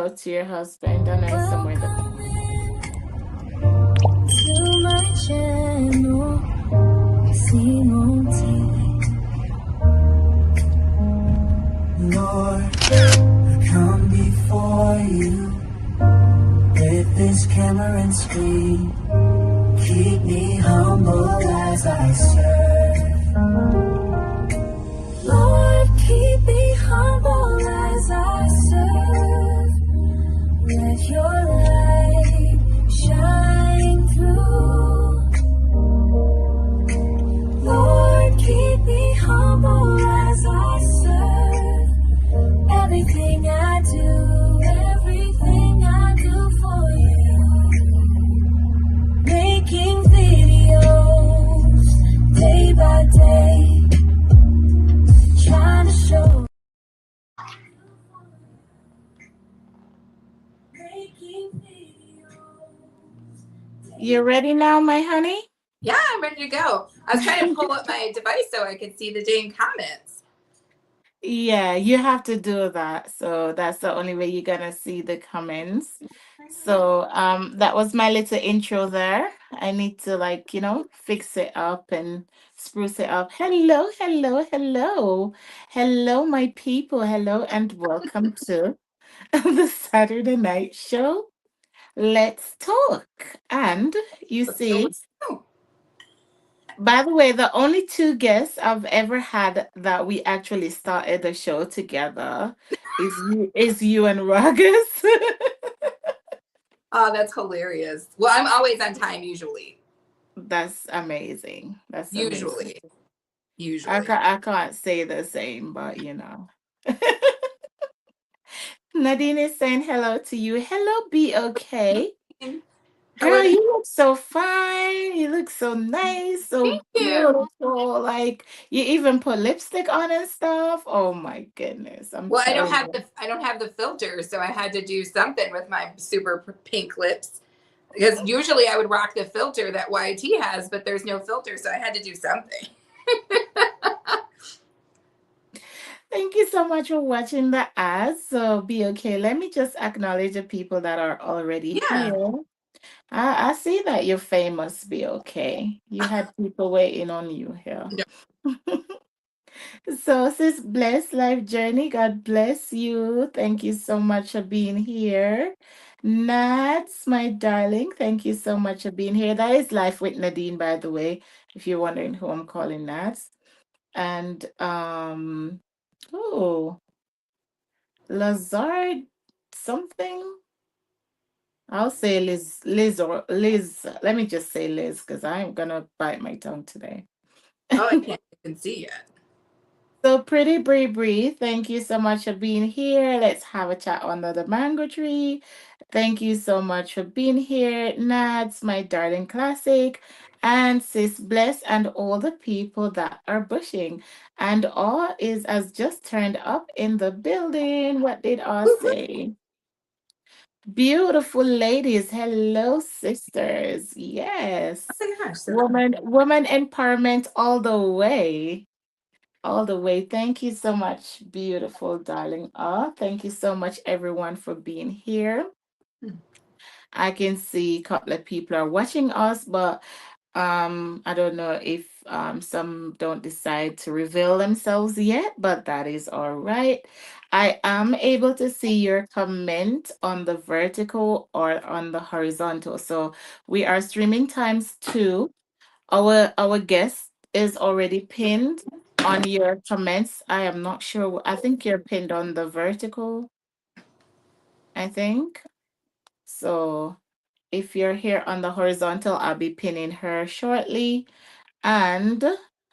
hello to your husband. I know somewhere in the To my channel, Lord, I come before you with this camera and screen. Keep me humble as I serve. Lord, keep me humble as I serve. Let your light shine through. Lord, keep me humble as I serve. Everything I do for you. Making videos day by day, trying to show. Making videos. You ready now, my honey? Yeah, I'm ready to go. I was trying to pull up my device so I could see the dang comments. Yeah, you have to do that. So that's the only way you're gonna see the comments. So that was my little intro there. I need to fix it up and spruce it up. Hello, hello, hello. Hello, my people. Hello and welcome to the Saturday night show. Let's talk. And you Let's go. see, Let's go. by the way, the only two guests I've ever had that we actually started the show together is you and Ragus. Oh, that's hilarious. Well, I'm always on time usually. That's amazing. That's amazing. Usually. Usually. I can't say the same, but Nadine is saying hello to you. Hello, BOK. How are Girl, the you look so fine. You look so nice, so Thank you. beautiful. Like you even put lipstick on and stuff. Oh my goodness. I'm Well, telling you. I don't have the filter, so I had to do something with my super pink lips. Because usually I would rock the filter that YT has, but there's no filter, so I had to do something. Thank you so much for watching the ads. So be okay. Let me just acknowledge the people that are already Yeah. here. I see that you're famous, be okay. You had people waiting on you here. No. So, sis, bless life journey. God bless you. Thank you so much for being here. Nats, my darling, thank you so much for being here. That is Life with Nadine, by the way, if you're wondering who I'm calling Nats. And oh, Lazard something. I'll say Liz or Liz. Let me just say Liz because I'm gonna bite my tongue today. Oh, I can't even see yet. So pretty Bree, thank you so much for being here. Let's have a chat under the mango tree. Thank you so much for being here, Nads, my darling classic, and Sis Bless, and all the people that are bushing. And all is as just turned up in the building. What did all say? Beautiful ladies. Hello, sisters. Oh Yes. my gosh. Woman empowerment all the way. All the way. Thank you so much, beautiful darling. Thank you so much, everyone, for being here. I can see a couple of people are watching us, but I don't know if some don't decide to reveal themselves yet, but that is all right. I am able to see your comment on the vertical or on the horizontal. So we are streaming times two. Our guest is already pinned on your comments. I am not sure. I think you're pinned on the vertical, I think. So if you're here on the horizontal, I'll be pinning her shortly. And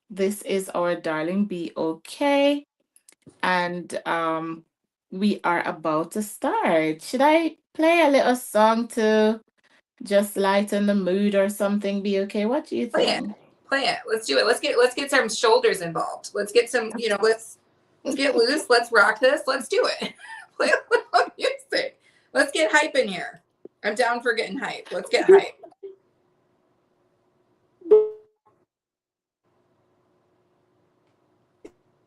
this is our darling BOK. And we are about to start. Should I play a little song to just lighten the mood or something? BOK, what do you Play it. think? Play it. Let's do it. Let's get some shoulders involved. Let's get some, let's get loose. Let's rock this. Let's do it. Play a little music. Let's get hype in here. I'm down for getting hype. Let's get hype.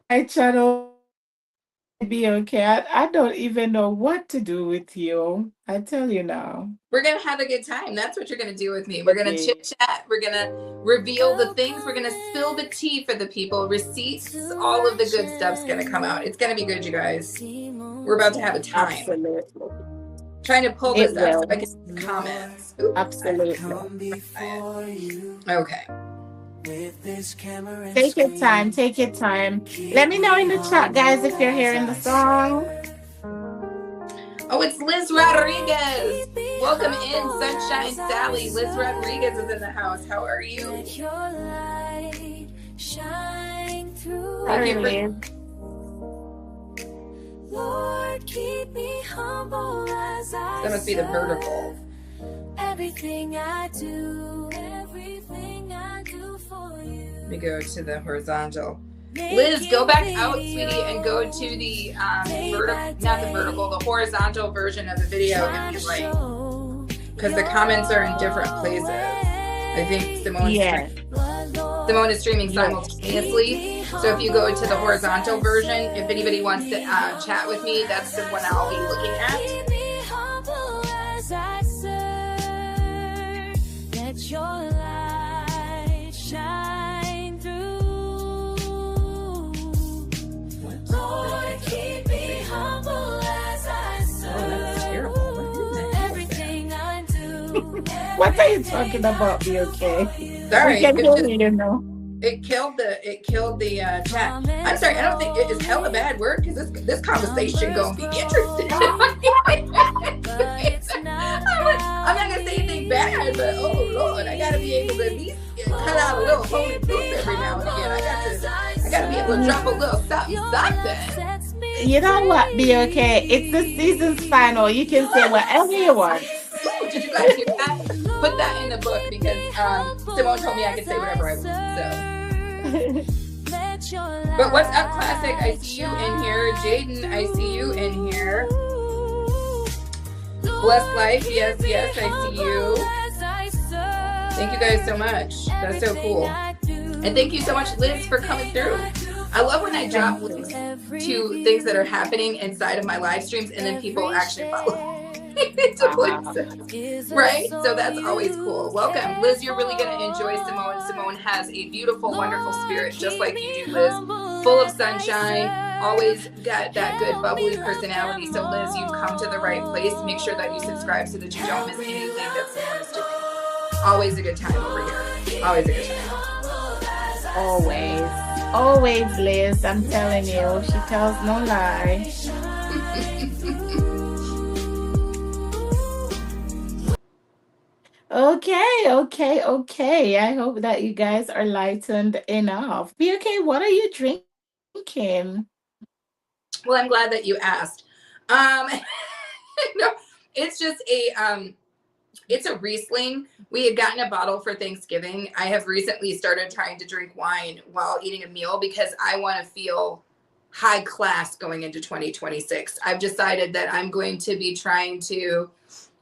My channel be okay. I don't even know what to do with you. I tell you now. We're gonna have a good time. That's what you're gonna do with me. We're gonna Okay. chit chat. We're gonna reveal the things. We're gonna spill the tea for the people. Receipts. All of the good stuff's gonna come out. It's gonna be good, you guys. We're about to have a time. Absolutely. Trying to pull It this up so I will. can see the comments. Oop, Absolutely. okay. Take your time. Take your time. Let me know in the chat, guys, if you're hearing the song. Oh, it's Liz Rodriguez. Welcome in, Sunshine Sally. Liz Rodriguez is in the house. How are you? Thank Sorry, you for. Liz. Lord, keep me humble as I That must be the vertical. everything I do for you. Let me go to the horizontal. Liz, go back out, sweetie, and go to the not the vertical, the horizontal version of the video if you like, because the comments are in different places. I think Yes. Simone is streaming Yes. simultaneously. So if you go to the horizontal version, if anybody wants to chat with me, that's the one I'll be looking at. Let your light shine through. Lord, keep me humble as I serve. Oh, that's terrible. What is that? Everything I do. What are you talking about, be okay? Sorry, We can it hear just you, you know. it killed the chat. I'm sorry, I don't think it is hell a bad word because this conversation gonna be interesting. I'm not gonna say anything bad, but oh Lord, I gotta be able to at least cut out a little holy proof every now and again. I gotta be able to drop a little something, something. You know what, be okay? It's the season's final. You can say whatever you want. Ooh, did you guys hear that? Put that in the book because Simone told me I could say whatever I want. So, but what's up, Classic? I see you in here, Jaden. I see you in here. Blessed Life, yes, yes, I see you. Thank you guys so much. That's so cool. And thank you so much, Liz, for coming through. I love when I drop links to things that are happening inside of my live streams and then people actually follow into places. Right? So that's always cool. Welcome. Liz, you're really going to enjoy Simone. Simone has a beautiful, wonderful spirit, just like you do, Liz. Full of sunshine. Always got that good, bubbly personality. So, Liz, you've come to the right place. Make sure that you subscribe so that you don't miss anything that Simone is doing. Always a good time over here. Always a good time. Always. Always, Liz. I'm telling you. She tells no lie. Okay, okay, okay. I hope that you guys are lightened enough. Be okay. What are you drinking? Well, I'm glad that you asked. No, it's just it's a Riesling. We had gotten a bottle for Thanksgiving. I have recently started trying to drink wine while eating a meal because I want to feel high class going into 2026. I've decided that I'm going to be trying to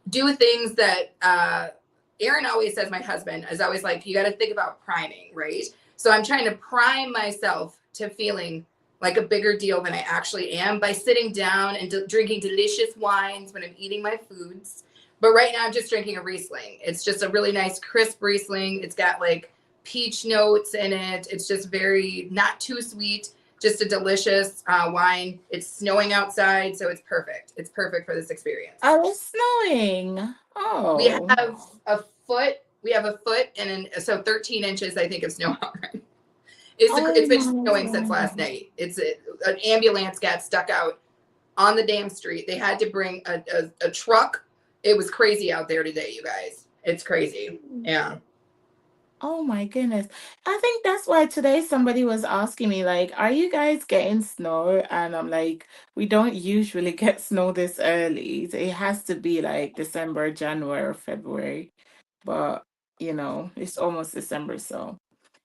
do things that Aaron always says, my husband is always like, you got to think about priming, right? So I'm trying to prime myself to feeling like a bigger deal than I actually am by sitting down and drinking delicious wines when I'm eating my foods. But right now I'm just drinking a Riesling. It's just a really nice crisp Riesling. It's got like peach notes in it. It's just very not too sweet, just a delicious wine. It's snowing outside, so it's perfect. It's perfect for this experience. Oh, it's snowing. We Oh. have a foot. We have a foot and so 13 inches, I think, of snow already. It's been snowing since last night. An ambulance got stuck out on the damn street. They had to bring a truck. It was crazy out there today, you guys. It's crazy. Yeah. Oh my goodness. I think that's why today somebody was asking me, like, are you guys getting snow? And I'm like, we don't usually get snow this early. It has to be like December, January, or February. But, it's almost December, so.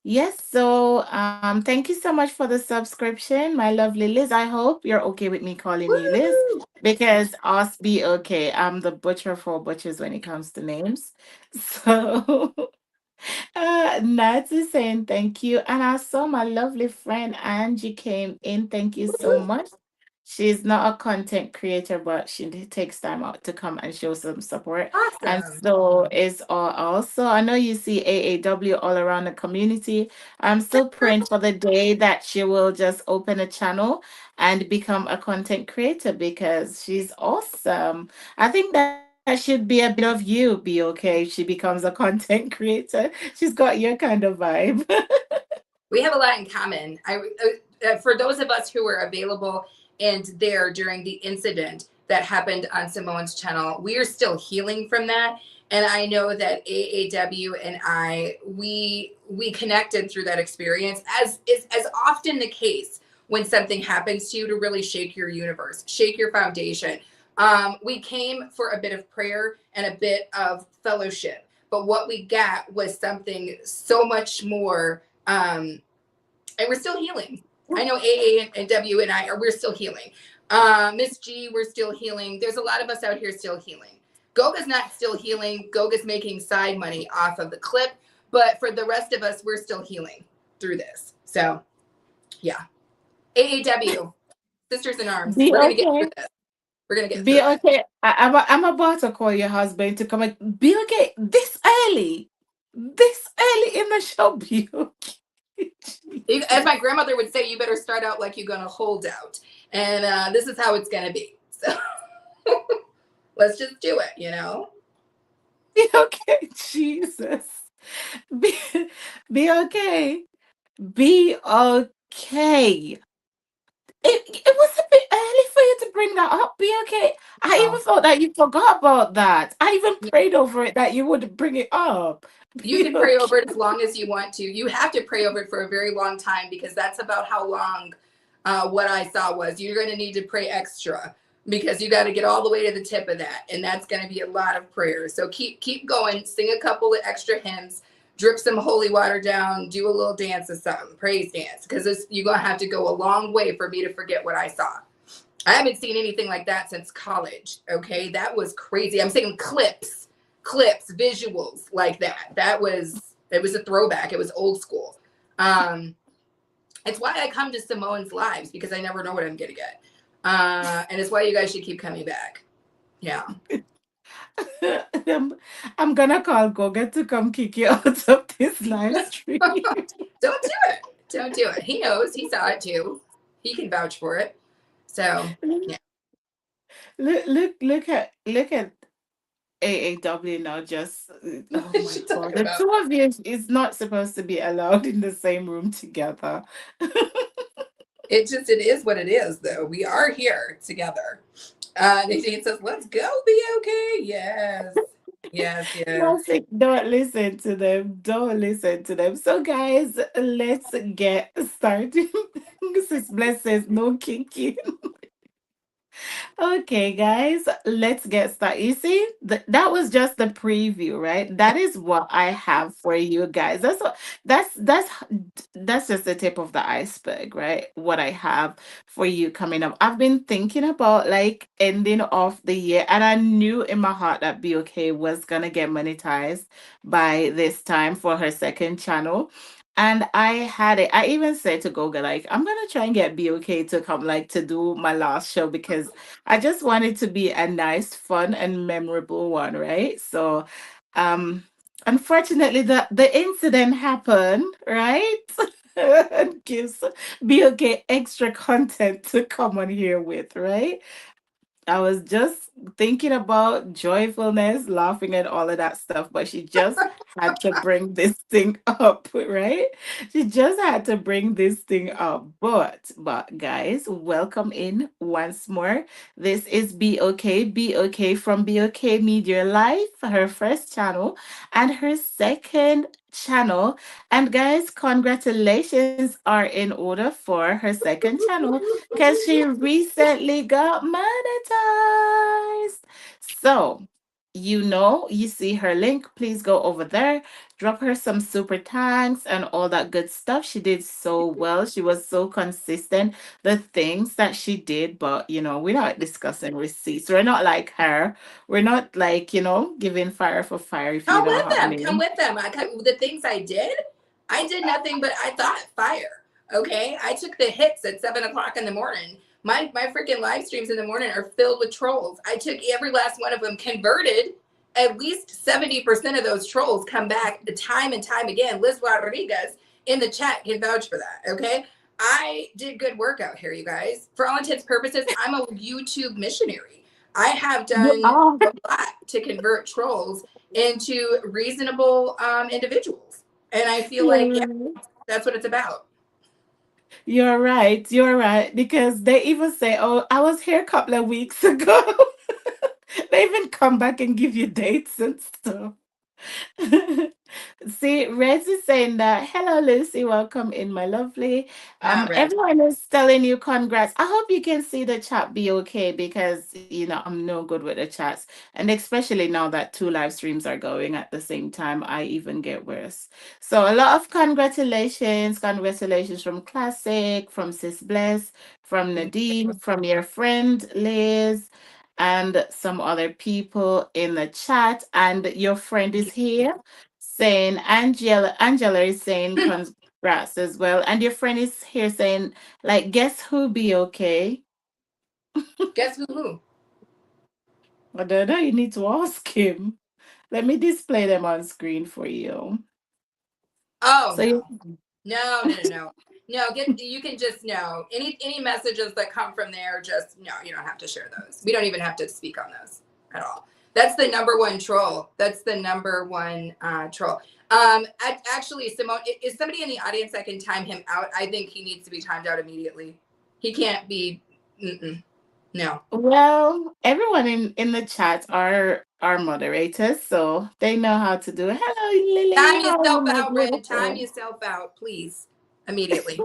Yes, so thank you so much for the subscription, my lovely Liz. I hope you're okay with me calling you Liz Woo! because us be okay. I'm the butcher for butchers when it comes to names. So Nancy saying thank you. And I saw my lovely friend Angie came in. Thank you so much. She's not a content creator, but she takes time out to come and show some support. And Awesome. so is all also. I know you see AAW all around the community. I'm still praying for the day that she will just open a channel and become a content creator because she's awesome. I think that should be a bit of you, be okay. If she becomes a content creator. She's got your kind of vibe. We have a lot in common. For those of us who were available and there during the incident that happened on Simone's channel, we are still healing from that. And I know that AAW and we connected through that experience, as is as often the case when something happens to you, to really shake your universe, shake your foundation. We came for a bit of prayer and a bit of fellowship, but what we got was something so much more, and we're still healing. I know AA and W and I are, we're still healing. Miss G, we're still healing. There's a lot of us out here still healing. Goga's not still healing. Goga's making side money off of the clip, but for the rest of us, we're still healing through this. So yeah, AAW, sisters in arms. Be We're gonna get through okay. this. We're gonna get through Be it. okay. I'm about to call your husband to come and be okay this early. This early in the show, be okay. As my Jesus. grandmother would say, you better start out like you're gonna hold out, and this is how it's gonna be. So let's just do it, you know. Be okay, Jesus. Be, be okay. Be okay. It was a bit early for you to bring that up. Be okay. I Oh, even thought that you forgot about that. I even prayed over it that you would bring it up. you Be can pray over it okay. as long as you want to. You have to pray over it for a very long time, because that's about how long what I saw was. You're going to need to pray extra, because you got to get all the way to the tip of that, and that's going to be a lot of prayer. So keep going. Sing a couple of extra hymns, drip some holy water down, do a little dance or something, praise dance, because you're going to have to go a long way for me to forget what I saw. I haven't seen anything like that since college. Okay, that was crazy. I'm saying visuals like that. It was a throwback. It was old school. Um, it's why I come to Simone's lives, because I never know what I'm gonna get. And it's why you guys should keep coming back. Yeah. I'm, I'm gonna call Goga to come kick you out of this live stream. Don't do it. Don't do it. He knows. He saw it too. He can vouch for it. So yeah. Look at AAW now. Just What oh is my she god, talking the about? two of you is not supposed to be allowed in the same room together. It is what it is, though. We are here together. Nadine says, let's go, be okay. Yes. Yes, yes. Classic, don't listen to them. Don't listen to them. So, guys, let's get started. Sis Bless says no kinky. Okay, guys, let's get started. You see, that was just the preview, right? That is what I have for you guys. That's just the tip of the iceberg, right? What I have for you coming up. I've been thinking about like ending off the year, and I knew in my heart that BOK was gonna get monetized by this time for her second channel. And I had it. I even said to Goga, like, I'm gonna try and get BOK to come like to do my last show because I just want it to be a nice, fun, and memorable one, right? So, um, unfortunately, the incident happened, right? And gives BOK extra content to come on here with, right? I was just thinking about joyfulness, laughing at all of that stuff, but she just had to bring this thing up, right? She just had to bring this thing up. But guys, welcome in once more. This is BOK from BOK Media Life, her first channel and her second channel. And guys, congratulations are in order for her second channel because she recently got monetized. So, you see her link. Please go over there, drop her some super thanks and all that good stuff. She did so well. She was so consistent. The things that she did, but we're not discussing receipts. We're not like her. We're not like, giving fire for fire, if you Come know with what I them. Come mean. with them. The things I did nothing but I thought fire. Okay. I took the hits at 7 o'clock in the morning, My freaking live streams in the morning are filled with trolls. I took every last one of them, converted. At least 70% of those trolls come back time and time again. Liz Rodriguez in the chat can vouch for that. Okay. I did good work out here, you guys. For all intents and purposes, I'm a YouTube missionary. I have You done are. a lot to convert trolls into reasonable individuals. And I feel You're like, yeah, right. that's what it's about. You're right. You're right. Because they even say, "Oh, I was here a couple of weeks ago." They even come back and give you dates and stuff. See, Rez is saying that, hello, Lucy, welcome in, my lovely. Red. Everyone is telling you congrats. I hope you can see the chat be okay because, I'm no good with the chats. And especially now that two live streams are going at the same time, I even get worse. So a lot of congratulations. Congratulations from Classic, from Sis Bless, from Nadine, from your friend Liz, and some other people in the chat. And your friend is here saying, Angela is saying congrats as well. And your friend is here saying, like, guess who be okay? Guess who? I don't know, you need to ask him. Let me display them on screen for you. Oh So you no. No. No, get you can just no. Any messages that come from there, just no, you don't have to share those. We don't even have to speak on those at all. That's the number one troll. That's the number one troll. Actually, Simone, is somebody in the audience that can time him out? I think he needs to be timed out immediately. He can't be. Mm-mm, no. well, everyone in the chat are moderators, so they know how to do it. Hello, Lily. Time How are you, yourself my out, Red. Time beautiful? yourself out, please, immediately.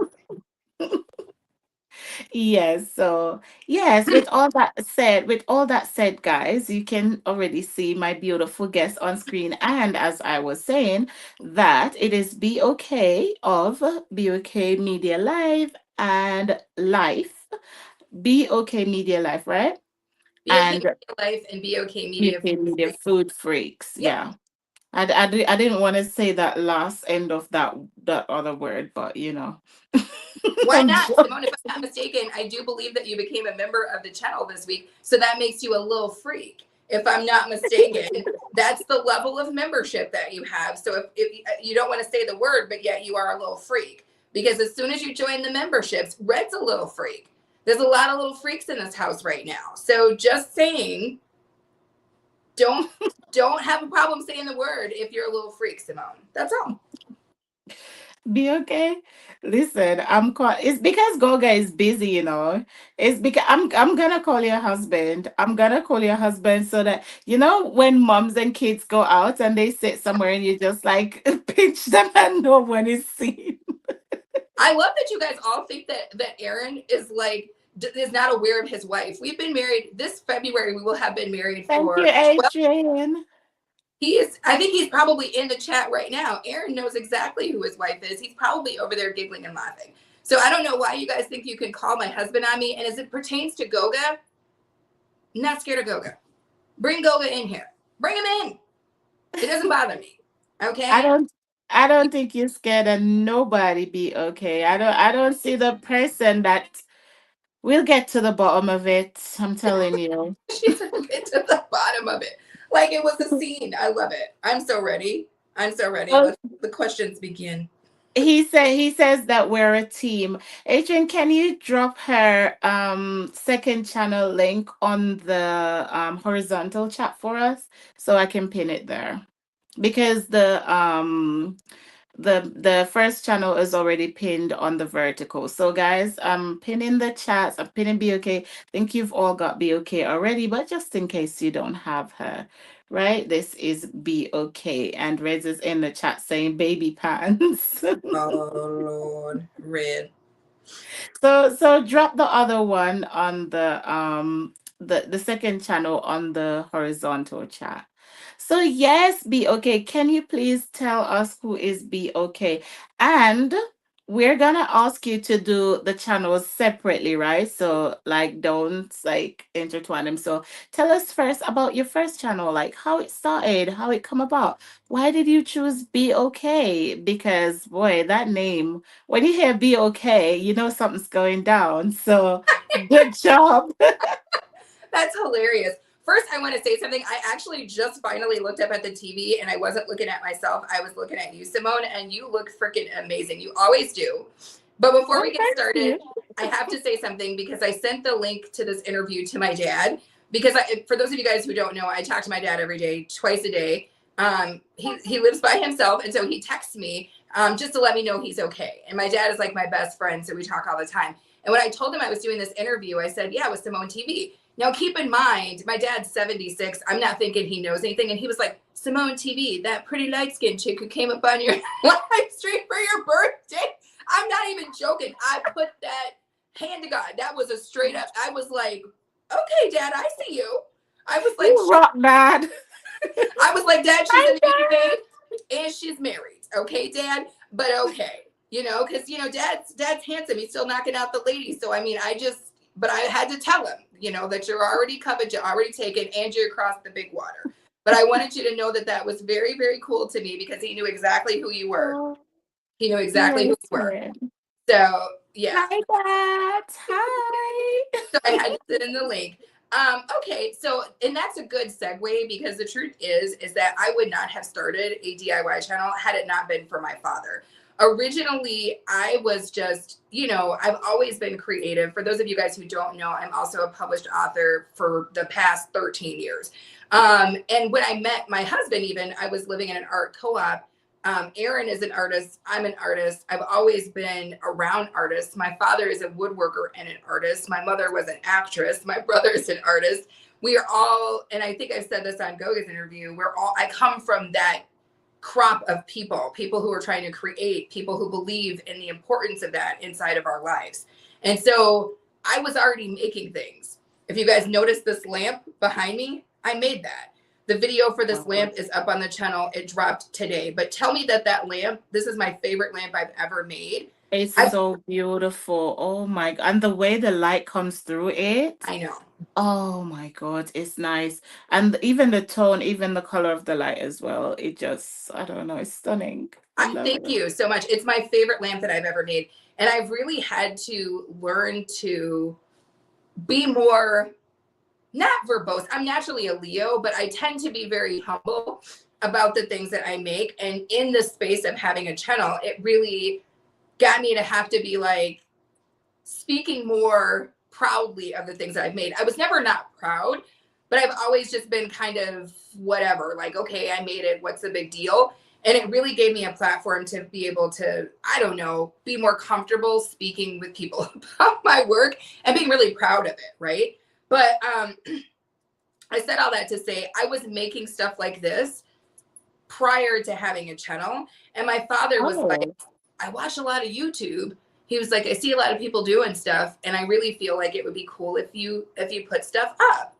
Yes, so yes, with all that said, guys, you can already see my beautiful guest on screen. And as I was saying, that it is BOK of BOK Media Live and Life. BOK Media Life, right? BOK And Media Life and BOK Media. BOK Media Food Freaks. Yep. Yeah. I didn't want to say that last end of that other word, but Why I'm not, joking. Simone? If I'm not mistaken, I do believe that you became a member of the channel this week, so that makes you a little freak. If I'm not mistaken, that's the level of membership that you have. So if you don't want to say the word, but yet you are a little freak, because as soon as you join the memberships, Red's a little freak. There's a lot of little freaks in this house right now. So just saying, don't don't have a problem saying the word if you're a little freak, Simone. That's all. Be okay. Listen, it's because Goga is busy. It's because I'm gonna call your husband. I'm gonna call your husband so that when moms and kids go out and they sit somewhere and you just like pinch them and no one is seen. I love that you guys all think that Aaron is like is not aware of his wife. We've been married this February. We will have been married Thank you, for 12. Adrian. He is. I think he's probably in the chat right now. Aaron knows exactly who his wife is. He's probably over there giggling and laughing. So I don't know why you guys think you can call my husband on me. And as it pertains to Goga, I'm not scared of Goga. Bring Goga in here. Bring him in. It doesn't bother me. I Okay. don't I don't think you're scared of nobody be okay. I don't see the person that we'll get to the bottom of it. I'm telling you. She's gonna get to the bottom of it. Like it was a scene. I love it. I'm so ready. I'm so ready. Oh, Let the questions begin. he says that we're a team. Adrian, can you drop her second channel link on the horizontal chat for us so I can pin it there? Because the first channel is already pinned on the vertical. So guys, I'm pinning the chats. I'm pinning BOK. I think you've all got BOK already, but just in case you don't have her, right? This is BOK, and Reds is in the chat saying baby pants. Oh Lord, red. So drop the other one on the second channel on the horizontal chat. So yes, be okay. Can you please tell us who is be okay? And we're gonna ask you to do the channels separately, right? So like don't like intertwine them. So tell us first about your first channel, like how it started, how it come about. Why did you choose BOK? Because boy, that name, when you hear BOK, you know something's going down. So good job. That's hilarious. First, I want to say something. I actually just finally looked up at the TV and I wasn't looking at myself. I was looking at you, Simone, and you look freaking amazing. You always do. But before Oh, we get thank started, you. I have to say something because I sent the link to this interview to my dad. Because for those of you guys who don't know, I talk to my dad every day, twice a day. He lives by himself, and so he texts me just to let me know he's okay. And my dad is like my best friend, so we talk all the time. And when I told him I was doing this interview, I said, yeah, with Simone TV. Now, keep in mind, my dad's 76. I'm not thinking he knows anything. And he was like, Simone TV, that pretty light skinned chick who came up on your live stream for your birthday. I'm not even joking. I put that hand to God. That was a straight up, I was like, okay, Dad, I see you. I was like, You rock, Dad. I was like, Dad, she's Hi, a newlywed and she's married. Okay, Dad, but okay, because dad's handsome. He's still knocking out the ladies. So I mean, but I had to tell him, that you're already covered, you're already taken, and you're across the big water. But I wanted you to know that that was very, very cool to me because he knew exactly who you were. Dad. He knew exactly who Yes, you were. sir. So yeah. Hi, Dad. Hi. So I had to sit in the link. Okay, so and that's a good segue because the truth is that I would not have started a DIY channel had it not been for my father. Originally, I was just, I've always been creative. For those of you guys who don't know, I'm also a published author for the past 13 years. And when I met my husband, even I was living in an art co-op. Aaron is an artist. I'm an artist. I've always been around artists. My father is a woodworker and an artist. My mother was an actress. My brother is an artist. We are all, and I think I've said this on Goga's interview, I come from that crop of people who are trying to create, people who believe in the importance of that inside of our lives. And so I was already making things. If you guys notice this lamp behind me, I made that. The video for this lamp is up on the channel. It dropped today. But tell me that lamp, this is my favorite lamp I've ever made. It's I so beautiful. Oh my God. And the way the light comes through it. I know. Oh my God. It's nice. And even the tone, even the color of the light as well. It just, I don't know. It's stunning. I love Thank it. you so much. It's my favorite lamp that I've ever made. And I've really had to learn to be more, not verbose. I'm naturally a Leo, but I tend to be very humble about the things that I make. And in the space of having a channel, it really got me to have to be like speaking more proudly of the things that I've made. I was never not proud, but I've always just been kind of whatever, like, okay, I made it. What's the big deal? And it really gave me a platform to be able to, I don't know, be more comfortable speaking with people about my work and being really proud of it. Right. But I said all that to say I was making stuff like this prior to having a channel. And my father was like, Oh, I watch a lot of YouTube. He was like, I see a lot of people doing stuff, and I really feel like it would be cool if you put stuff up.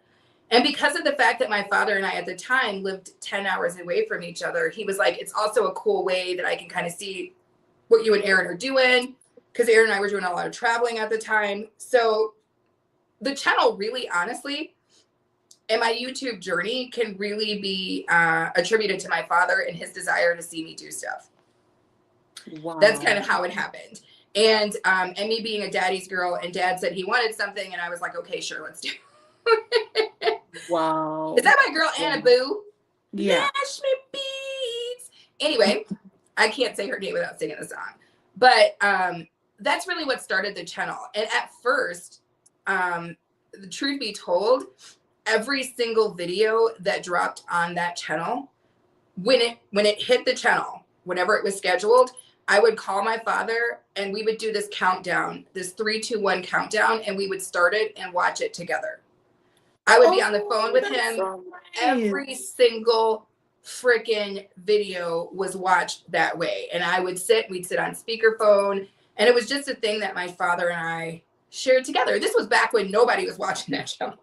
And because of the fact that my father and I at the time lived 10 hours away from each other, he was like, it's also a cool way that I can kind of see what you and Aaron are doing, because Aaron and I were doing a lot of traveling at the time. So the channel really, honestly, and my YouTube journey can really be attributed to my father and his desire to see me do stuff. That's kind wow. of how it happened. And me being a daddy's girl, and dad said he wanted something, and I was like, okay, sure, let's do it. Is Wow. that my girl Anna Wow. Boo? Yeah. Nash me beats. Anyway, I can't say her name without singing the song. But that's really what started the channel. And at first, the truth be told, every single video that dropped on that channel, when it hit the channel, whenever it was scheduled, I would call my father and we would do this countdown, this 3, 2, 1 countdown, and we would start it and watch it together. I would be on the phone Oh, with that's him. so Every nice. single freaking video was watched that way. And we'd sit on speakerphone. And it was just a thing that my father and I shared together. This was back when nobody was watching that channel.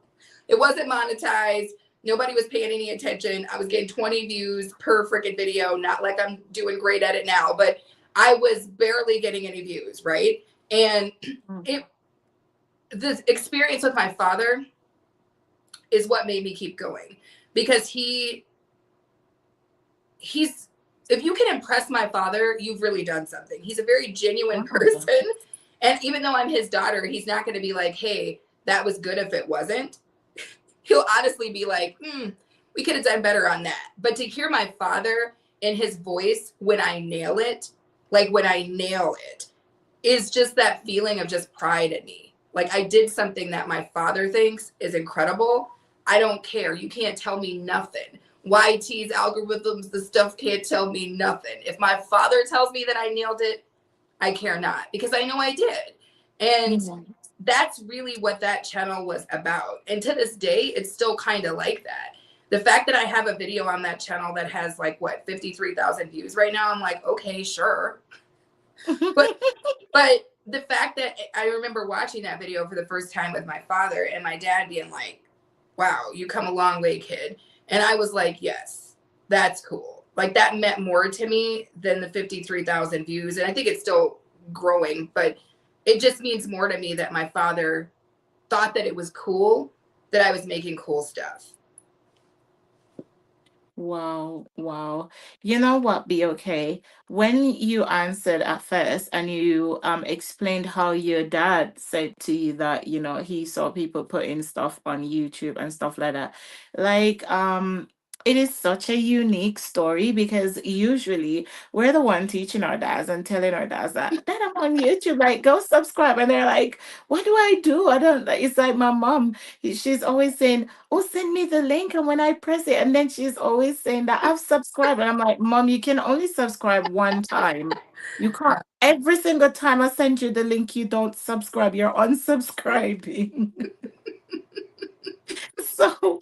It wasn't monetized. Nobody was paying any attention. I was getting 20 views per freaking video. Not like I'm doing great at it now, but I was barely getting any views, right? And it the experience with my father is what made me keep going, because he's if you can impress my father, you've really done something. He's a very genuine Wow. person. And even though I'm his daughter, he's not going to be like, hey, that was good if it wasn't. He'll honestly be like, we could have done better on that. But to hear my father in his voice when I nail it, like when I nail it, is just that feeling of just pride in me. Like I did something that my father thinks is incredible. I don't care. You can't tell me nothing. YT's algorithms, the stuff can't tell me nothing. If my father tells me that I nailed it, I care not, because I know I did. And Yeah. that's really what that channel was about. And to this day, it's still kind of like that. The fact that I have a video on that channel that has like what 53,000 views right now, I'm like, okay, sure. But the fact that I remember watching that video for the first time with my father and my dad being like, wow, you come a long way, kid. And I was like, yes, that's cool. Like that meant more to me than the 53,000 views. And I think it's still growing, but it just means more to me that my father thought that it was cool that I was making cool stuff. Wow, wow. You know what, Be okay. When you answered at first and you explained how your dad said to you that, he saw people putting stuff on YouTube and stuff like that. Like, it is such a unique story because usually we're the one teaching our dads and telling our dads that, Dad, I'm on YouTube, like go subscribe. And they're like, what do I do? I don't like it's like my mom. She's always saying, oh, send me the link. And when I press it, and then she's always saying that I've subscribed. And I'm like, Mom, you can only subscribe one time. You can't, every single time I send you the link, you don't subscribe. You're unsubscribing. So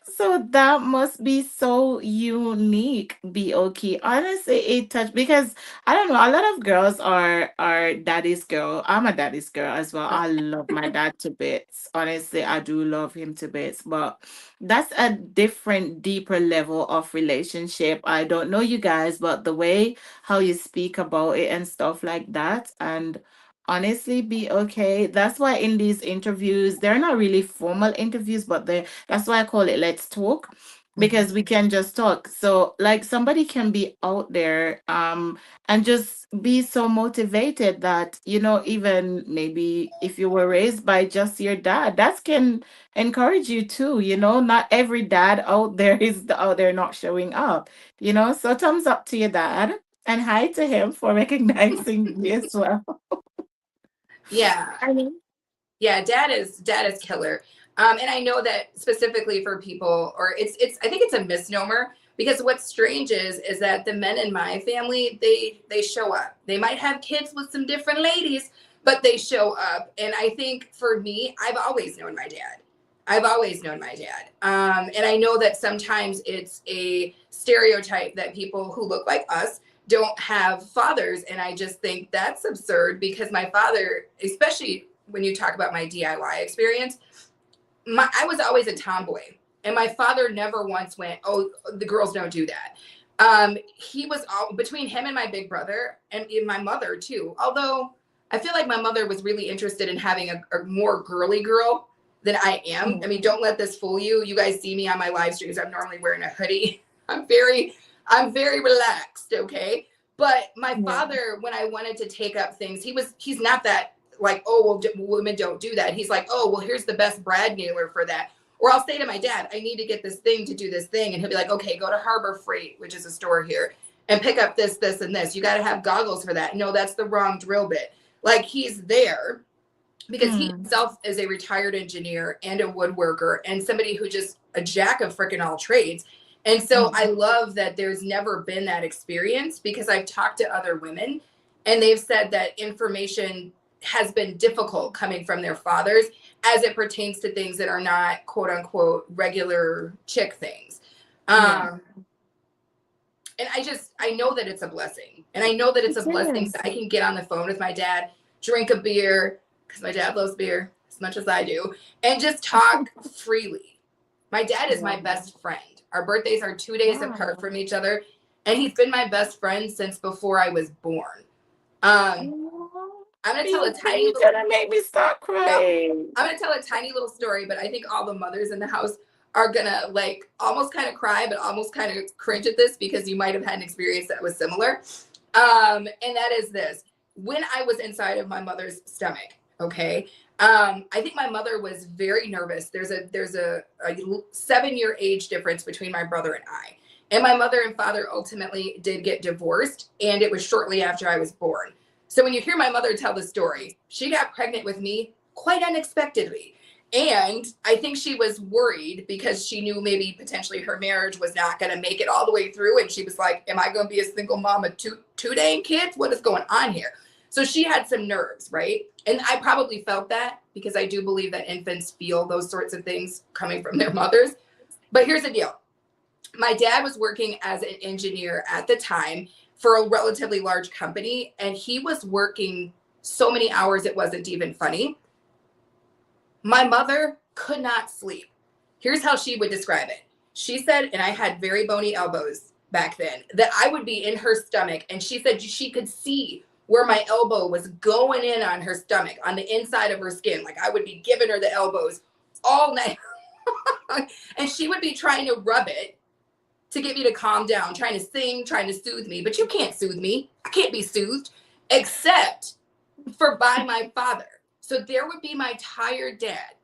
so that must be so unique, BOK. Honestly, it touched because I don't know, a lot of girls are daddy's girl. I'm a daddy's girl as well. I love my dad to bits. Honestly, I do love him to bits, but that's a different, deeper level of relationship. I don't know you guys, but the way how you speak about it and stuff like that, and honestly, be okay. That's why in these interviews, they're not really formal interviews, but that's why I call it Let's Talk, because we can just talk. So like somebody can be out there and just be so motivated that, even maybe if you were raised by just your dad, that can encourage you too. Not every dad out there is out there not showing up, So thumbs up to your dad and hi to him for recognizing you as well. Yeah. I mean, Yeah, dad is killer. And I know that specifically for people, or it's I think it's a misnomer, because what's strange is that the men in my family, they show up. They might have kids with some different ladies, but they show up. And I think for me, I've always known my dad. I've always known my dad. And I know that sometimes it's a stereotype that people who look like us don't have fathers. And I just think that's absurd, because my father, especially when you talk about my DIY experience, I was always a tomboy. And my father never once went, oh, the girls don't do that. He was all between him and my big brother and my mother too. Although I feel like my mother was really interested in having a more girly girl than I am. I mean, don't let this fool you. You guys see me on my live streams. I'm normally wearing a hoodie. I'm very relaxed, okay? But my yeah. father, when I wanted to take up things, he's not that like, oh, well, women don't do that. He's like, oh, well, here's the best brad nailer for that. Or I'll say to my dad, I need to get this thing to do this thing. And he'll be like, okay, go to Harbor Freight, which is a store here, and pick up this, this, and this. You got to have goggles for that. No, that's the wrong drill bit. Like he's there because he Hmm. himself is a retired engineer and a woodworker and somebody who just a jack of freaking all trades. And so I Hmm. love that there's never been that experience, because I've talked to other women and they've said that information has been difficult coming from their fathers as it pertains to things that are not quote unquote regular chick things. Yeah. Um, and I know that it's a blessing. And I know that it's It a blessing is. that I can get on the phone with my dad, drink a beer, because my dad loves beer as much as I do, and just talk freely. My dad is my Wow. best friend. Our birthdays are 2 days apart Wow. from each other, and he's been my best friend since before I was born. Um, Oh, I'm gonna tell a BOK, tiny you're little. gonna make me start No, crying. I'm gonna tell a tiny little story, but I think all the mothers in the house are gonna like almost kind of cry, but almost kind of cringe at this because you might have had an experience that was similar. And that is this: when I was inside of my mother's stomach, okay. I think my mother was very nervous. There's a 7 year age difference between my brother and I. And my mother and father ultimately did get divorced, and it was shortly after I was born. So when you hear my mother tell the story, she got pregnant with me quite unexpectedly. And I think she was worried because she knew maybe potentially her marriage was not going to make it all the way through. And she was like, am I going to be a single mom of two dang kids? What is going on here? So she had some nerves, right? And I probably felt that because I do believe that infants feel those sorts of things coming from their mothers. But here's the deal: my dad was working as an engineer at the time for a relatively large company, and he was working so many hours it wasn't even funny. My mother could not sleep. Here's how she would describe it. She said, and I had very bony elbows back then, that I would be in her stomach, and she said she could see where my elbow was going in on her stomach, on the inside of her skin. Like I would be giving her the elbows all night. And she would be trying to rub it to get me to calm down, trying to sing, trying to soothe me. But you can't soothe me. I can't be soothed except for by my father. So there would be my tired dad,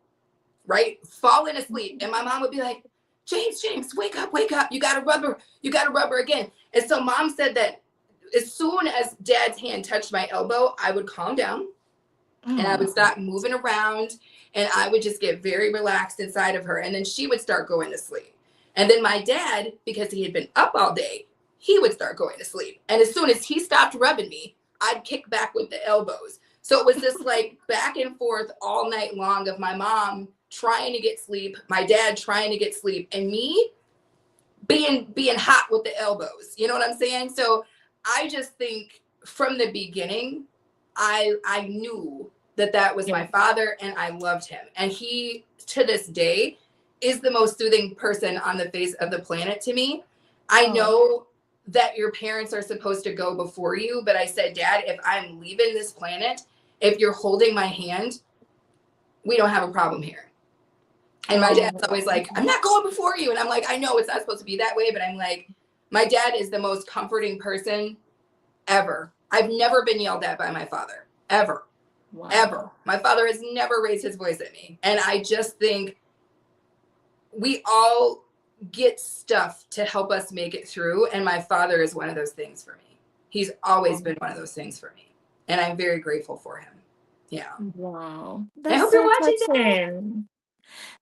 right, falling asleep. And my mom would be like, James, wake up, wake up. You gotta rub her again. And so mom said that as soon as dad's hand touched my elbow, I would calm down and I would Mm. stop moving around and I would just get very relaxed inside of her. And then she would start going to sleep. And then my dad, because he had been up all day, he would start going to sleep. And as soon as he stopped rubbing me, I'd kick back with the elbows. So it was this like back and forth all night long of my mom trying to get sleep, my dad trying to get sleep, and me being hot with the elbows. You know what I'm saying? So I just think from the beginning, I knew that that was Yeah. my father, and I loved him. And he, to this day, is the most soothing person on the face of the planet to me. I Oh, know that your parents are supposed to go before you, but I said, Dad, if I'm leaving this planet, if you're holding my hand, we don't have a problem here. And my dad's always oh, like, I'm not going before you. And I'm like, I know it's not supposed to be that way, but I'm like, my dad is the most comforting person ever. I've never been yelled at by my father, ever, ever. wow. My father has never raised his voice at me. And I just think we all get stuff to help us make it through. And my father is one of those things for me. He's always been one of those things for me. And I'm very grateful for him. Yeah. Wow. I That's hope you're so watching that. touching.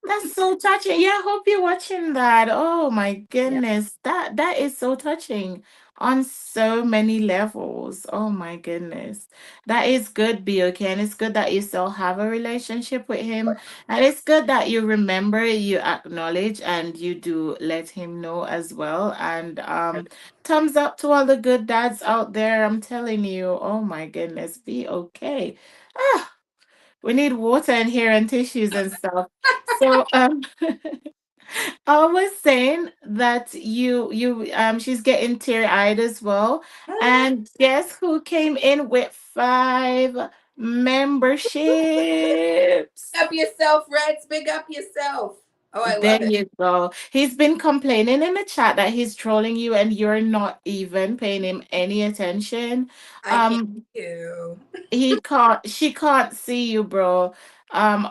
That's so touching. Yeah, I hope you're watching that. Oh my Yeah. goodness. That is so touching on so many levels. Oh my goodness. That is good, BOK. And it's good that you still have a relationship with him. And it's good that you remember, you acknowledge, and you do let him know as well. And thumbs up to all the good dads out there. I'm telling you, oh my goodness, be okay. Ah, we need water in here and tissues and stuff. So I was saying that she's getting teary-eyed as well. And guess who came in with 5 memberships? Up yourself, Reds. Big up yourself. Oh, I There love it. you go. He's been complaining in the chat that he's trolling you and you're not even paying him any attention. I can't Um, do. she can't see you, bro.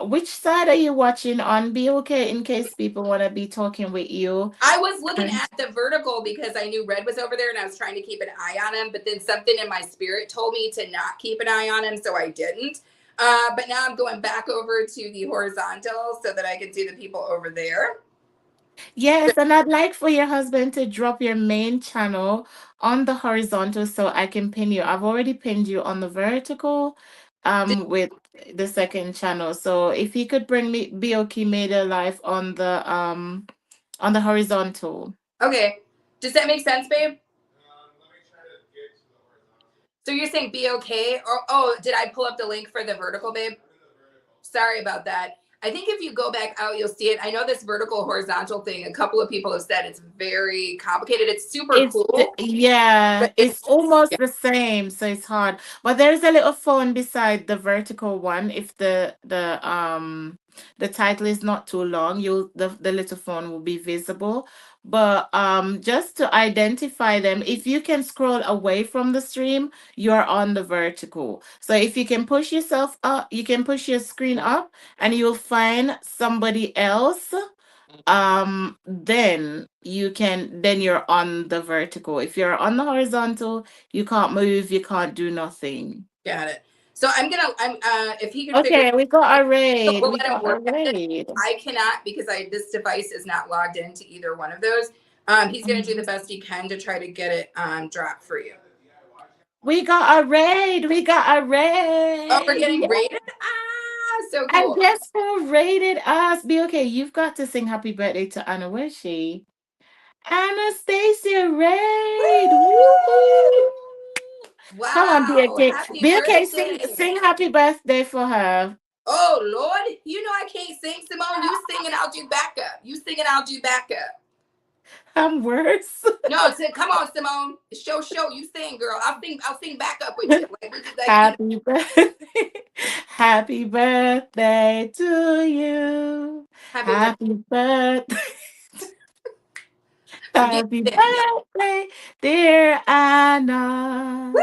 Which side are you watching on? Be okay in case people want to be talking with you. I was looking And at the vertical because I knew Red was over there and I was trying to keep an eye on him, but then something in my spirit told me to not keep an eye on him, so I didn't. But now I'm going back over to the horizontal so that I can see the people over there. yes, and I'd like for your husband to drop your main channel on the horizontal so I can pin you. I've already pinned you on the vertical with the second channel. So if he could bring me BOK Media Life on the horizontal. Okay. Does that make sense, babe? So you're saying be okay? Or oh, did I pull up the link for the vertical, babe? Sorry about that. I think if you go back out, you'll see it. I know this vertical horizontal thing. A couple of people have said it's very complicated. It's super cool, but Yeah, it's it's almost yeah, the same, so it's hard. But there's a little phone beside the vertical one. If the title is not too long, the little phone will be visible. But just to identify them, if you can scroll away from the stream, you're on the vertical. So if you can push yourself up, you can push your screen up and you'll find somebody else, then you're on the vertical. If you're on the horizontal, you can't move, you can't do nothing. got it. So I'm if he could figure Okay, we got it, a raid, we'll we let him got a work at it. raid. I cannot because I this device is not logged into either one of those. He's gonna do the Mhm. best he can to try to get it dropped for you. We got a raid, we got a Oh, we're raid. getting Yeah. rated. Ah, so And cool. guess who rated us? Be okay, you've got to sing happy birthday to Anna. Where's she? Anastasia raid. Woo! Woo! Come on, be Wow! okay. Happy Be okay, sing birthday! happy birthday for her. Oh Lord, you know I can't sing, Simone. You sing and I'll do backup. You sing and I'll do backup. I'm worse. No, come on, Simone. Show. You sing, girl. I'll sing backup with you. Like we could, like you know. Happy birthday. Happy birthday to you. Happy birthday. Happy birthday. I'm getting Happy it, y'all. birthday, dear Anna. Woo!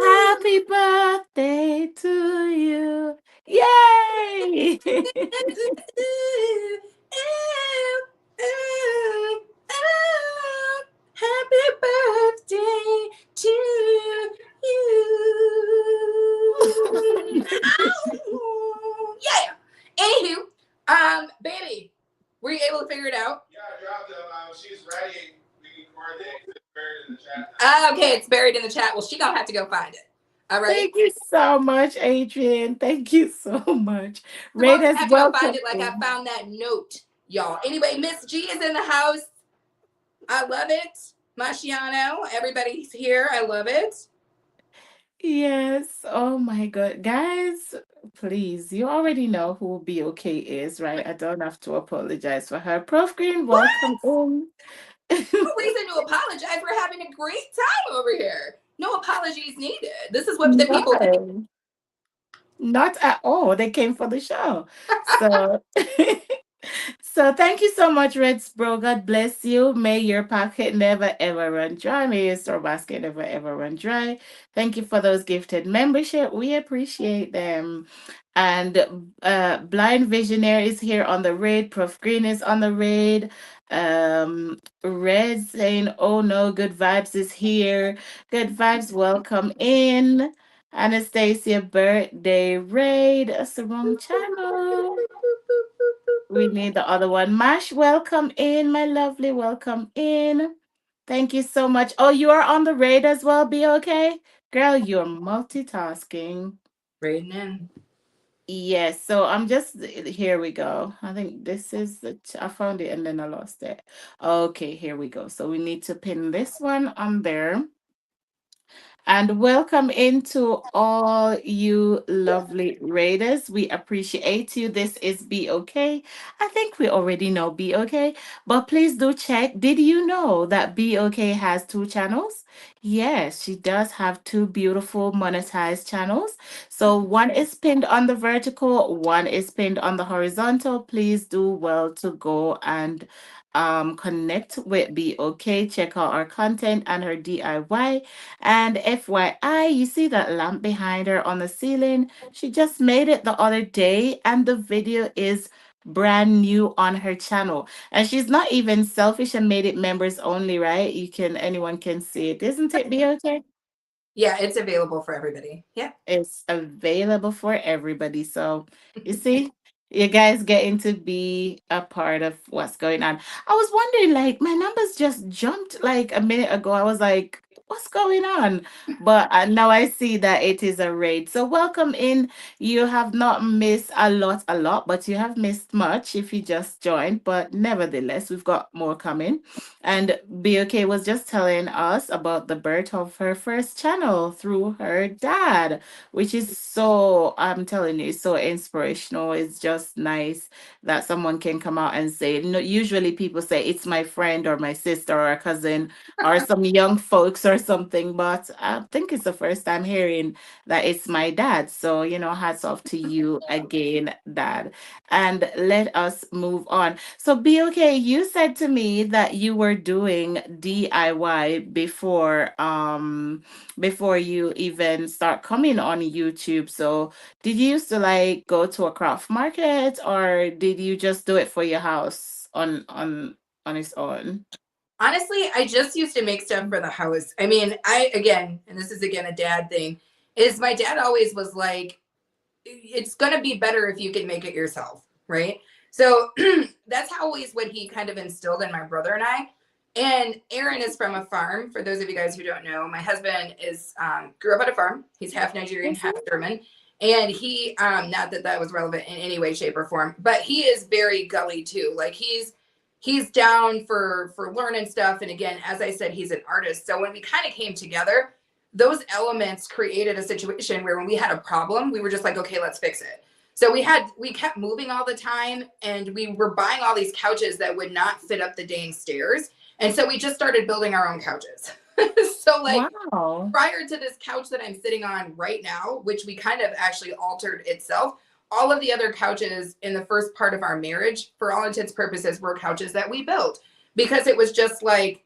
Happy birthday to you. Yay! Happy birthday to you. Yeah. Anywho, baby, were you able to figure it out? Yeah, I dropped them. She's ready. We can coordinate. It's buried in the chat now. Okay, it's buried in the chat. Well, she gonna have to go find it. All right. Thank you so much, Adrian. Thank you so much. Simone's Raiders, gonna have to go find welcome it like I in. found that note, y'all. Anyway, Miss G is in the house. I love it. Masciano, everybody's here. I love it. Yes. Oh my God. Guys, please, you already know who BOK is, right? I don't have to apologize for her. Prof Green, What? welcome in. No reason to apologize. We're having a great time over here. No apologies needed. This is what the people do. No, not at all. They came for the show. So So thank you so much, Reds Bro. God bless you. May your pocket never ever run dry. May your store basket never ever run dry. Thank you for those gifted membership. We appreciate them. And Blind Visionary is here on the raid. Prof Green is on the raid. Red saying, "Oh no, good vibes is here. Good vibes, welcome in." Anastasia birthday raid. That's the wrong channel. We need the other one. Mash, welcome in, my lovely. Welcome in. Thank you so much. Oh, you are on the raid as well, be okay? Girl, you're multitasking. Raiding in. Yes, so I'm just here we go. I think this is I found it and then I lost it. Okay, here we go. So we need to pin this one on there. And welcome into all you lovely raiders. We appreciate you. This is Be Okay. I think we already know Be Okay, but please do check. Did you know that Be Okay has two channels? Yes, she does have two beautiful monetized channels. So one is pinned on the vertical, one is pinned on the horizontal. Please do well to go and connect with Be Okay. Check out our content and her DIY. And FYI, you see that lamp behind her on the ceiling? She just made it the other day, and the video is brand new on her channel. And she's not even selfish and made it members only, right? Anyone can see it. Isn't it, BOK? Yeah, it's available for everybody. Yeah. It's available for everybody. So you see, you guys getting to be a part of what's going on. I was wondering, like, my numbers just jumped like a minute ago. I was like, what's going on? But now I see that it is a raid. So welcome in. You have not missed a lot, but you have missed much if you just joined. But nevertheless, we've got more coming. And BOK was just telling us about the birth of her first channel through her dad, which is so, I'm telling you, so inspirational. It's just nice that someone can come out and say, no, usually people say it's my friend or my sister or a cousin or some young folks or something, but I think it's the first time hearing that it's my dad. So, hats off to you again, dad. And let us move on. So, BOK, you said to me that you were doing DIY before you even start coming on YouTube. So, did you used to like go to a craft market or did you just do it for your house on its own? Honestly, I just used to make stuff for the house. I mean, again, and this is again a dad thing, is my dad always was like, it's going to be better if you can make it yourself, right? So that's always what he kind of instilled in my brother and I. And Aaron is from a farm. For those of you guys who don't know, my husband is grew up on a farm. He's half Nigerian, half German, and he not that that was relevant in any way, shape, or form, but he is very gully too. Like he's down for learning stuff. And again, as I said, he's an artist. So when we kind of came together, those elements created a situation where when we had a problem, we were just like, okay, let's fix it. So we kept moving all the time, and we were buying all these couches that would not fit up the dang stairs. And so we just started building our own couches. So like Wow. prior to this couch that I'm sitting on right now, which we kind of actually altered itself, all of the other couches in the first part of our marriage, for all intents and purposes, were couches that we built, because it was just like,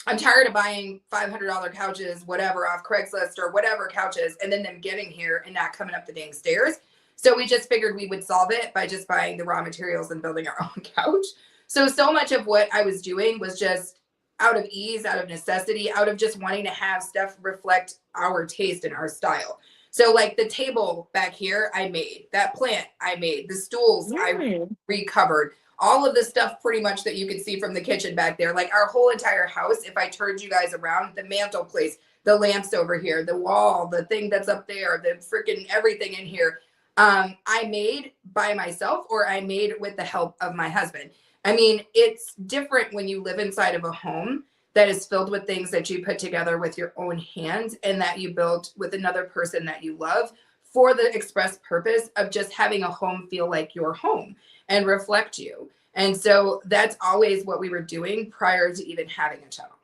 I'm tired of buying $500 couches, whatever, off Craigslist or whatever couches, and then them getting here and not coming up the dang stairs. So we just figured we would solve it by just buying the raw materials and building our own couch. So much of what I was doing was just out of ease, out of necessity, out of just wanting to have stuff reflect our taste and our style. So like the table back here, I made. That plant, I made. The stools, I Yeah. recovered. All of the stuff pretty much that you could see from the kitchen back there, like our whole entire house, if I turned you guys around, the mantle place, the lamps over here, the wall, the thing that's up there, the freaking everything in here, I made by myself, or I made with the help of my husband. I mean, it's different when you live inside of a home that is filled with things that you put together with your own hands and that you built with another person that you love, for the express purpose of just having a home feel like your home and reflect you. And so that's always what we were doing prior to even having a channel.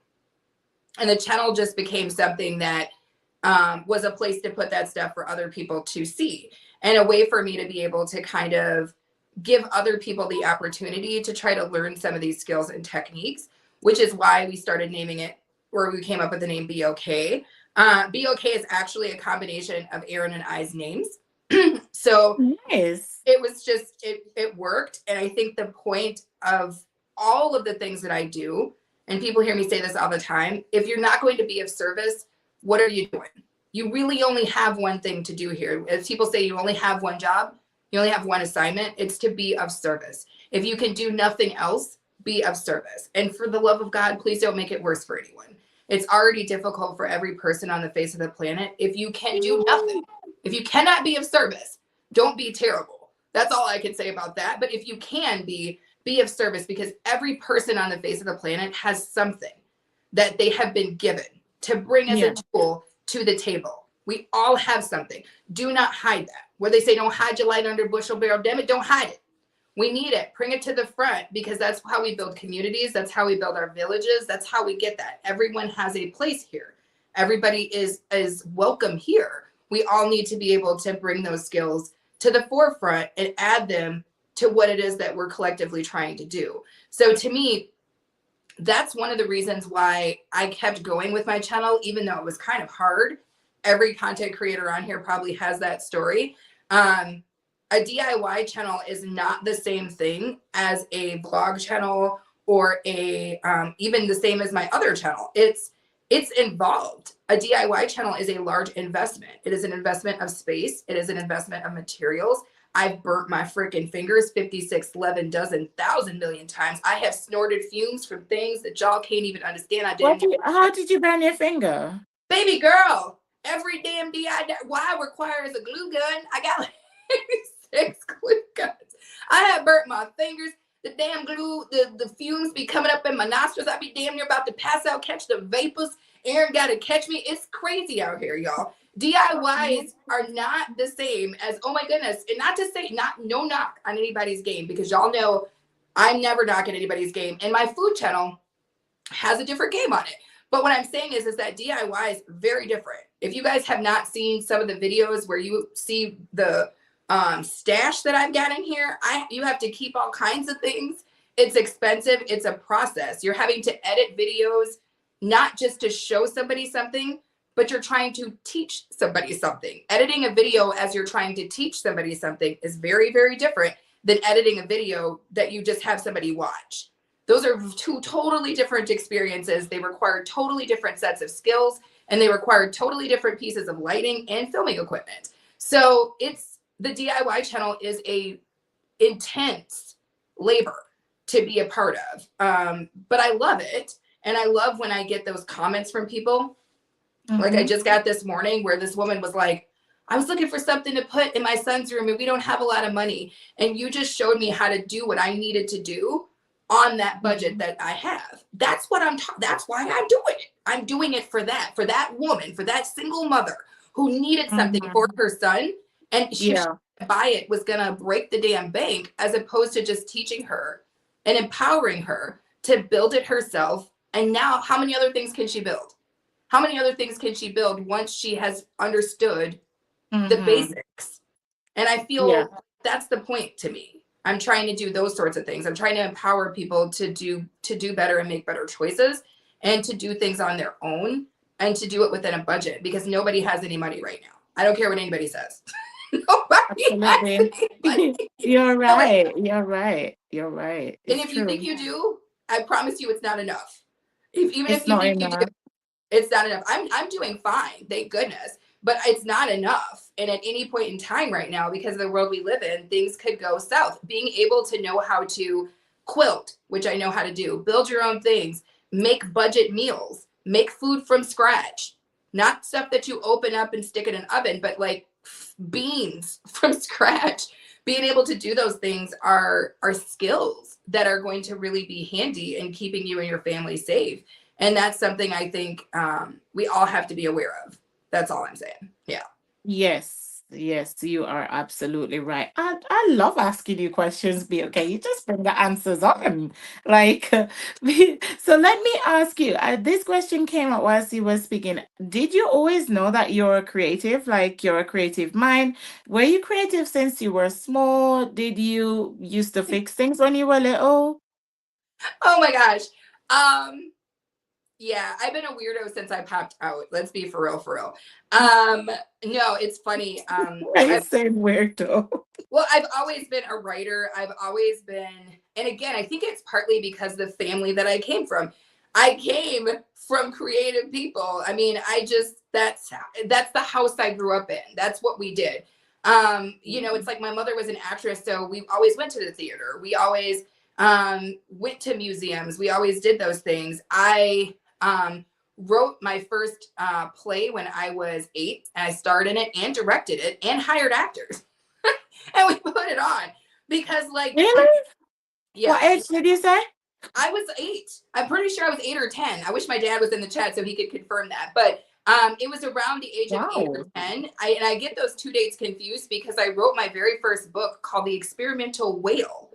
And the channel just became something that was a place to put that stuff for other people to see, and a way for me to be able to kind of give other people the opportunity to try to learn some of these skills and techniques, which is why we started naming it, or we came up with the name BOK. BOK is actually a combination of Aaron and I's names. So Nice. it was just, it worked. And I think the point of all of the things that I do, and people hear me say this all the time, if you're not going to be of service, what are you doing? You really only have one thing to do here. As people say, you only have one job, you only have one assignment. It's to be of service. If you can do nothing else, be of service. And for the love of God, please don't make it worse for anyone. It's already difficult for every person on the face of the planet. If you can do nothing, if you cannot be of service, don't be terrible. That's all I can say about that. But if you can be of service, because every person on the face of the planet has something that they have been given to bring as a Yeah. tool to the table. We all have something. Do not hide that. Where they say don't hide your light under a bushel barrel, damn it, don't hide it. We need it. Bring it to the front, because that's how we build communities. That's how we build our villages. That's how we get that. Everyone has a place here. Everybody is welcome here. We all need to be able to bring those skills to the forefront and add them to what it is that we're collectively trying to do. So to me, that's one of the reasons why I kept going with my channel, even though it was kind of hard. Every content creator on here probably has that story. A DIY channel is not the same thing as a vlog channel, or a even the same as my other channel. It's involved. A DIY channel is a large investment. It is an investment of space. It is an investment of materials. I've burnt my freaking fingers 56, 11 dozen, thousand million times. I have snorted fumes from things that y'all can't even understand. I What didn't. do you, how did you burn your finger? Baby girl, every damn DIY requires a glue gun. I got like 6 glue guns. I have burnt my fingers. The damn glue, the fumes be coming up in my nostrils. I be damn near about to pass out, catch the vapors. Aaron got to catch me. It's crazy out here, y'all. DIYs are not the same as, oh my goodness. And not to say, not no knock on anybody's game, because y'all know I'm never knocking anybody's game. And my food channel has a different game on it. But what I'm saying is that DIY is very different. If you guys have not seen some of the videos where you see the stash that I've got in here, you have to keep all kinds of things. It's expensive. It's a process. You're having to edit videos, not just to show somebody something, but you're trying to teach somebody something. Editing a video as you're trying to teach somebody something is very, very different than editing a video that you just have somebody watch. Those are two totally different experiences. They require totally different sets of skills, and they require totally different pieces of lighting and filming equipment. So it's the DIY channel is a intense labor to be a part of. But I love it. And I love when I get those comments from people. Like I just got this morning where this woman was like, I was looking for something to put in my son's room and we don't have a lot of money. And you just showed me how to do what I needed to do on that budget that I have. That's what that's why I'm doing it. I'm doing it for that woman, for that single mother who needed something for her son. And she Yeah. buy it was gonna break the damn bank, as opposed to just teaching her and empowering her to build it herself. And now how many other things can she build? How many other things can she build once she has understood the basics? And I Yeah. feel that's the point to me. I'm trying to do those sorts of things. I'm trying to empower people to do better and make better choices, and to do things on their own, and to do it within a budget, because nobody has any money right now. I don't care what anybody says. Nobody has Absolutely. any money. You're Nobody. right. You're right. You're right. And It's if you think true. you do, I promise you it's not enough. Even if It's you not think you do, enough. it's not enough. I'm doing fine, thank goodness, but it's not enough. And at any point in time right now, because of the world we live in, things could go south. Being able to know how to quilt, which I know how to do, build your own things, make budget meals, make food from scratch, not stuff that you open up and stick in an oven, but like beans from scratch. Being able to do those things are skills that are going to really be handy in keeping you and your family safe. And that's something I think we all have to be aware of. That's all I'm saying. Yeah. Yes, yes, you are absolutely right. I love asking you questions, B. Okay, you just bring the answers on. Like, so let me ask you, this question came up whilst you were speaking. Did you always know that you're a creative, like you're a creative mind? Were you creative since you were small? Did you used to fix things when you were little? Oh my gosh. Um, yeah, I've been a weirdo since I popped out. Let's be for real, for real. No, it's funny. Why you saying weirdo? Well, I've always been a writer. I've always been, and again, I think it's partly because the family that I came from. I came from creative people. I mean, that's the house I grew up in. That's what we did. It's like my mother was an actress, so we always went to the theater. We always went to museums. We always did those things. I wrote my first play when I was 8, and I starred in it and directed it and hired actors. And we put it on because, like, Really? What yes, age did you say? I was 8. I'm pretty sure I was 8 or 10. I wish my dad was in the chat so he could confirm that. But it was around the age of 8 or Wow. 10. I get those 2 dates confused because I wrote my very first book called The Experimental Whale,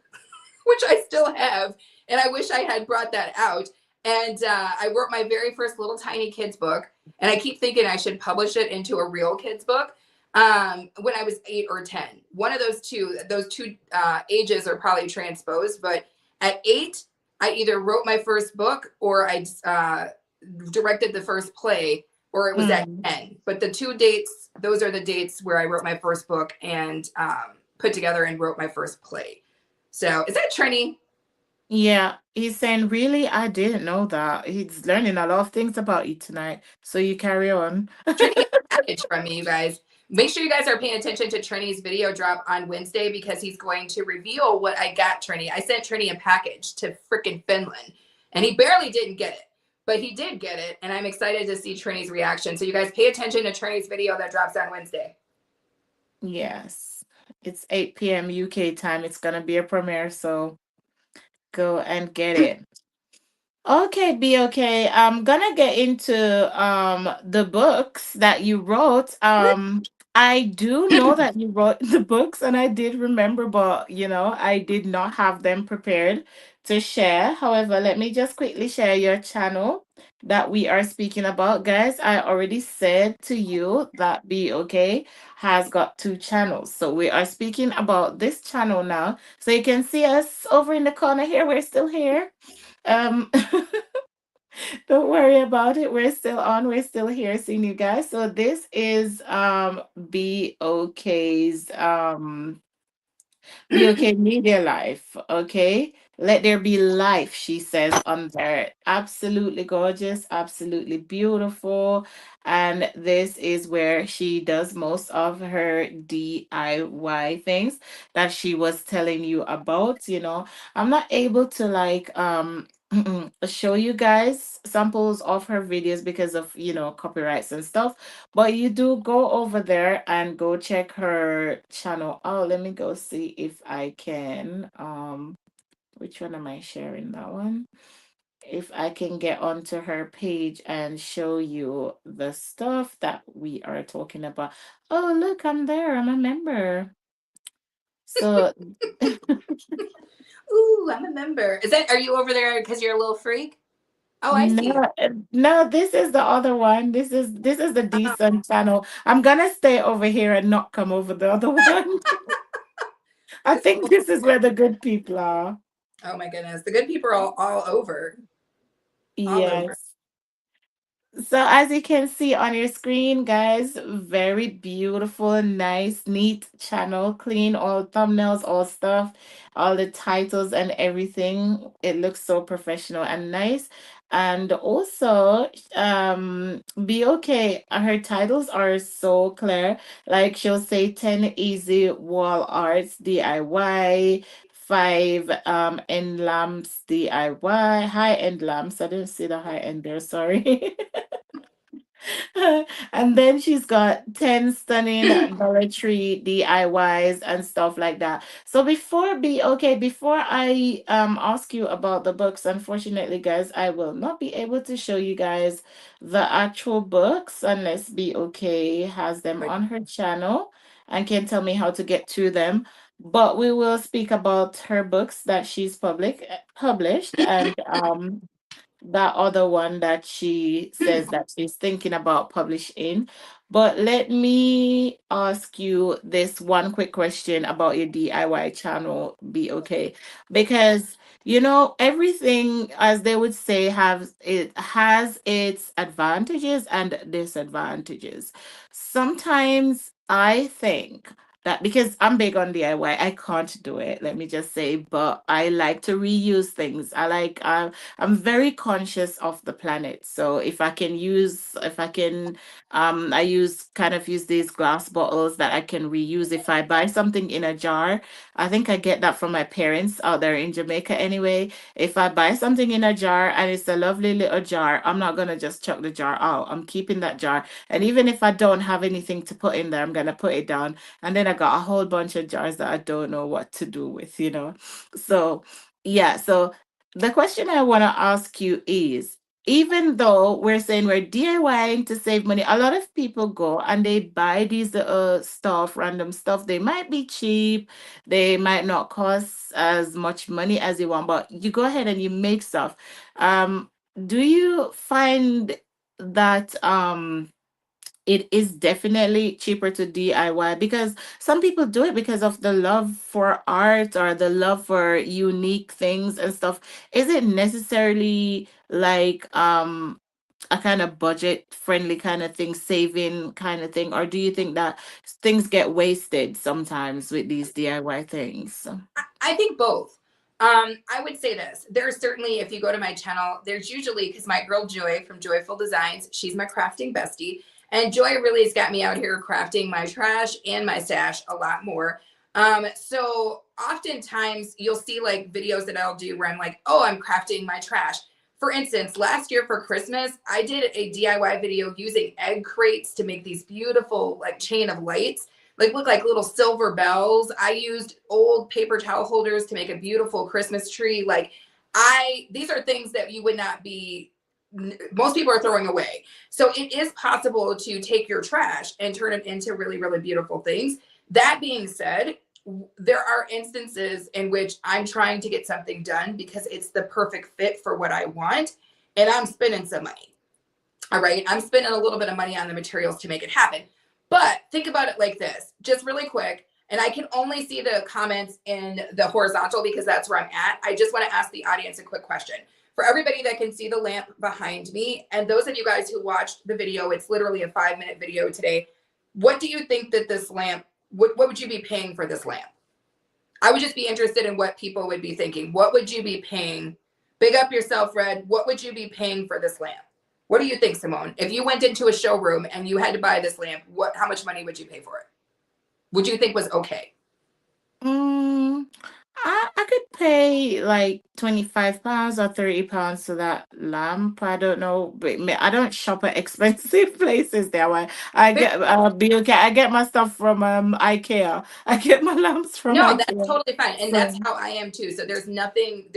which I still have. And I wish I had brought that out. And I wrote my very first little tiny kids book. And I keep thinking I should publish it into a real kids book when I was 8 or 10. One of those two ages are probably transposed. But at 8, I either wrote my first book or I directed the first play, or it was at Mm. 10. But the 2 dates, those are the dates where I wrote my first book and put together and wrote my first play. So is that Trini? Yeah, he's saying, really? I didn't know that. He's learning a lot of things about you tonight. So you carry on. Trini gets a package from me, you guys. Make sure you guys are paying attention to Trini's video drop on Wednesday because he's going to reveal what I got Trini. I sent Trini a package to freaking Finland and he barely didn't get it, but he did get it. And I'm excited to see Trini's reaction. So you guys pay attention to Trini's video that drops on Wednesday. Yes. It's 8 p.m. UK time. It's gonna be a premiere, so go and get it. Okay, be okay. I'm gonna get into the books that you wrote. I do know that you wrote the books and I did remember, but I did not have them prepared to share. However, let me just quickly share your channel that we are speaking about. Guys, I already said to you that Be Okay has got two channels. So we are speaking about this channel now. So you can see us over in the corner here. We're still here. Um Don't worry about it. We're still on. We're still here seeing you guys. So this is BOK's be okay, media life. Okay. Let there be life, she says on there. Absolutely gorgeous, absolutely beautiful. And this is where she does most of her DIY things that she was telling you about. I'm not able to like show you guys samples of her videos because of copyrights and stuff, but you do go over there and go check her channel. Oh, let me go see if I can. Which one am I sharing? That one? If I can get onto her page and show you the stuff that we are talking about. Oh, look, I'm there. I'm a member. So Ooh, I'm a member. Are you over there because you're a little freak? Oh, I see. no, no, this is the other one. This is the decent channel. I'm gonna stay over here and not come over the other one. I This think this is where the good people are. Oh my goodness. The good people are all over. All over. Yes. So as you can see on your screen, guys, very beautiful, nice, neat channel, clean, all thumbnails, all stuff, all the titles and everything. It looks so professional and nice. And also, be okay. Her titles are so clear. Like she'll say 10 easy wall arts DIY, five end lamps DIY, high end lamps. I didn't see the high end there, sorry. And then she's got 10 stunning Dollar Tree DIYs and stuff like that. So before I ask you about the books, unfortunately, guys, I will not be able to show you guys the actual books unless Be Okay has them on her channel and can tell me how to get to them. But we will speak about her books that she's published and that other one that she says that she's thinking about publishing. But let me ask you this one quick question about your DIY channel, Be Okay. Because everything, as they would say, has its advantages and disadvantages. Sometimes I think that because I'm big on DIY, I can't do it. Let me just say, but I like to reuse things. I'm very conscious of the planet. So if I can, I use these glass bottles that I can reuse. If I buy something in a jar, I think I get that from my parents out there in Jamaica anyway. If I buy something in a jar and it's a lovely little jar, I'm not gonna just chuck the jar out. I'm keeping that jar. And even if I don't have anything to put in there, I'm gonna put it down. And then I got a whole bunch of jars that I don't know what to do with. So yeah, so the question I want to ask you is, even though we're saying we're DIYing to save money, a lot of people go and they buy these random stuff. They might be cheap, they might not cost as much money as you want, but you go ahead and you make stuff. Do you find that it is definitely cheaper to DIY because some people do it because of the love for art or the love for unique things and stuff. Is it necessarily like a kind of budget friendly kind of thing, saving kind of thing, or do you think that things get wasted sometimes with these DIY things? I think both. I would say this. There's certainly, if you go to my channel, there's usually, because my girl Joy from Joyful Designs, she's my crafting bestie. And Joy really has got me out here crafting my trash and my stash a lot more. So oftentimes you'll see like videos that I'll do where I'm like, oh, I'm crafting my trash. For instance, last year for Christmas, I did a DIY video using egg crates to make these beautiful like chain of lights, like look like little silver bells. I used old paper towel holders to make a beautiful Christmas tree. Like these are things that you would not be, most people are throwing away. So it is possible to take your trash and turn it into really, really beautiful things. That being said, there are instances in which I'm trying to get something done because it's the perfect fit for what I want, and I'm spending some money. All right, I'm spending a little bit of money on the materials to make it happen. But think about it like this, just really quick. And I can only see the comments in the horizontal because that's where I'm at. I just want to ask the audience a quick question. For everybody that can see the lamp behind me, and those of you guys who watched the video, it's literally a 5-minute video today. What do you think that this lamp, what would you be paying for this lamp? I would just be interested in what people would be thinking. What would you be paying? Big up yourself, Red. What would you be paying for this lamp? What do you think, Simone? If you went into a showroom and you had to buy this lamp, how much money would you pay for it? Would you think was okay? Mm, I could pay like £25 or £30 to that lamp. I don't know, but I don't shop at expensive places there. I get BOK. I get my stuff from IKEA. I get my lamps from No, that's IKEA. totally fine. And that's So how I am too. So there's nothing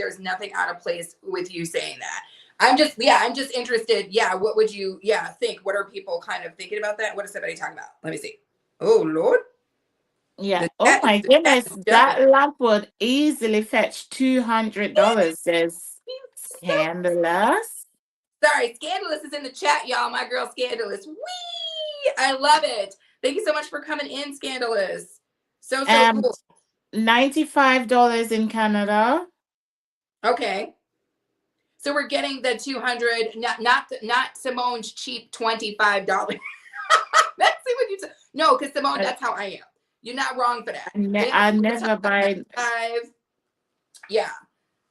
out of place with you saying that. I'm just interested. Yeah, what would you think? What are people kind of thinking about that? What is somebody talking about? Let me see. Oh Lord. yeah. The Oh chat, my the chat goodness, is jumping. that lamp would easily fetch $200. Says scandalous. Sorry, Scandalous is in the chat, y'all. My girl Scandalous. Wee! I love it. Thank you so much for coming in, Scandalous. So Um, cool. $95 in Canada. Okay. So we're getting the 200, not Simone's cheap $25. That's what you said. No, because Simone, I, that's how I am. You're not wrong for that. I never buy. 95. Yeah.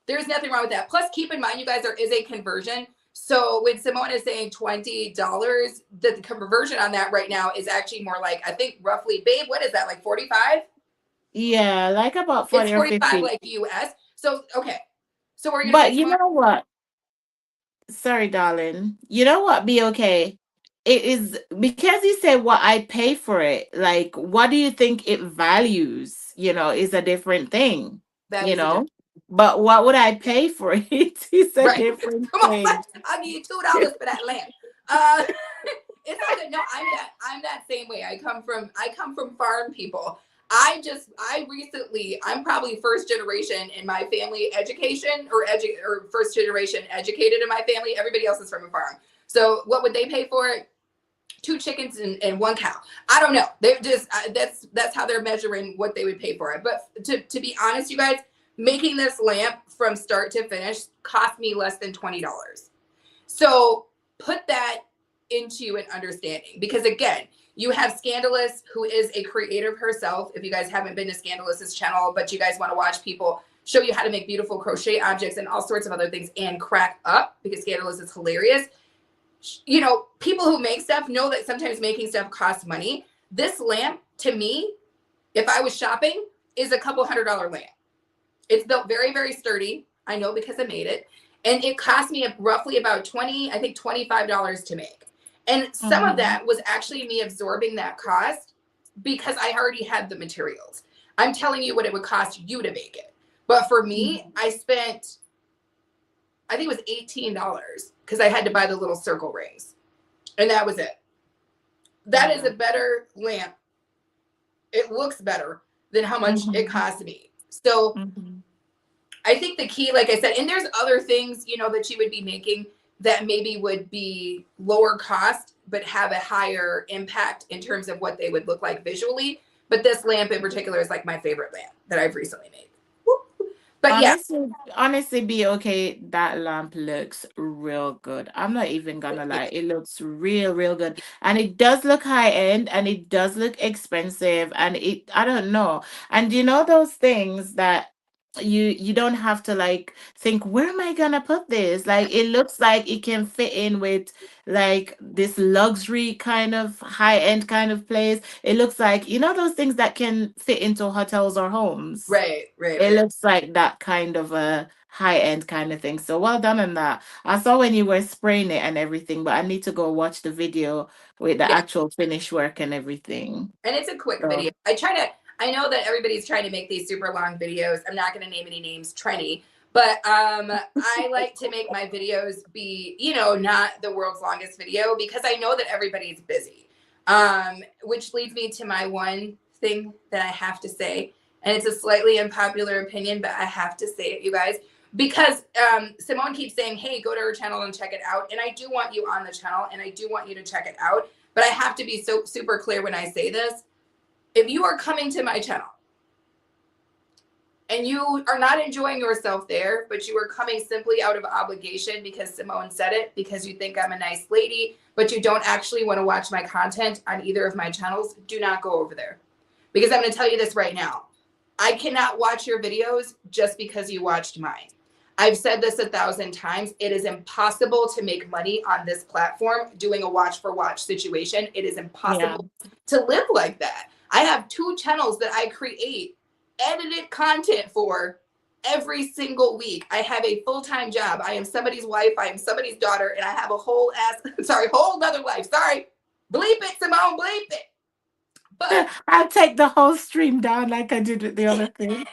There's nothing wrong with that. Plus, keep in mind, you guys, there is a conversion. So when Simone is saying $20, the conversion on that right now is actually more like, I think roughly, babe, what is that? Like 45? Yeah, like about It's 40 or 45 50. like US. So okay. So we're gonna say But you 200. know what? Sorry, darling. You know what? Be okay. It is because you said what I pay for it. Like, what do you think it values? Is a different thing. That You is a different, know, but what would I pay for it? Is a right. different Come on, thing. I'll give you $2 for that lamp. Uh it's all good. No, I'm that same way. I come from farm people. I'm probably first generation in my family education or first generation educated in my family. Everybody else is from a farm. So what would they pay for it? Two chickens and one cow. I don't know. They're just that's how they're measuring what they would pay for it. But to be honest, you guys, making this lamp from start to finish cost me less than $20. So put that into an understanding because again, you have Scandalous, who is a creative herself. If you guys haven't been to Scandalous's channel, but you guys want to watch people show you how to make beautiful crochet objects and all sorts of other things and crack up because Scandalous is hilarious. People who make stuff know that sometimes making stuff costs money. This lamp, to me, if I was shopping, is a couple $100 lamp. It's built very, very sturdy. I know because I made it. And it cost me roughly about $25 to make. And some of Mhm. that was actually me absorbing that cost because I already had the materials. I'm telling you what it would cost you to make it. But for me, Mhm. I think it was $18 because I had to buy the little circle rings. And that was it. That is Yeah. a better lamp. It looks better than how much it Mhm. cost me. So Mhm. I think the key, like I said, and there's other things, that you would be making that maybe would be lower cost, but have a higher impact in terms of what they would look like visually. But this lamp in particular is like my favorite lamp that I've recently made. But yeah, Honestly, be okay. That lamp looks real good. I'm not even gonna lie. It looks real, real good. And it does look high end and it does look expensive. And I don't know. And you know those things that you don't have to like think, where am I gonna put this? Like it looks like it can fit in with like this luxury kind of high end kind of place. It looks like, you know, those things that can fit into hotels or homes. Right, right, It right. looks like that kind of a high end kind of thing. So well done on that. I saw when you were spraying it and everything, but I need to go watch the video with the Yeah. actual finish work and everything. And it's a quick video. So I know that everybody's trying to make these super long videos. I'm not going to name any names, Trenny, but I like to make my videos be, you know, not the world's longest video because I know that everybody's busy. Which leads me to my one thing that I have to say. And it's a slightly unpopular opinion, but I have to say it, you guys, because Simone keeps saying, hey, go to her channel and check it out. And I do want you on the channel and I do want you to check it out. But I have to be so super clear when I say this. If you are coming to my channel and you are not enjoying yourself there, but you are coming simply out of obligation because Simone said it, because you think I'm a nice lady, but you don't actually want to watch my content on either of my channels, do not go over there. Because I'm going to tell you this right now. I cannot watch your videos just because you watched mine. I've said this 1,000 times. It is impossible to make money on this platform doing a watch for watch situation. It is yeah. impossible to live like that. I have 2 channels that I create edited content for every single week. I have a full-time job. I am somebody's wife. I am somebody's daughter. And I have a whole nother life. Sorry. Bleep it, Simone, bleep it. But I'll take the whole stream down like I did with the other thing.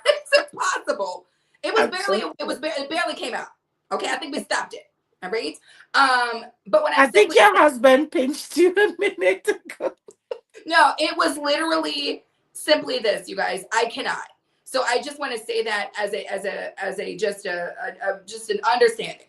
it's impossible. I'm so It barely came out. Okay, I think we stopped it. All right. But when I I think simply your husband pinched you a minute ago. no, it was literally simply this, you guys. I cannot. So I just want to say that as a just an understanding.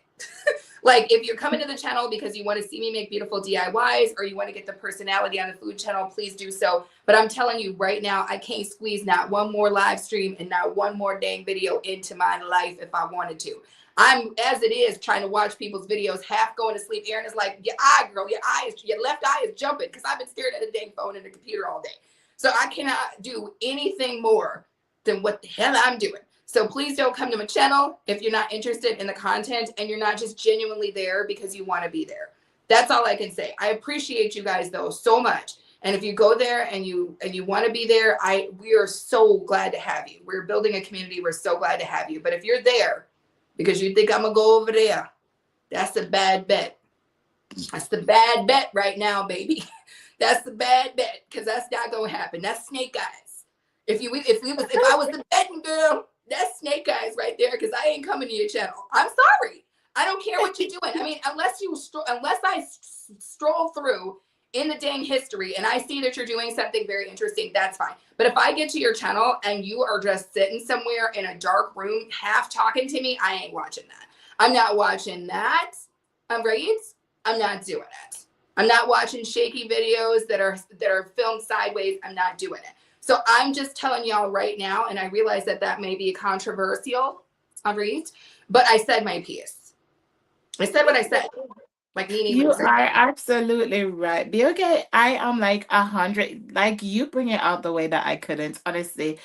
Like if you're coming to the channel because you want to see me make beautiful DIYs or you want to get the personality on the food channel, please do so. But I'm telling you right now, I can't squeeze not one more live stream and not one more dang video into my life if I wanted to. I'm as it is trying to watch people's videos, half going to sleep. Aaron is like, your eye, girl, your left eye is jumping because I've been staring at a dang phone and the computer all day. So I cannot do anything more than what the hell I'm doing. So please don't come to my channel if you're not interested in the content and you're not just genuinely there because you want to be there. That's all I can say. I appreciate you guys though so much. And if you go there and you want to be there, we are so glad to have you. We're building a community. We're so glad to have you. But if you're there because you think I'm gonna go over there, that's a bad bet. That's the bad bet right now, baby. That's the bad bet because that's not gonna happen. That's snake eyes. If I was the betting girl, that's snake eyes right there because I ain't coming to your channel. I'm sorry. I don't care what you're doing. I mean, unless I stroll through in the dang history and I see that you're doing something very interesting, that's fine. But if I get to your channel and you are just sitting somewhere in a dark room, half talking to me, I ain't watching that. I'm not watching that. I'm right. I'm not doing it. I'm not watching shaky videos that are filmed sideways. I'm not doing it. So I'm just telling y'all right now, and I realize that may be controversial, Arit, but I said my piece. I said what I said, like Nene You would say. are absolutely right. Be okay. I am like 100. Like you bring it out the way that I couldn't. Honestly,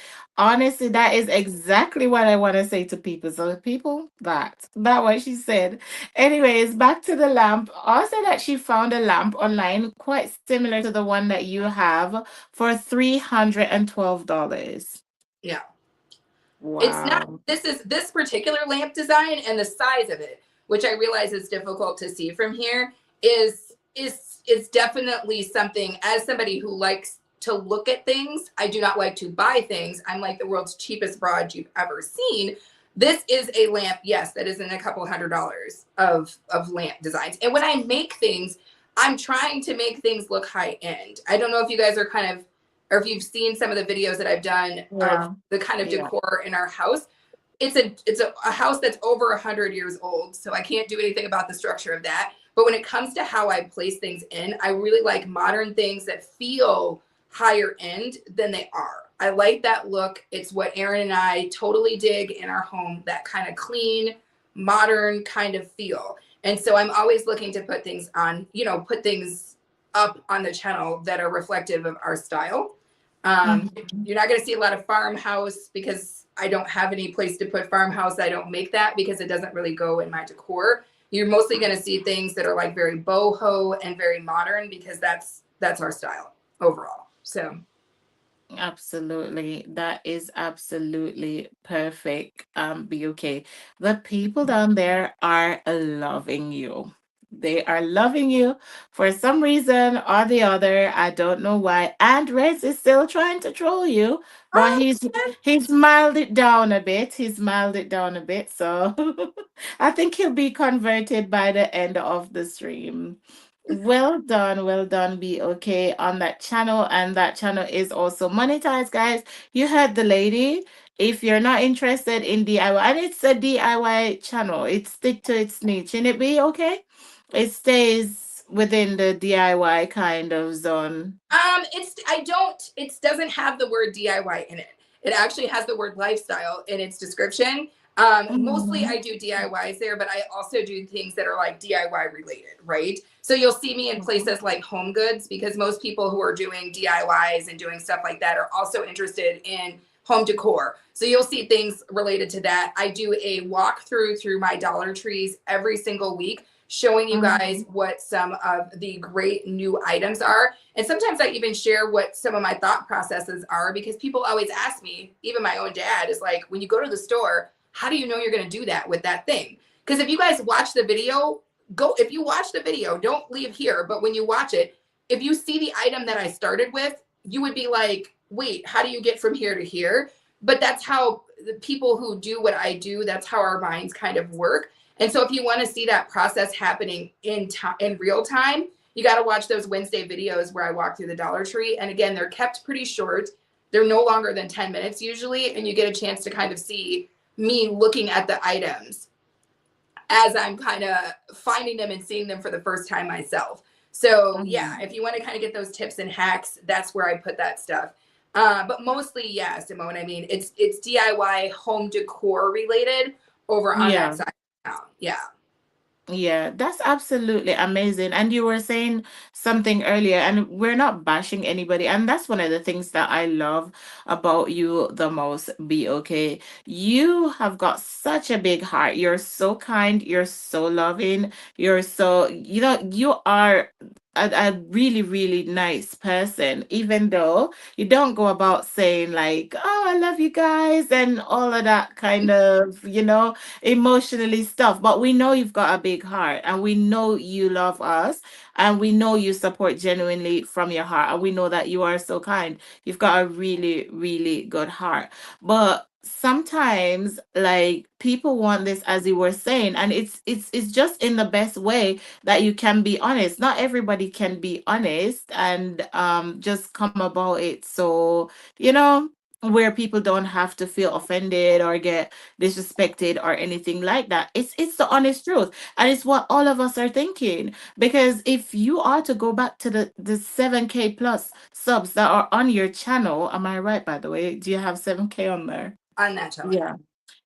that is exactly what I want to say to people. So people, that what she said. Anyways, back to the lamp. Also, that she found a lamp online quite similar to the one that you have for $312. Yeah. It's not, Wow. this particular lamp design and the size of it, which I realize is difficult to see from here, is definitely something, as somebody who likes to look at things, I do not like to buy things. I'm like the world's cheapest broad you've ever seen. This is a lamp, yes, that is in a couple $100s of lamp designs. And when I make things, I'm trying to make things look high end. I don't know if you guys are kind of, or if you've seen some of the videos that I've done of Yeah. the kind of Yeah. decor in our house. It's a house that's over 100 years old, so I can't do anything about the structure of that. But when it comes to how I place things in, I really like modern things that feel higher end than they are. I like that look. It's what Aaron and I totally dig in our home, that kind of clean, modern kind of feel. And so I'm always looking to put things on, put things up on the channel that are reflective of our style. Mhm. You're not going to see a lot of farmhouse because I don't have any place to put farmhouse. I don't make that because it doesn't really go in my decor. You're mostly going to see things that are like very boho and very modern because that's our style overall. So Absolutely. That is absolutely perfect. BOK. The people down there are loving you. They are loving you for some reason or the other. I don't know why. And Rez is still trying to troll you, but oh, he's mild it down a bit. He's mild it down a bit. So I think he'll be converted by the end of the stream. Well done, be okay on that channel. And that channel is also monetized, guys. You heard the lady. If you're not interested in DIY, and it's a DIY channel, it stick to its niche, and it be okay. It stays within the DIY kind of zone. it's I don't it doesn't have the word DIY in it. It actually has the word lifestyle in its description. Mostly I Mhm. do DIYs there, but I also do things that are like DIY related, right? So you'll see me in places like Home Goods because most people who are doing DIYs and doing stuff like that are also interested in home decor. So you'll see things related to that. I do a walkthrough through my Dollar Trees every single week, showing you guys Mhm. what some of the great new items are. And sometimes I even share what some of my thought processes are because people always ask me, even my own dad is like, when you go to the store, how do you know you're going to do that with that thing? Because if you guys watch the video, if you watch the video, don't leave here. But when you watch it, if you see the item that I started with, you would be like, wait, how do you get from here to here? But that's how the people who do what I do, that's how our minds kind of work. And so if you want to see that process happening in real time, you got to watch those Wednesday videos where I walk through the Dollar Tree. And again, they're kept pretty short. They're no longer than 10 minutes usually. And you get a chance to kind of see me looking at the items as I'm kind of finding them and seeing them for the first time myself. So yeah, Mhm. if you want to kind of get those tips and hacks, that's where I put that stuff. But mostly, yeah, Simone. I mean, it's DIY home decor related over on that Yeah. side now. Yeah. Yeah, that's absolutely amazing. And you were saying something earlier, and we're not bashing anybody. And that's one of the things that I love about you the most, be okay. You have got such a big heart. You're so kind, you're so loving, you're so, you are a really, really nice person, even though you don't go about saying, like, oh, I love you guys, and all of that kind of, emotionally stuff. But we know you've got a big heart, and we know you love us, and we know you support genuinely from your heart, and we know that you are so kind. You've got a really, really good heart. But sometimes, like, people want this, as you were saying, and it's just in the best way that you can be honest. Not everybody can be honest and just come about it, so where people don't have to feel offended or get disrespected or anything like that. It's the honest truth, and it's what all of us are thinking. Because if you are to go back to the 7K plus subs that are on your channel, am I right? By the way, do you have 7K on there? On that channel. Yeah.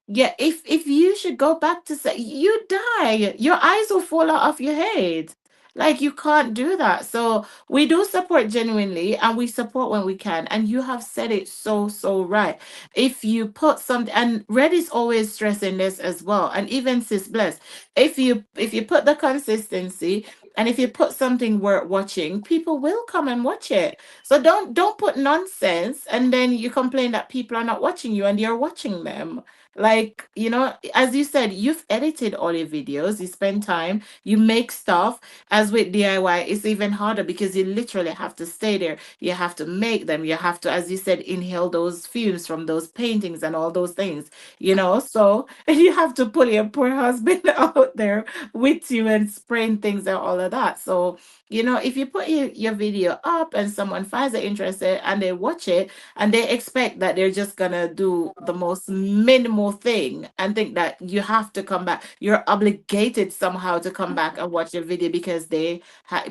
Yeah, if you should go back to say, you die, your eyes will fall out of your head. Like, you can't do that. So we do support genuinely, and we support when we can. And you have said it so right. If you put something, and Red is always stressing this as well, and even Sis Bless, if you put the consistency, and if you put something worth watching, people will come and watch it. So don't put nonsense, and then you complain that people are not watching you and you're watching them. Like, as you said, you've edited all your videos, you spend time, you make stuff. As with DIY, it's even harder because you literally have to stay there. You have to make them. You have to, as you said, inhale those fumes from those paintings and all those things, So you have to pull your poor husband out there with you and spraying things and all of that. So, if you put your video up and someone finds it interested and they watch it, and they expect that they're just gonna do the most minimal thing and think that you have to come back, you're obligated somehow to come back and watch your video because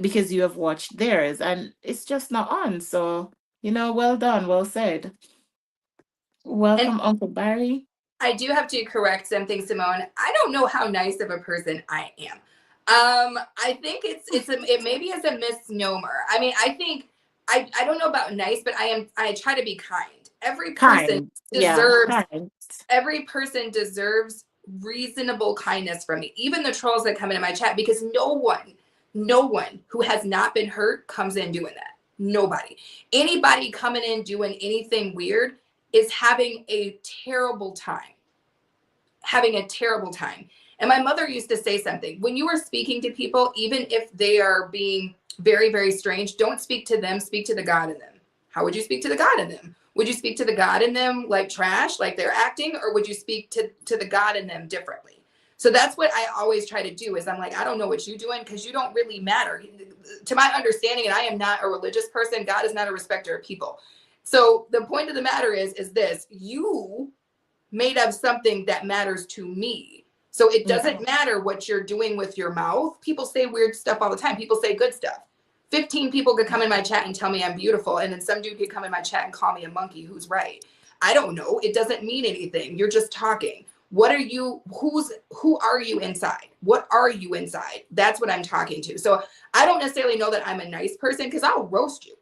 because you have watched theirs, and it's just not on. So, well done, well said. And Welcome, Uncle Barry. I do have to correct something, Simone. I don't know how nice of a person I am. I think it maybe is a misnomer. I mean, I think I don't know about nice, but I try to be kind. Every person Kind. Yeah, deserves kind. every person deserves reasonable kindness from me, even the trolls that come into my chat, because no one who has not been hurt comes in doing that. Nobody. Anybody coming in doing anything weird is having a terrible time. Having a terrible time. And my mother used to say something: when you are speaking to people, even if they are being very, very strange, don't speak to them, speak to the God in them. How would you speak to the God in them? Would you speak to the God in them like trash, like they're acting, or would you speak to the God in them differently? So that's what I always try to do. Is I'm like, I don't know what you're doing because you don't really matter. To my understanding, and I am not a religious person, God is not a respecter of people. So the point of the matter is this: you made of something that matters to me. So it Yeah. doesn't matter what you're doing with your mouth. People say weird stuff all the time. People say good stuff. 15 people could come in my chat and tell me I'm beautiful, and then some dude could come in my chat and call me a monkey. Who's right? I don't know. It doesn't mean anything. You're just talking. What are you? Who are you inside? What are you inside? That's what I'm talking to. So I don't necessarily know that I'm a nice person, because I'll roast you.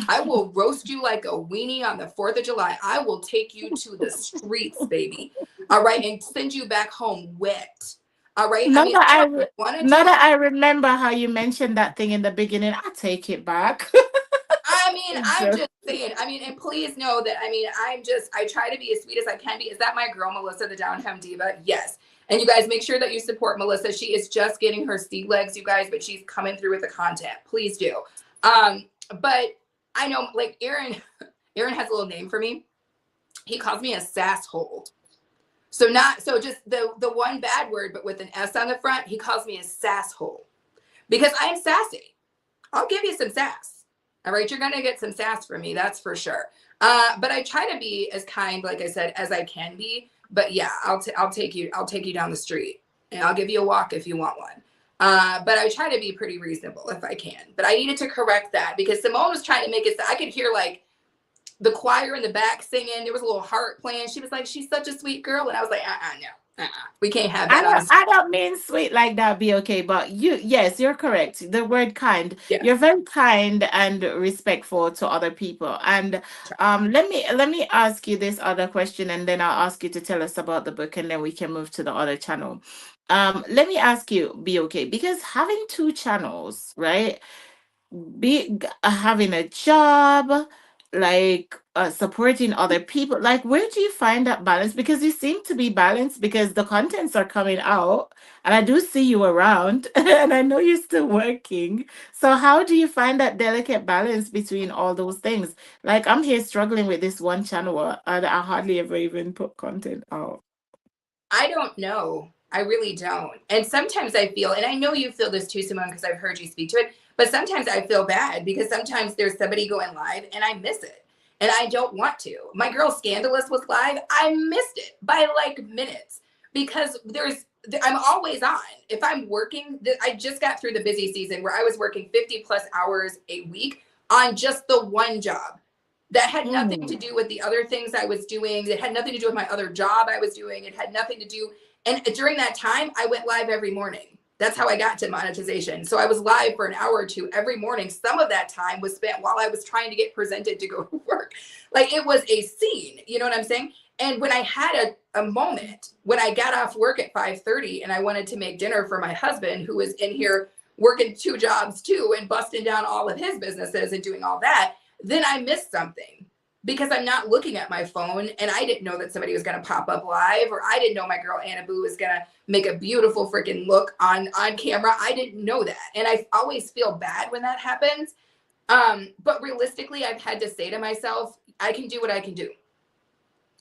I will roast you like a weenie on the 4th of July. I will take you to the streets, baby. All right. And send you back home wet. All right. I Now mean, that I I don't re- want to now do that it. I remember how you mentioned that thing in the beginning, I take it back. I mean, I'm Just just saying. I mean, and please know that, I mean, I try to be as sweet as I can be. Is that my girl, Melissa, the Downtown Diva? Yes. And you guys make sure that you support Melissa. She is just getting her sea legs, you guys, but she's coming through with the content. Please do. But I know, like, Aaron has a little name for me. He calls me a sasshole. So not so just the one bad word, but with an S on the front. He calls me a sasshole because I am sassy. I'll give you some sass. All right, you're gonna get some sass from me, that's for sure. But I try to be as kind, like I said, as I can be. But yeah, I'll take you down the street, and I'll give you a walk if you want one. But I try to be pretty reasonable if I can. But I needed to correct that because Simone was trying to make it so I could hear like the choir in the back singing. There was a little harp playing. She was like, "She's such a sweet girl," and I was like, no, we can't have I that on don't the. I don't mean sweet like that, be okay, but yes, you're correct. The word kind. Yeah. You're very kind and respectful to other people. And let me ask you this other question, and then I'll ask you to tell us about the book, and then we can move to the other channel. Let me ask you, be okay, because having two channels, right? Having a job, like supporting other people, like where do you find that balance? Because you seem to be balanced because the contents are coming out and I do see you around and I know you're still working. So how do you find that delicate balance between all those things? Like I'm here struggling with this one channel and I hardly ever even put content out. I don't know. I really don't. And sometimes I feel, and I know you feel this too, Simone, because I've heard you speak to it, but sometimes I feel bad because sometimes there's somebody going live and I miss it. And I don't want to. My girl Scandalous was live. I missed it by like minutes because I'm always on. If I'm working, I just got through the busy season where I was working 50 plus hours a week on just the one job that had nothing to Mm. do with the other things I was doing. It had nothing to do with my other job I was doing. It had nothing to do. And during that time, I went live every morning. That's how I got to monetization. So I was live for an hour or two every morning. Some of that time was spent while I was trying to get presented to go to work. Like it was a scene, you know what I'm saying? And when I had a moment when I got off work at 5:30 and I wanted to make dinner for my husband, who was in here working two jobs too and busting down all of his businesses and doing all that, then I missed something because I'm not looking at my phone and I didn't know that somebody was going to pop up live, or I didn't know my girl Anna Boo was going to make a beautiful freaking look on camera. I didn't know that. And I always feel bad when that happens. But realistically, I've had to say to myself, I can do what I can do.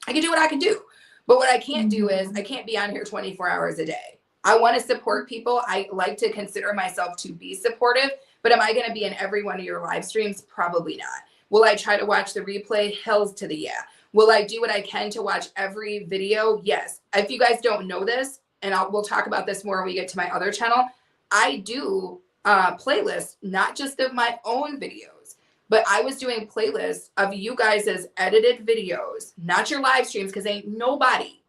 I can do what I can do. But what I can't do is I Mhm. can't be on here 24 hours a day. I want to support people. I like to consider myself to be supportive, but am I going to be in every one of your live streams? Probably not. Will I try to watch the replay? Hells to the yeah. Will I do what I can to watch every video? Yes. If you guys don't know this, and we'll talk about this more when we get to my other channel, I do playlists, not just of my own videos, but I was doing playlists of you guys' edited videos, not your live streams, because ain't nobody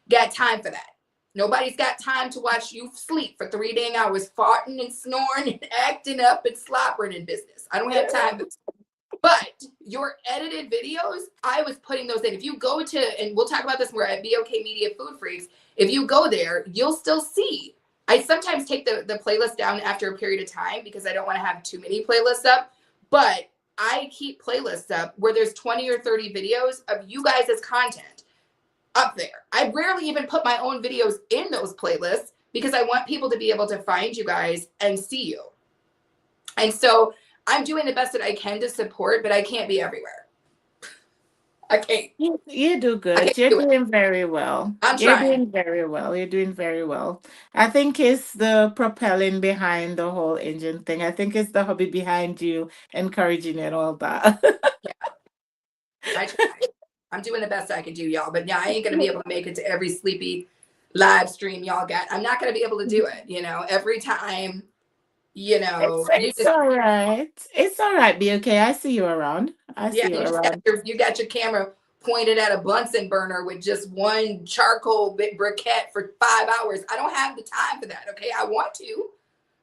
got time for that. Nobody's got time to watch you sleep for 3 dang hours, farting and snoring and acting up and slobbering in business. I don't have time for. But your edited videos, I was putting those in. If you go to, and we'll talk about this more at BOK Media Food Freaks, if you go there, you'll still see. I sometimes take the playlist down after a period of time because I don't want to have too many playlists up. But I keep playlists up where there's 20 or 30 videos of you guys as content up there. I rarely even put my own videos in those playlists because I want people to be able to find you guys and see you. And so I'm doing the best that I can to support, but I can't be everywhere. I can't. You do I can't good. You're do it. doing very well. I'm You're trying. doing very well. You're doing very well. I think it's the propelling behind the whole engine thing. I think it's the hobby behind you encouraging it, all that. Yeah, I try. I'm doing the best I can do, y'all. But yeah, I ain't gonna be able to make it to every sleepy live stream y'all got. I'm not gonna be able to do it. Every time. It's You it's just all right. It's all right. Be okay. I see you around. I yeah, see you you just got around. your camera pointed at a Bunsen burner with just one charcoal briquette for 5 hours. I don't have the time for that. Okay, I want to,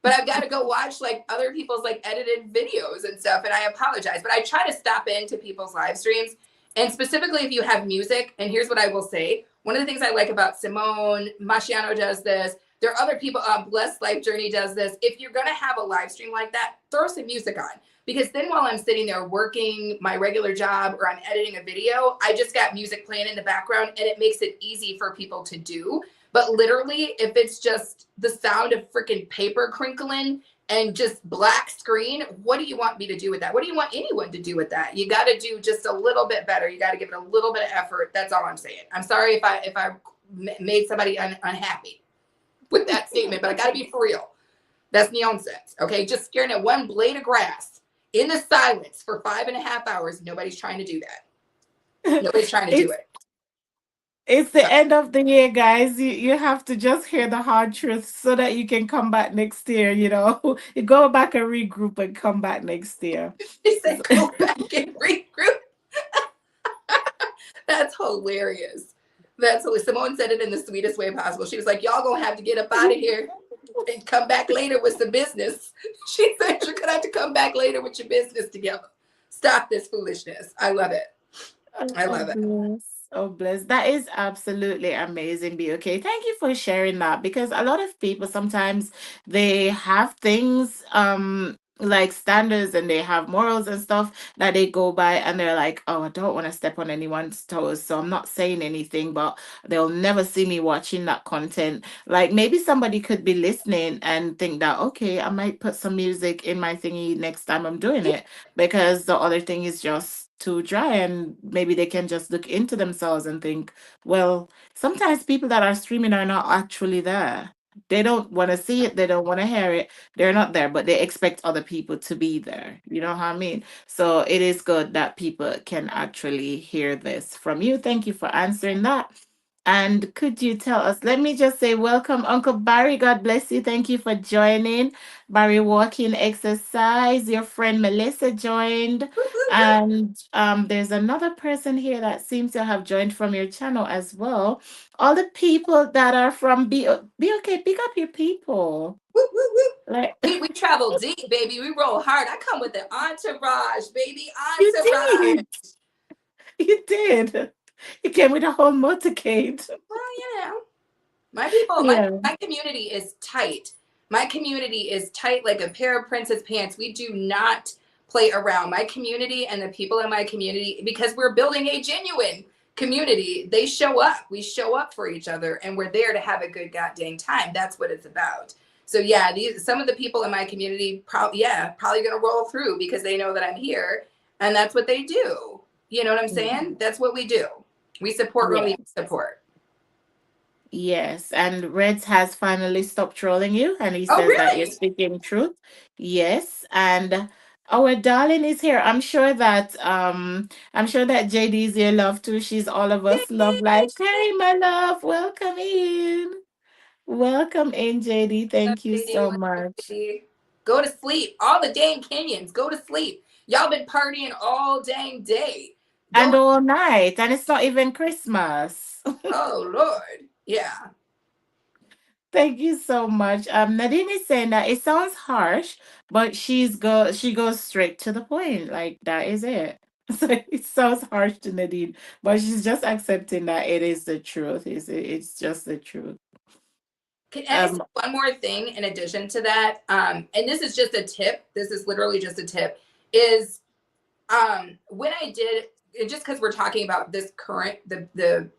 but I've got to go watch like other people's like edited videos and stuff. And I apologize, but I try to stop into people's live streams. And specifically, if you have music, and here's what I will say: one of the things I like about Simone Masciano does this. There are other people. Blessed Life Journey does this. If you're gonna have a live stream like that, throw some music on because then while I'm sitting there working my regular job or I'm editing a video, I just got music playing in the background and it makes it easy for people to do. But literally, if it's just the sound of freaking paper crinkling and just black screen, what do you want me to do with that? What do you want anyone to do with that? You got to do just a little bit better. You got to give it a little bit of effort. That's all I'm saying. I'm sorry if I made somebody unhappy with that statement, but I got to be for real. That's nonsense. Okay, just staring at one blade of grass in the silence for 5.5 hours. Nobody's trying to do that. Nobody's trying to do It's it. it's the end of the year, guys. You have to just hear the hard truth so that you can come back next year, you know. You go back and regroup and come back next year. He said, go back and regroup. That's hilarious. That's hilarious. Simone said it in the sweetest way possible. She was like, y'all gonna have to get up out of here and come back later with some business. She said you're gonna have to come back later with your business together. Stop this foolishness. I love it. I Oh, love it. bless. Oh, bless. That is absolutely amazing, Be okay. Thank you for sharing that because a lot of people sometimes they have things like standards and they have morals and stuff that they go by and they're like, oh, I don't want to step on anyone's toes, so I'm not saying anything, but they'll never see me watching that content. Like maybe somebody could be listening and think that, okay, I might put some music in my thingy next time I'm doing Yeah. it because the other thing is just too dry and maybe they can just look into themselves and think, well, sometimes people that are streaming are not actually there. They don't want to see it, they don't want to hear it, they're not there, but they expect other people to be there. You know how I mean? So it is good that people can actually hear this from you. Thank you for answering that. And could you tell us, let me just say, welcome, Uncle Barry. God bless you. Thank you for joining. Barry Walking Exercise. Your friend Melissa joined. And there's another person here that seems to have joined from your channel as well. All the people that are from Be okay, pick up your people. Woo, woo, woo. Like We travel deep, baby. We roll hard. I come with the entourage, baby. you Entourage. did. You did. You came with a whole motorcade. Well, my people, Yeah. my community is tight. My community is tight like a pair of princess pants. We do not play around. My community and the people in my community, because we're building a genuine community, they show up. We show up for each other and we're there to have a good goddamn time. That's what it's about. So yeah, some of the people in my community probably gonna roll through because they know that I'm here and that's what they do. You know what I'm saying? Mhm. That's what we do. We support when we Yes. support. Yes, and Reds has finally stopped trolling you, and he Oh, says that you're really? speaking truth. Yes, and our darling is here. I'm sure that JD is your love too. She's all of us love life. Hey, my love, welcome in. Welcome in, JD. Up, Thank you JD? so What's up, much. JD? Go to sleep. All the dang Kenyans, go to sleep. Y'all been partying all dang day. And Go. all night, and it's not even Christmas. Oh Lord. Yeah. Thank you so much. Nadine is saying that it sounds harsh, but she goes straight to the point. Like that is it. So it sounds harsh to Nadine, but she's just accepting that it is the truth. It's just the truth. Can I say Um, one more thing in addition to that? And this is just a tip. This is literally just a tip. Is when I did, just because we're talking about this current the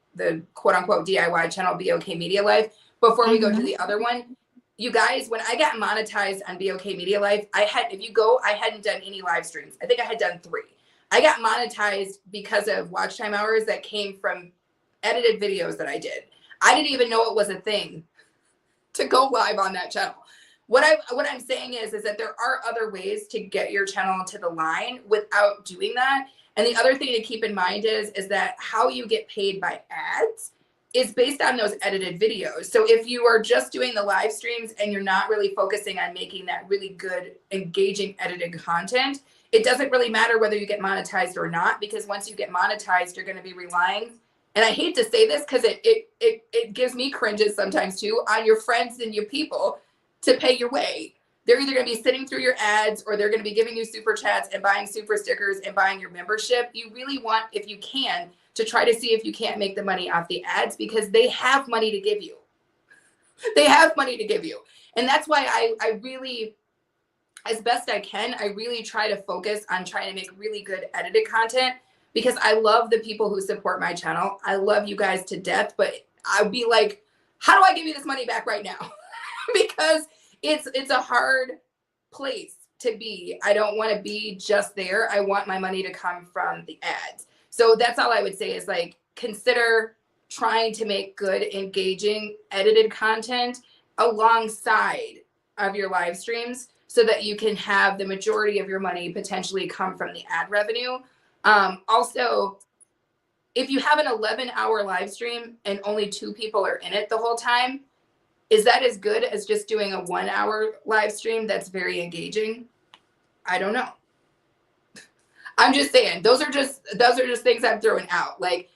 quote unquote DIY channel BOK Media Life, before we go to mhm, the other one, you guys, when I got monetized on BOK Media Life, I had, if you go, I hadn't done any live streams. I think I had done 3. I got monetized because of watch time hours that came from edited videos that I did. I didn't even know it was a thing to go live on that channel. What I'm saying is that there are other ways to get your channel to the line without doing that. And the other thing to keep in mind is that how you get paid by ads is based on those edited videos. So if you are just doing the live streams and you're not really focusing on making that really good, engaging, edited content, it doesn't really matter whether you get monetized or not, because once you get monetized, you're going to be relying, and I hate to say this because it gives me cringes sometimes too, on your friends and your people to pay your way. They're either going to be sitting through your ads, or they're going to be giving you super chats and buying super stickers and buying your membership. You really want, if you can, to try to see if you can't make the money off the ads, because they have money to give you. They have money to give you. And that's why I really, as best I can, I really try to focus on trying to make really good edited content, because I love the people who support my channel. I love you guys to death, but I'd be like, how do I give you this money back right now? Because it's a hard place to be. I don't want to be just there. I want my money to come from the ads. So that's all I would say is, like, consider trying to make good, engaging, edited content alongside of your live streams, so that you can have the majority of your money potentially come from the ad revenue. Also, if you have an 11-hour live stream and only 2 people are in it the whole time, is that as good as just doing a 1-hour live stream that's very engaging? I don't know. I'm just saying, those are just things I'm throwing out. Like,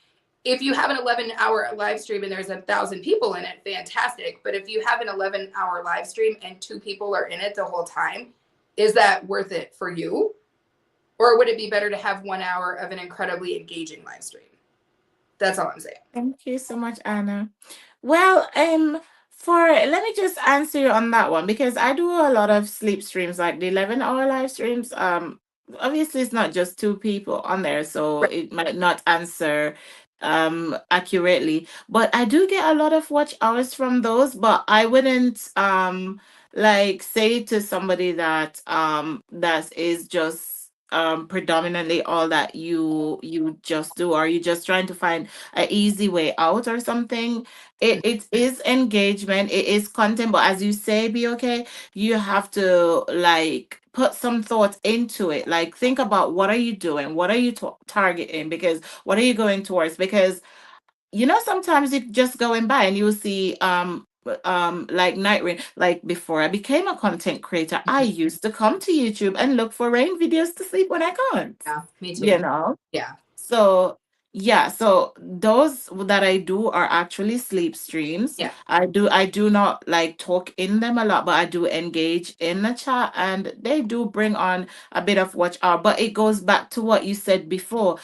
if you have an 11-hour live stream and there's 1,000 people in it, fantastic. But if you have an 11-hour live stream and 2 people are in it the whole time, is that worth it for you? Or would it be better to have 1 hour of an incredibly engaging live stream? That's all I'm saying. thank you so much, Anna. Well, for let me just answer you on that one because I do a lot of sleep streams, like the 11-hour live streams. Obviously it's not just 2 people on there, so Right. it might not answer accurately. But I do get a lot of watch hours from those, but I wouldn't like say to somebody that that is just predominantly all that you just do, or you just trying to find an easy way out or something. It is engagement, it is content, but as you say, be okay, you have to like put some thought into it. Like think about what are you doing, what are you targeting, because what are you going towards, because sometimes you just going by and you'll see like night rain. Like before I became a content creator, I used to come to YouTube and look for rain videos to sleep when I can't, Yeah, me you too. know Yeah. so yeah, so those that I do are actually sleep streams. Yeah. I do not like talk in them a lot, but I do engage in the chat, and they do bring on a bit of watch hour. But it goes back to what you said before.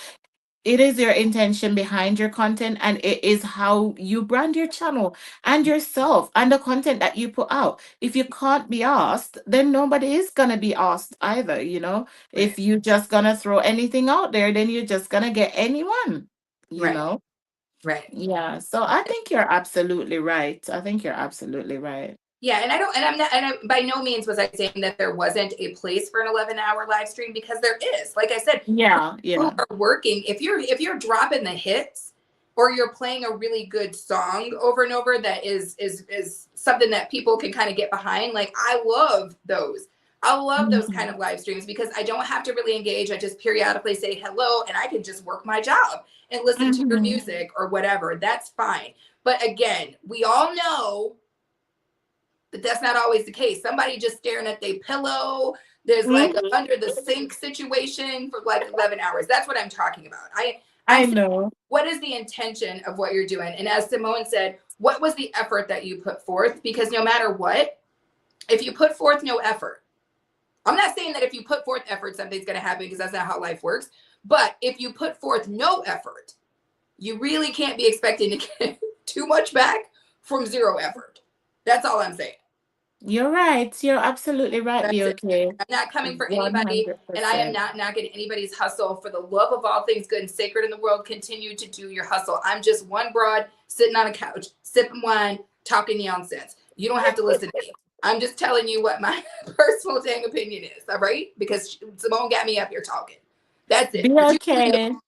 It is your intention behind your content, and it is how you brand your channel and yourself and the content that you put out. If you can't be asked, then nobody is gonna be asked either. Right. If you just gonna throw anything out there, then you're just gonna get anyone you Right. know Right. yeah, so I think you're absolutely right. I think you're absolutely right. Yeah, and I don't, and I'm not, and I, by no means was I saying that there wasn't a place for an 11-hour live stream, because there is. Like I said, Yeah, who yeah. are working, if you're dropping the hits, or you're playing a really good song over and over that is something that people can kind of get behind, like, I love those. I love those kind Mhm. of live streams, because I don't have to really engage. I just periodically say hello, and I can just work my job and listen to your Mhm. music or whatever. That's fine. But again, we all know but that's not always the case. Somebody just staring at their pillow. There's like a Mhm. under the sink situation for like 11 hours. That's what I'm talking about. I'm I saying, know. what is the intention of what you're doing? And as Simone said, What was the effort that you put forth? Because no matter what, if you put forth no effort, I'm not saying that if you put forth effort, something's going to happen, because that's not how life works. But if you put forth no effort, you really can't be expecting to get too much back from zero effort. That's all I'm saying. You're right. You're absolutely right, That's it. BOK. I'm not coming for anybody, and I am 100%. not knocking anybody's hustle. For the love of all things good and sacred in the world, continue to do your hustle. I'm just one broad sitting on a couch, sipping wine, talking nonsense. You don't have to listen to me. I'm just telling you what my personal dang opinion is, all right? Because Simone got me up here talking. That's it. But you do you. BOK.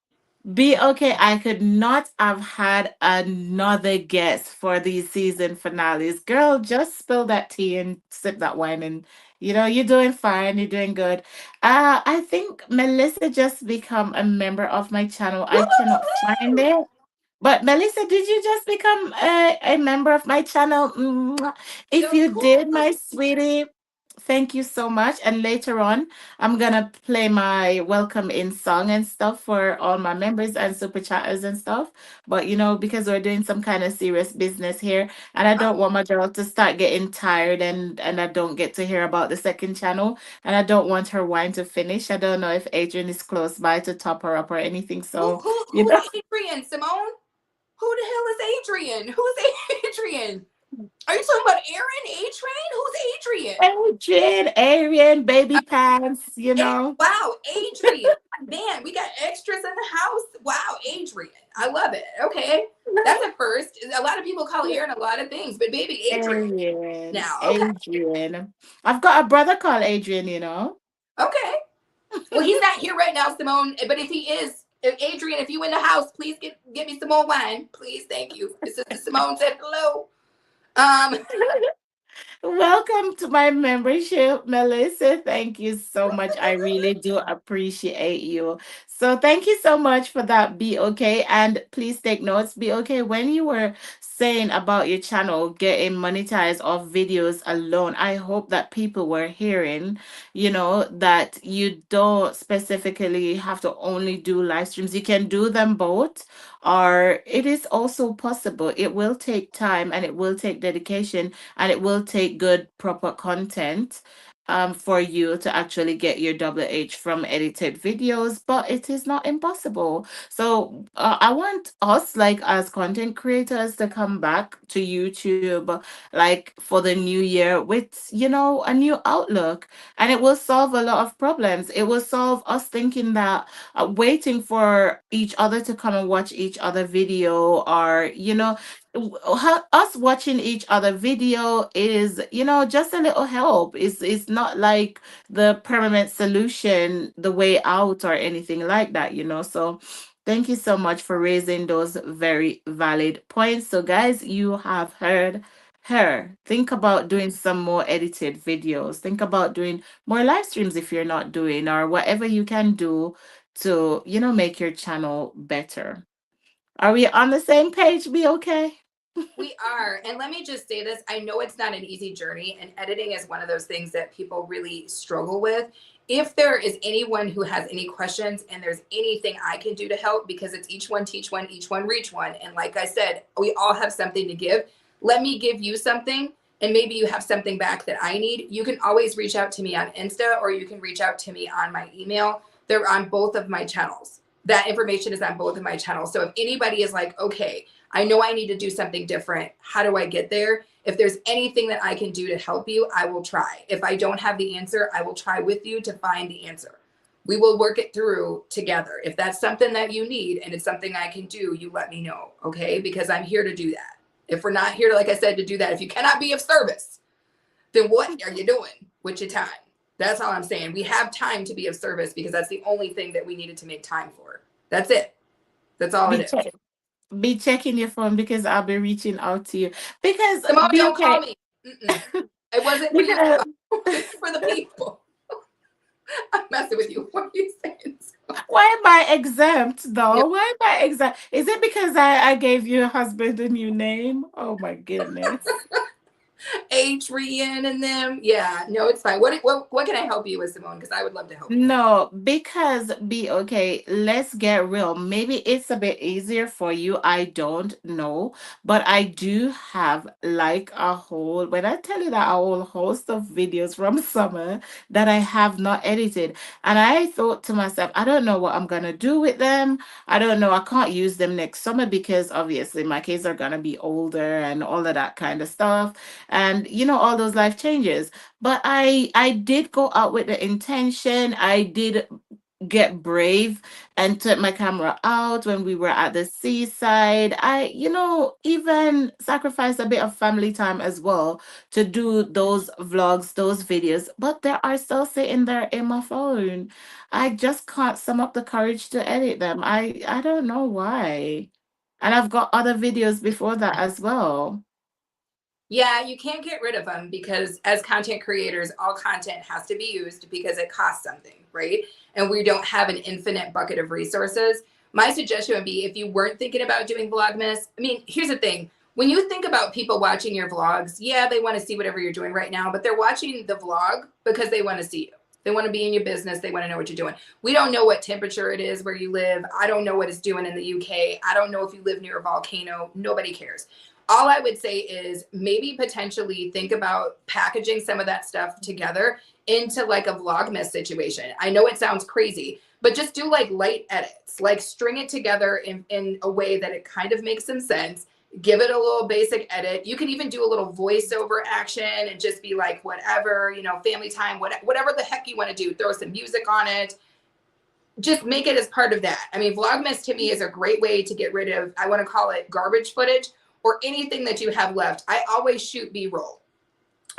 Be okay. I could not have had another guess for these season finales. Girl, just spill that tea and sip that wine, and you're doing fine. You're doing good. I think Melissa just become a member of my channel. Woo, I woo, cannot find it. But Melissa, did you just become a member of my channel? Mwah. woo, If woo. Of you did, course. my sweetie, thank you so much. And later on, I'm gonna play my welcome in song and stuff for all my members and super chatters and stuff. But because we're doing some kind of serious business here, and I don't want my girl to start getting tired, and I don't get to hear about the second channel, and I don't want her wine to finish. I don't know if Adrian is close by to top her up or anything. Who, So, who, you who's know. Adrian, Simone? Who the hell is Adrian? Who's Adrian? Are you talking about Aaron A Train? Who's Adrian? Adrian, Arian, baby pants. Wow, Adrian. Man, we got extras in the house. Wow, Adrian. I love it. Okay. That's a first. A lot of people call Aaron a lot of things, but baby, Adrian Adrian, now. Okay. Adrian. I've got a brother called Adrian. Okay. Well, he's not here right now, Simone. But if he is, if Adrian, if you in the house, please get me some more wine. Please, thank you. Sister Simone said hello. Um, Welcome to my membership, Melissa. Thank you so much. I really do appreciate you. So, thank you so much for that, Be Okay. And please take notes, Be Okay. When you were saying about your channel getting monetized off videos alone, I hope that people were hearing, that you don't specifically have to only do live streams. You can do them both, or it is also possible. It will take time and it will take dedication and it will take good proper content for you to actually get your double H from edited videos, but it is not impossible. So I want us, like as content creators, to come back to YouTube like for the new year with a new outlook, and it will solve a lot of problems. It will solve us thinking that waiting for each other to come and watch each other video, or us watching each other video is just a little help. It's not like the permanent solution, the way out, or anything like that. So thank you so much for raising those very valid points. So guys, you have heard her. Think about doing some more edited videos. Think about doing more live streams if you're not doing, or whatever you can do to make your channel better. Are we on the same page? Be okay. we are. And let me just say this. I know it's not an easy journey, and editing is one of those things that people really struggle with. If there is anyone who has any questions and there's anything I can do to help, because it's each one teach one, each one reach one. And like I said, we all have something to give. Let me give you something, and maybe you have something back that I need. You can always reach out to me on Insta, or you can reach out to me on my email. They're on both of my channels. That information is on both of my channels. So if anybody is like, okay, I know I need to do something different. How do I get there? If there's anything that I can do to help you, I will try. If I don't have the answer, I will try with you to find the answer. We will work it through together. If that's something that you need and it's something I can do, you let me know, okay? Because I'm here to do that. If we're not here, like I said, to do that, if you cannot be of service, then what are you doing with your time? That's all I'm saying. We have time to be of service because that's the only thing that we needed to make time for. That's it. That's all it Be is. check be checking your phone because I'll be reaching out to you. Because Simone, be don't call okay. me. Mm-mm. It wasn't for you. Because It's for the people. I'm messing with you. What are you saying? why am I exempt Yeah. though? Why am I exempt? Is it because I gave your husband a new name? Oh my goodness. Adrian and them. Yeah, no, it's fine. What can I help you with, Simone? Because I would love to help you. No, because be okay, let's get real. Maybe it's a bit easier for you. I don't know. But I do have like a whole, when I tell you that, a whole host of videos from summer that I have not edited. And I thought to myself, I don't know what I'm gonna do with them. I don't know. I can't use them next summer because obviously my kids are gonna be older and all of that kind of stuff. And all those life changes. But I did go out with the intention. I did get brave and took my camera out when we were at the seaside. I, even sacrificed a bit of family time as well to do those vlogs, those videos, but they are still sitting there in my phone. I just can't sum up the courage to edit them. I don't know why. And I've got other videos before that as well. Yeah, you can't get rid of them because as content creators, all content has to be used because it costs something, right? And we don't have an infinite bucket of resources. My suggestion would be if you weren't thinking about doing Vlogmas, I mean, here's the thing. When you think about people watching your vlogs, yeah, they want to see whatever you're doing right now, but they're watching the vlog because they want to see you. They want to be in your business. They want to know what you're doing. We don't know what temperature it is where you live. I don't know what it's doing in the UK. I don't know if you live near a volcano. Nobody cares. All I would say is maybe potentially think about packaging some of that stuff together into like a Vlogmas situation. I know it sounds crazy, but just do like light edits, like string it together in a way that it kind of makes some sense. Give it a little basic edit. You can even do a little voiceover action and just be like, whatever, family time, whatever the heck you want to do, throw some music on it. Just make it as part of that. I mean, Vlogmas to me is a great way to get rid of, I want to call it garbage footage or anything that you have left. I always shoot B-roll.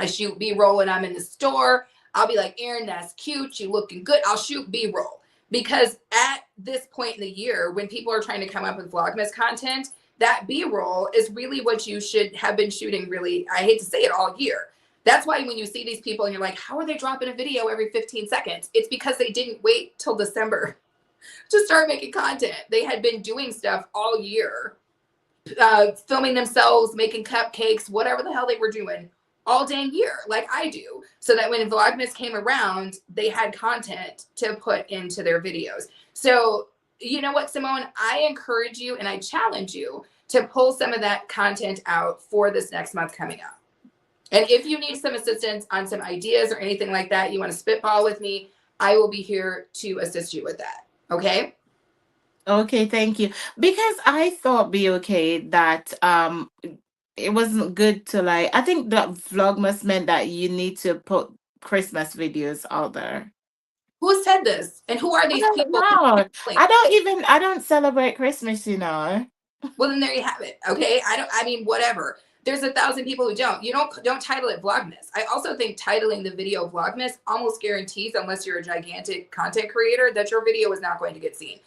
I shoot B-roll and I'm in the store. I'll be like, Erin, that's cute. You looking good. I'll shoot B-roll. Because at this point in the year, when people are trying to come up with Vlogmas content, that B-roll is really what you should have been shooting really, I hate to say it, all year. That's why when you see these people and you're like, how are they dropping a video every 15 seconds? It's because they didn't wait till December to start making content. They had been doing stuff all year, filming themselves, making cupcakes, whatever the hell they were doing all dang year, like I do. So that when Vlogmas came around, they had content to put into their videos. So you know what, Simone, I encourage you and I challenge you to pull some of that content out for this next month coming up. And if you need some assistance on some ideas or anything like that, you want to spitball with me, I will be here to assist you with that. Okay? Okay, thank you. Because I thought be okay that it wasn't good to like I think that Vlogmas meant that you need to put Christmas videos out there. Who said this? And who are I these don't people? know. I don't celebrate Christmas. Well, then there you have it. Okay. I mean, whatever. There's 1,000 people who don't. You don't title it Vlogmas. I also think titling the video Vlogmas almost guarantees, unless you're a gigantic content creator, that your video is not going to get seen.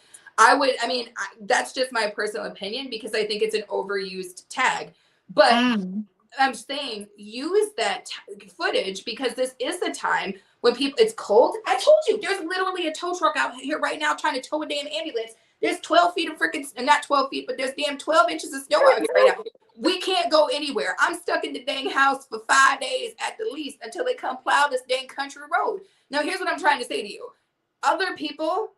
That's just my personal opinion because I think it's an overused tag. But Mm. I'm saying use that footage because this is the time when it's cold. I told you, there's literally a tow truck out here right now trying to tow a damn ambulance. There's 12 feet of freaking, not 12 feet, but there's damn 12 inches of snow out here right now. We can't go anywhere. I'm stuck in the dang house for 5 days at the least until they come plow this dang country road. Now, here's what I'm trying to say to you. Other people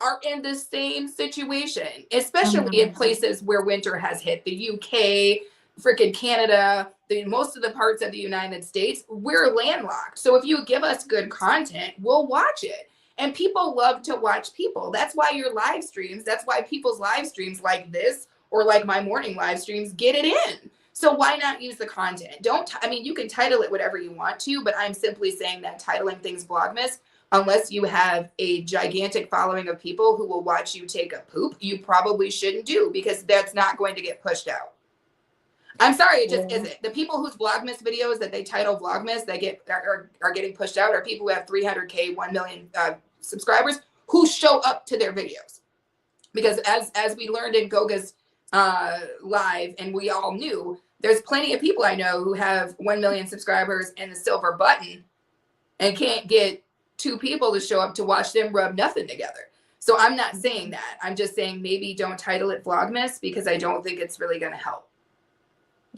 are in the same situation, especially in places where winter has hit. The UK, freaking Canada, most of the parts of the United States, we're landlocked. So if you give us good content, we'll watch it. And people love to watch people. That's why your live streams, that's why people's live streams like this or like my morning live streams get it in. So why not use the content? You can title it whatever you want to, but I'm simply saying that titling things Vlogmas, unless you have a gigantic following of people who will watch you take a poop, you probably shouldn't do because that's not going to get pushed out. I'm sorry, it just isn't. The people whose Vlogmas videos that they title Vlogmas that are getting pushed out are people who have 300K, 1 million subscribers who show up to their videos. Because as we learned in Goga's live, and we all knew, there's plenty of people I know who have 1 million subscribers and the silver button and can't get 2 people to show up to watch them rub nothing together. So I'm not saying that. I'm just saying maybe don't title it Vlogmas because I don't think it's really going to help.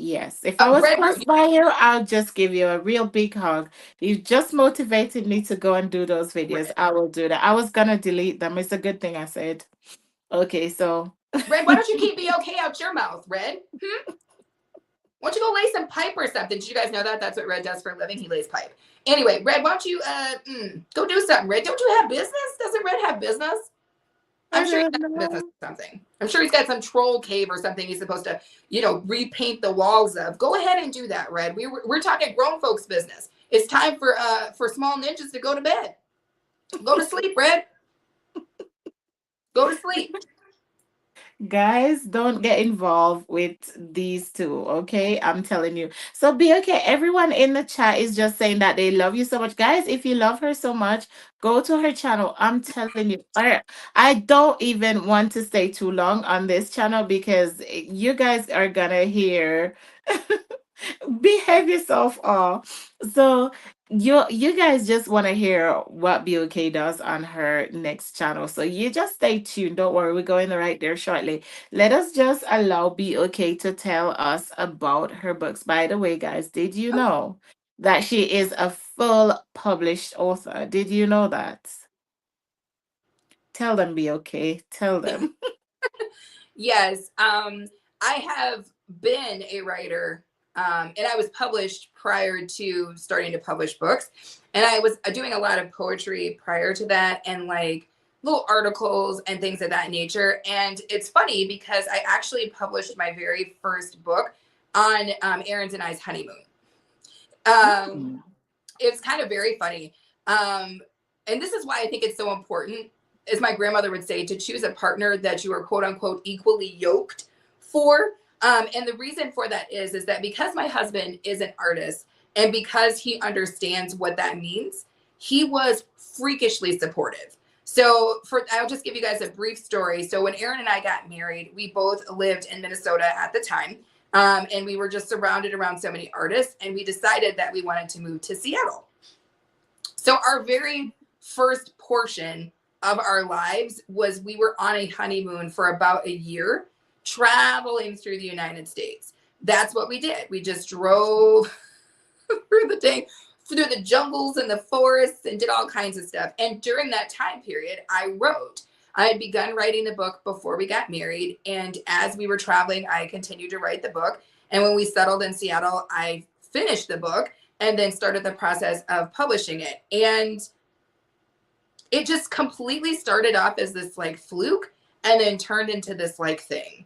Yes. If I was Red, close by you, I'll just give you a real big hug. You just motivated me to go and do those videos. Red, I will do that. I was gonna delete them. It's a good thing I said. Okay, so Red, why don't you keep BOK out your mouth, Red? Why don't you go lay some pipe or something? Did you guys know that? That's what Red does for a living. He lays pipe. Anyway, Red, why don't you go do something, Red? Don't you have business? Doesn't Red have business? I'm I sure he's don't got business know. or something. I'm sure he's got some troll cave or something he's supposed to, repaint the walls of. Go ahead and do that, Red. We're talking grown folks business. It's time for small ninjas to go to bed. Go to sleep, Red. Go to sleep. Guys, don't get involved with these two, okay? I'm telling you. So be okay. Everyone in the chat is just saying that they love you so much. Guys, if you love her so much, go to her channel. I'm telling you. I don't even want to stay too long on this channel because you guys are gonna hear behave yourself off. So you guys just want to hear what BOK does on her next channel. So you just stay tuned. Don't worry, we're going right there shortly. Let us just allow BOK to tell us about her books. By the way, guys, did you know that she is a full published author? Did you know that? Tell them, BOK. Tell them. Yes. I have been a writer, and I was published prior to starting to publish books. And I was doing a lot of poetry prior to that, and like little articles and things of that nature. And it's funny because I actually published my very first book on Aaron's and I's honeymoon. Um, Mm. it's kind of very funny. And this is why I think it's so important, as my grandmother would say, to choose a partner that you are quote unquote equally yoked for. And the reason for that is that because my husband is an artist and because he understands what that means, he was freakishly supportive. So I'll just give you guys a brief story. So when Aaron and I got married, we both lived in Minnesota at the time. And we were just surrounded around so many artists, and we decided that we wanted to move to Seattle. So our very first portion of our lives was we were on a honeymoon for about a year, traveling through the United States. That's what we did. We just drove through through the jungles and the forests and did all kinds of stuff. And during that time period, I wrote. I had begun writing the book before we got married. And as we were traveling, I continued to write the book. And when we settled in Seattle, I finished the book and then started the process of publishing it. And it just completely started off as this like fluke and then turned into this like thing.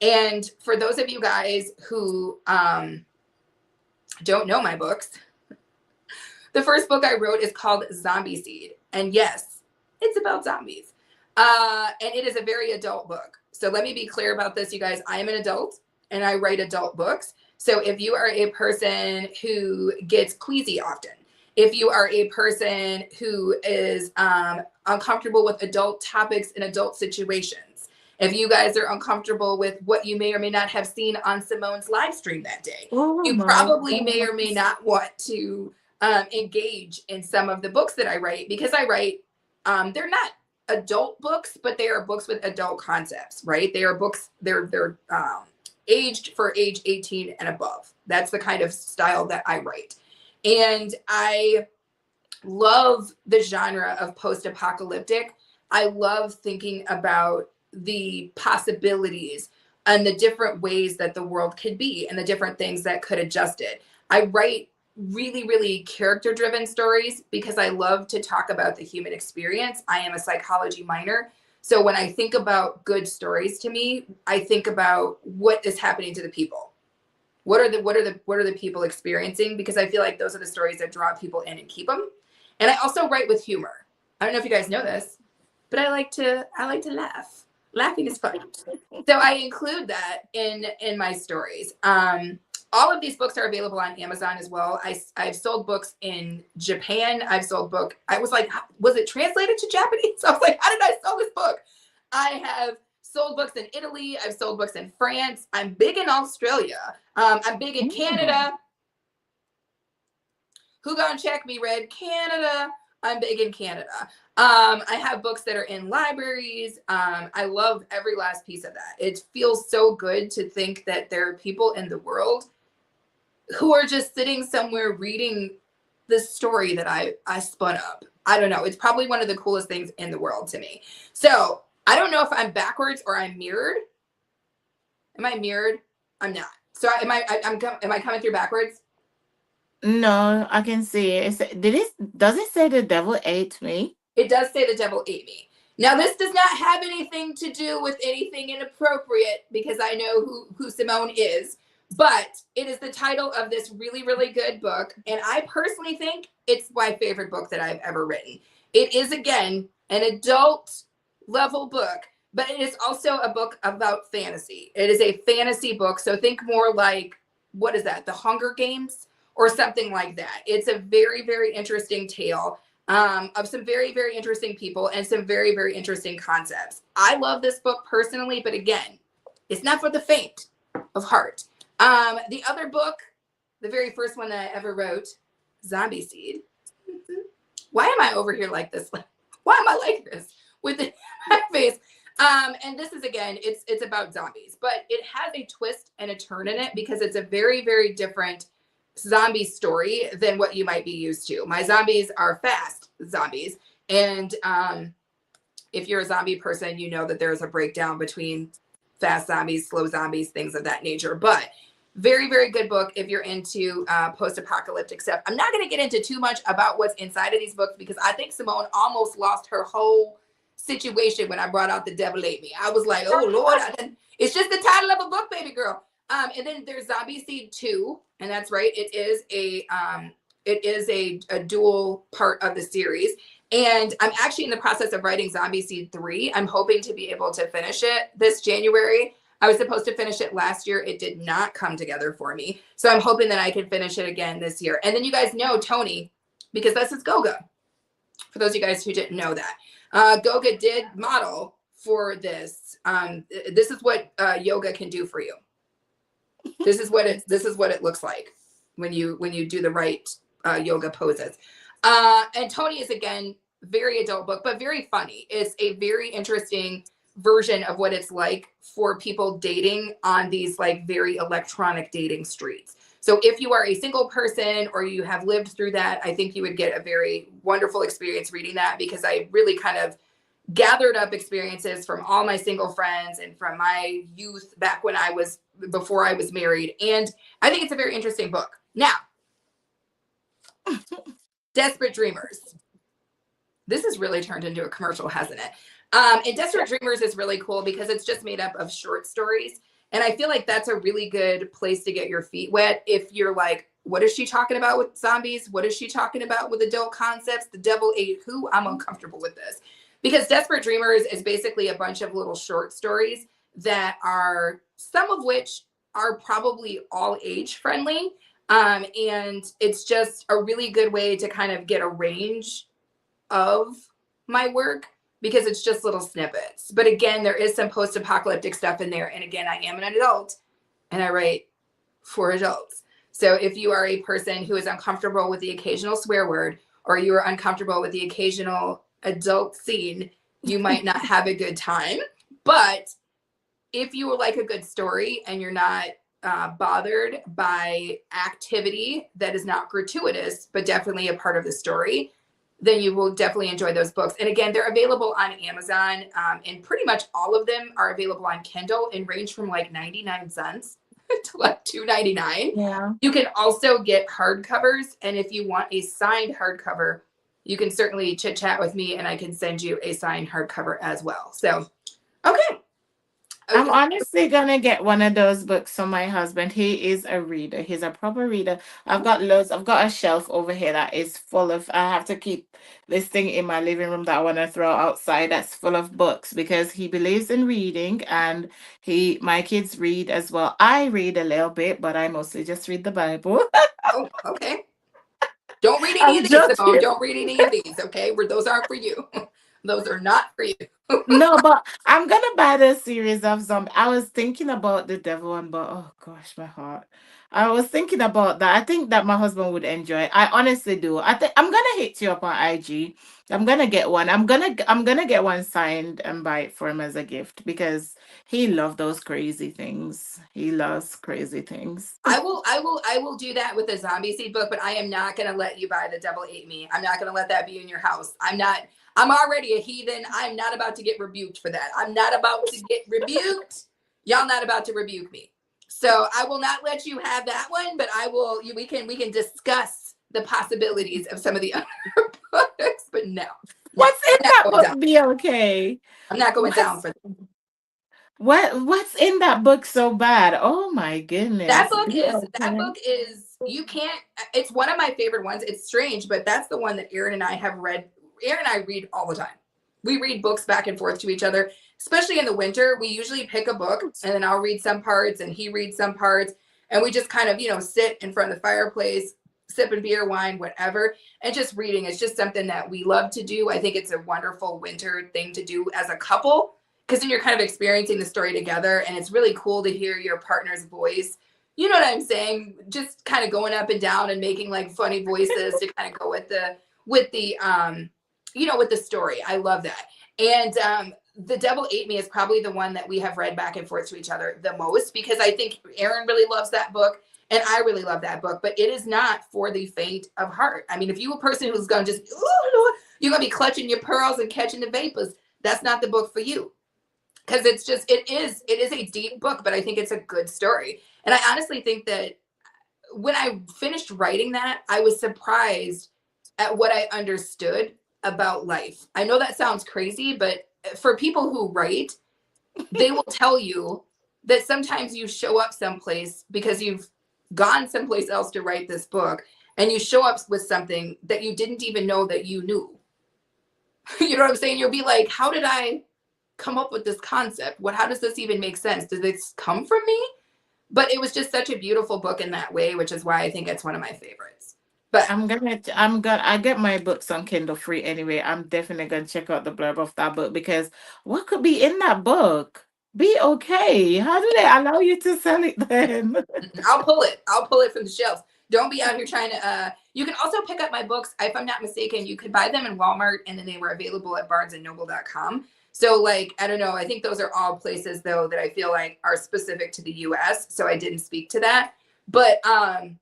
And for those of you guys who don't know my books, the first book I wrote is called Zombie Seed. And yes, it's about zombies. And it is a very adult book. So let me be clear about this, you guys. I am an adult and I write adult books. So if you are a person who gets queasy often, if you are a person who is uncomfortable with adult topics in adult situations, if you guys are uncomfortable with what you may or may not have seen on Simone's live stream that day, Oh you my probably may or may goodness. not want to engage in some of the books that I write, because I write, they're not adult books, but they are books with adult concepts, right? They are books, they're aged for age 18 and above. That's the kind of style that I write. And I love the genre of post-apocalyptic. I love thinking about the possibilities and the different ways that the world could be and the different things that could adjust it. I write really, really character-driven stories because I love to talk about the human experience. I am a psychology minor. So when I think about good stories, to me, I think about what is happening to the people. What are the people experiencing? Because I feel like those are the stories that draw people in and keep them. And I also write with humor. I don't know if you guys know this, but I like to laugh. Laughing is fun. So I include that in my stories. All of these books are available on Amazon as well. I've sold books in Japan. I've sold book. I was like, was it translated to Japanese? I was like, how did I sell this book? I have sold books in Italy. I've sold books in France. I'm big in Australia. I'm big in Mm. Canada. Who gonna check me, Red? Canada. I'm big in Canada. I have books that are in libraries. I love every last piece of that. It feels so good to think that there are people in the world who are just sitting somewhere reading this story that I spun up. I don't know. It's probably one of the coolest things in the world to me. So I don't know if I'm backwards or I'm mirrored. Am I mirrored? I'm not. So am am I coming through backwards? No, I can see it. Did it? Does it say the devil ate me? It does say the devil ate me. Now, this does not have anything to do with anything inappropriate because I know who Simone is, but it is the title of this really, really good book. And I personally think it's my favorite book that I've ever written. It is, again, an adult level book, but it is also a book about fantasy. It is a fantasy book. So think more like, what is that? The Hunger Games or something like that. It's a very, very interesting tale of some very, very interesting people and some very, very interesting concepts. I love this book personally, but again, it's not for the faint of heart. The other book, the very first one that I ever wrote, Zombie Seed. Why am I over here like this? Why am I like this with my face? And this is, again, it's about zombies, but it has a twist and a turn in it because it's a very, very different zombie story than what you might be used to. My zombies are fast zombies. And if you're a zombie person, you know that there's a breakdown between fast zombies, slow zombies, things of that nature. But very, very good book if you're into post-apocalyptic stuff. I'm not going to get into too much about what's inside of these books because I think Simone almost lost her whole situation when I brought out The Devil Ate Me. I was like, oh, Lord. It's just the title of a book, baby girl. And then there's Zombie Seed 2, and that's right. It is a dual part of the series. And I'm actually in the process of writing Zombie Seed 3. I'm hoping to be able to finish it this January. I was supposed to finish it last year. It did not come together for me. So I'm hoping that I can finish it again this year. And then you guys know Tony, because this is Goga. For those of you guys who didn't know that. Goga did model for this. This is what yoga can do for you. This is what it looks like when you do the right yoga poses. And Tony is, again, very adult book, but very funny. It's a very interesting version of what it's like for people dating on these like very electronic dating streets. So if you are a single person or you have lived through that, I think you would get a very wonderful experience reading that because I really kind of gathered up experiences from all my single friends and from my youth back when before I was married. And I think it's a very interesting book. Now, Desperate Dreamers. This has really turned into a commercial, hasn't it? And Desperate Dreamers is really cool because it's just made up of short stories. And I feel like that's a really good place to get your feet wet if you're like, what is she talking about with zombies? What is she talking about with adult concepts? The devil ate who? I'm uncomfortable with this. Because Desperate Dreamers is basically a bunch of little short stories that are, some of which are probably all age friendly. And it's just a really good way to kind of get a range of my work because it's just little snippets. But again, there is some post-apocalyptic stuff in there. And again, I am an adult and I write for adults. So if you are a person who is uncomfortable with the occasional swear word or you are uncomfortable with the occasional adult scene, you might not have a good time. But if you like a good story and you're not bothered by activity that is not gratuitous, but definitely a part of the story, then you will definitely enjoy those books. And again, they're available on Amazon, and pretty much all of them are available on Kindle and range from like 99 cents to like $2.99. Yeah. You can also get hardcovers, and if you want a signed hardcover, you can certainly chit chat with me and I can send you a signed hardcover as well. So, okay. I'm honestly gonna get one of those books for my husband. He is a reader. He's a proper reader. I've got loads. I've got a shelf over here that is full of. I have to keep this thing in my living room that I want to throw outside. That's full of books because he believes in reading, and my kids read as well. I read a little bit, but I mostly just read the Bible. Oh, okay. Don't read any I'm of these, Simone. joking. Don't read any of these, okay? Those aren't for you. Those are not for you. No, but I'm gonna buy the series of zombie. I was thinking about the devil one, but oh gosh, my heart. I was thinking about that. I think that my husband would enjoy it. I honestly do. I think I'm gonna hit you up on IG. I'm gonna get one. I'm gonna get one signed and buy it for him as a gift because he loves those crazy things. He loves crazy things. I will do that with the zombie seed book, but I am not gonna let you buy The Devil Ate Me. I'm not gonna let that be in your house. I'm already a heathen. I'm not about to get rebuked for that. I'm not about to get rebuked. Y'all not about to rebuke me. So I will not let you have that one, but I will we can discuss the possibilities of some of the other books, but no. No, What's in I'm not that going book, down. BOK? I'm not going down What's for what's in that book so bad? Oh my that goodness. book is that BOK. book is you can't it's one of my favorite ones. It's strange, but that's the one that Aaron and I have read. Aaron and I read all the time. We read books back and forth to each other, especially in the winter. We usually pick a book and then I'll read some parts and he reads some parts, and we just kind of, sit in front of the fireplace, sipping beer, wine, whatever, and just reading. It's just something that we love to do. I think it's a wonderful winter thing to do as a couple, because then you're kind of experiencing the story together, and it's really cool to hear your partner's voice. You know what I'm saying? Just kind of going up and down and making like funny voices to kind of go with the story. I love that. And The Devil Ate Me is probably the one that we have read back and forth to each other the most, because I think Aaron really loves that book and I really love that book, but it is not for the faint of heart. I mean, if you're a person who's going to just, you're going to be clutching your pearls and catching the vapors, that's not the book for you, because it is a deep book, but I think it's a good story. And I honestly think that when I finished writing that, I was surprised at what I understood about life. I know that sounds crazy, but for people who write, they will tell you that sometimes you show up someplace because you've gone someplace else to write this book, and you show up with something that you didn't even know that you knew. You know what I'm saying? You'll be like, how did I come up with this concept? How does this even make sense? Did this come from me? But it was just such a beautiful book in that way, which is why I think it's one of my favorites. But I get my books on Kindle free anyway. I'm definitely gonna check out the blurb of that book because what could be in that book? Be okay. How do they allow you to sell it then? I'll pull it. I'll pull it from the shelves. Don't be out here trying to. You can also pick up my books. If I'm not mistaken, you could buy them in Walmart, and then they were available at barnesandnoble.com. So, like, I don't know. I think those are all places, though, that I feel like are specific to the US. So I didn't speak to that. But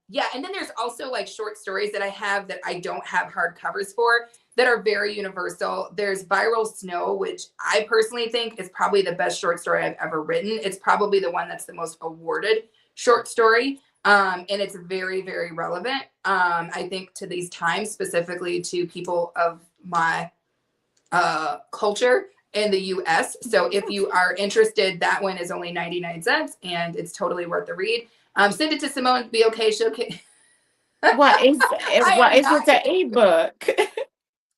yeah, and then there's also like short stories that I have that I don't have hard covers for, that are very universal. There's Viral Snow, which I personally think is probably the best short story I've ever written. It's probably the one that's the most awarded short story. And it's very, very relevant, I think, to these times, specifically to people of my culture in the US. So if you are interested, that one is only 99 cents and it's totally worth the read. Send it to Simone, BOK. She'll I What am is not it, an ebook?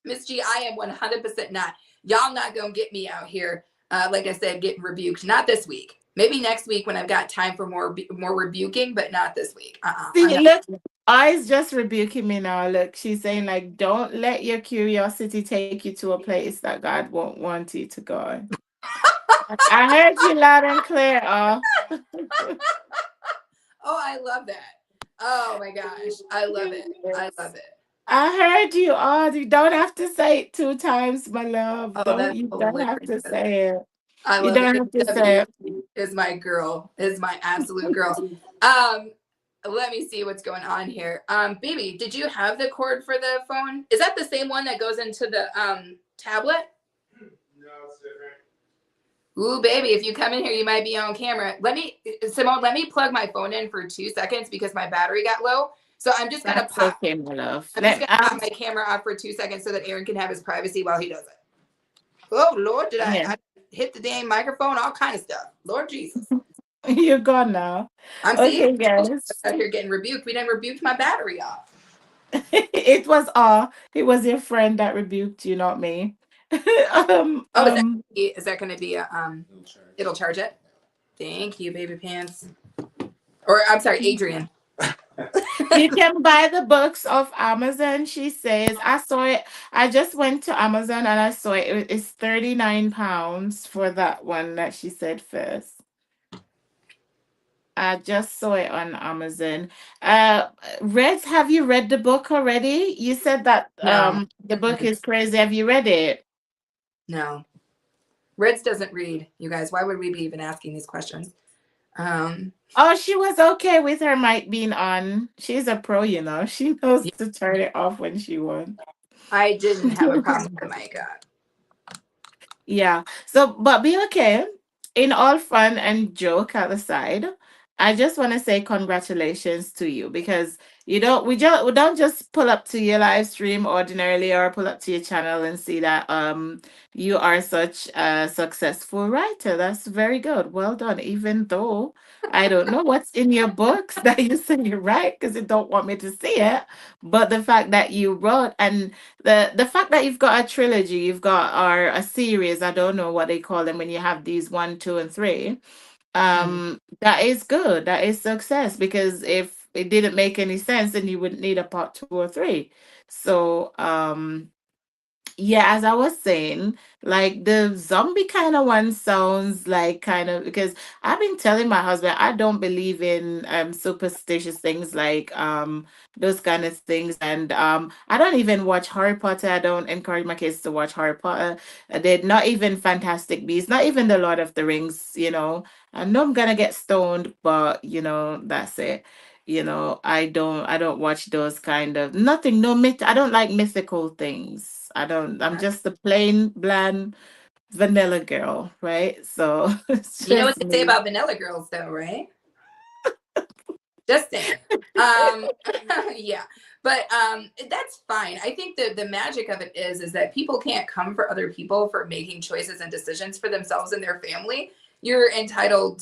Miss G, I am 100% not. Y'all not gonna get me out here, like I said, getting rebuked. Not this week. Maybe next week when I've got time for more rebuking, but not this week. I'm See, not. look, I's just rebuking me now. Look, she's saying like, don't let your curiosity take you to a place that God won't want you to go. I heard you loud and clear. Oh. Oh, I love that. Oh my gosh, I love it. I Yes. love it. I heard you. Oh, you don't have to say it two times, my love. Oh, Don't that's you don't have to hilarious. say it. I You love don't it. have to W say is my girl. Is my absolute girl. it. Um, Let me see what's going on here. Baby, did you have the cord for the phone? Is that the same one that goes into the tablet? No, it's different. Ooh, baby, if you come in here, you might be on camera. Simone, let me plug my phone in for 2 seconds because my battery got low. So That's okay, my love. I'm just gonna pop my camera off for 2 seconds so that Aaron can have his privacy while he does it. Oh Lord, did Yeah, I hit the damn microphone? All kind of stuff. Lord Jesus. you're gone now. I'm seeing Okay, guys. out here getting rebuked. We done rebuked my battery off. It was your friend that rebuked you, not me. Oh, is that gonna be a it'll charge it? Thank you, baby pants. Or I'm sorry, Adrian. You can buy the books off Amazon, she says. I saw it. I just went to Amazon and I saw it. It's £39 for that one that she said first. I just saw it on Amazon. Uh Reds, have you read the book already? You said that No. the book is crazy. Have you read it? No. Reds doesn't read, you guys. Why would we be even asking these questions? Oh, she was okay with her mic being on. She's a pro, you know. She knows Yeah, to turn it off when she wants. I didn't have a problem with my God. Yeah. So, but be okay. In all fun and joke at the side, I just want to say congratulations to you because we don't just pull up to your live stream ordinarily or pull up to your channel and see that you are such a successful writer. That's very good. Well done. Even though I don't know what's in your books that you say you write because you don't want me to see it, but the fact that you wrote and the fact that you've got a trilogy, you've got or a series, I don't know what they call them when you have these one, two, and three. Mm. That is good. That is success because if it didn't make any sense, then you wouldn't need a part two or three. So yeah, as I was saying, like the zombie kind of one sounds like kind of because I've been telling my husband I don't believe in superstitious things like those kind of things and I don't even watch Harry Potter. I don't encourage my kids to watch Harry Potter. They're not even Fantastic Beasts, not even the Lord of the Rings, you know. I know I'm gonna get stoned, but you know, that's it. You know, I don't watch those kind of nothing, no myth. I don't like mythical things. I don't, I'm just a plain bland vanilla girl, right? So it's You know what just they say me. about vanilla girls, though, right? Just saying. Yeah, but that's fine. I think the magic of it is that people can't come for other people for making choices and decisions for themselves and their family. You're entitled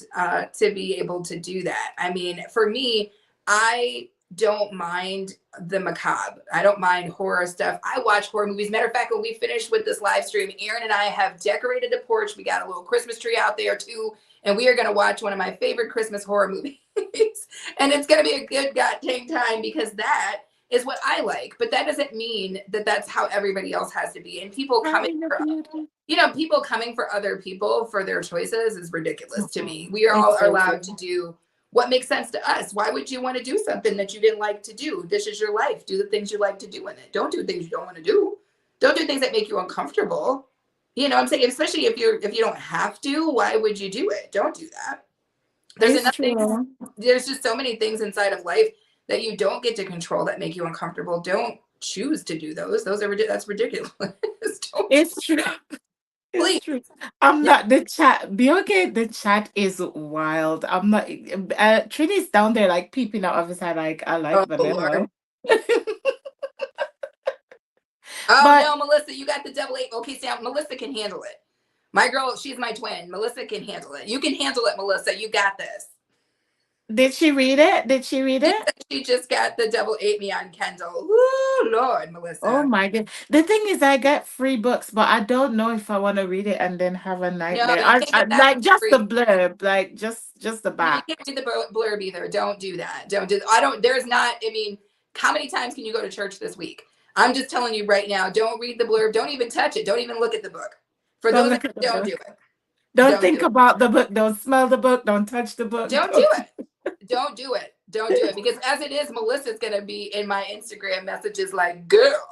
to be able to do that. I mean, for me, I don't mind the macabre. I don't mind horror stuff. I watch horror movies. Matter of fact, when we finished with this live stream, Aaron and I have decorated the porch. We got a little Christmas tree out there too, and we are going to watch one of my favorite Christmas horror movies. And it's going to be a good goddamn time because that is what I like. But that doesn't mean that that's how everybody else has to be. And people coming Hi, for, beauty. people coming for other people for their choices is ridiculous to me. We are all It's are so allowed to true. do what makes sense to us. Why would you want to do something that you didn't like to do? This is your life. Do the things you like to do in it. Don't do things you don't want to do. Don't do things that make you uncomfortable. You know what I'm saying? Especially if you don't have to, why would you do it? Don't do that. There's It's enough things, true. there's just so many things inside of life that you don't get to control that make you uncomfortable. Don't choose to do those. That's ridiculous. Don't It's true. It's please. true. I'm Yeah. not the chat. Be okay. The chat is wild. I'm not. Trini's down there, like peeping out of his head, like I like Oh Lord. vanilla. Oh But no, Melissa, you got the double eight. Okay, Sam, Melissa can handle it. My girl, she's my twin. Melissa can handle it. You can handle it, Melissa. You got this. did she read it? Did she read She it? said she just got the double eight me on Kendall. Ooh, Lord, Oh Melissa. my god. The thing is, I get free books, but I don't know if I want to read it and then have a No, nightmare. you can't get that Like for just the free. blurb, like just the No, you can't back. read the blurb either. Don't do that. Don't do. I don't. There's not. I mean, how many times can you go to church this week? I'm just telling you right now. Don't read the blurb. Don't even touch it. Don't even look at the book. For Don't those of look at the you, don't do book. it. Don't Don't do think it. about the book. Don't smell the book. Don't touch the book. Don't do Don't. it. Don't do it. Don't do it. Because as it is, Melissa's gonna be in my Instagram messages like, girl,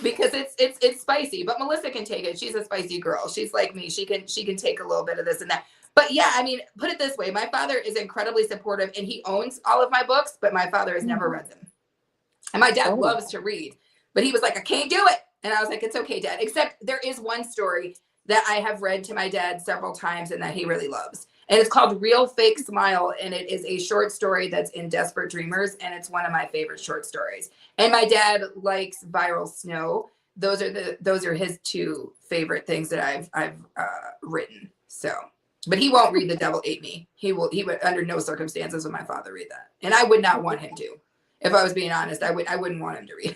because it's spicy. But Melissa can take it. She's a spicy girl. She's like me. She can take a little bit of this and that. But yeah, I mean, put it this way: my father is incredibly supportive, and he owns all of my books, but my father has never read them. And my dad Oh. loves to read, but he was like, I can't do it. And I was like, it's okay, Dad. Except there is one story that I have read to my dad several times and that he really loves. And it's called Real Fake Smile. And it is a short story that's in Desperate Dreamers. And it's one of my favorite short stories. And my dad likes Viral Snow. Those are his two favorite things that I've written. So, but he won't read The Devil Ate Me. He would under no circumstances would my father read that. And I would not want him to. If I was being honest, I wouldn't want him to read.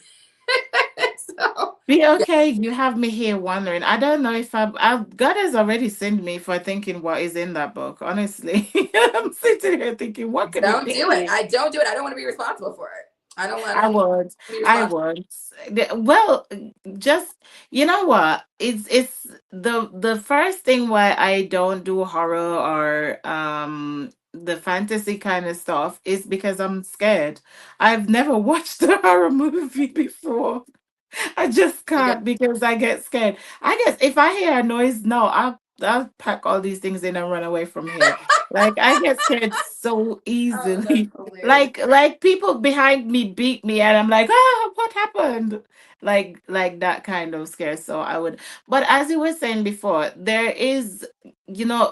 So Be okay. You have me here wondering. I don't know if God has already sent me for thinking what is in that book. Honestly, I'm sitting here thinking, what could it Don't do it. be? I don't do it. I don't want to be responsible for it. I I don't want would. to be I responsible. would. Well, just you know what? It's the first thing why I don't do horror or the fantasy kind of stuff is because I'm scared. I've never watched a horror movie before. I just I get can't because I get scared. I guess if I hear a noise, no, I'll pack all these things in and run away from here. Like I get scared so oh, that's easily. hilarious. Like people behind me beat me and I'm like, ah, what happened? Like that kind of scare. So I would, but as you were saying before, there is,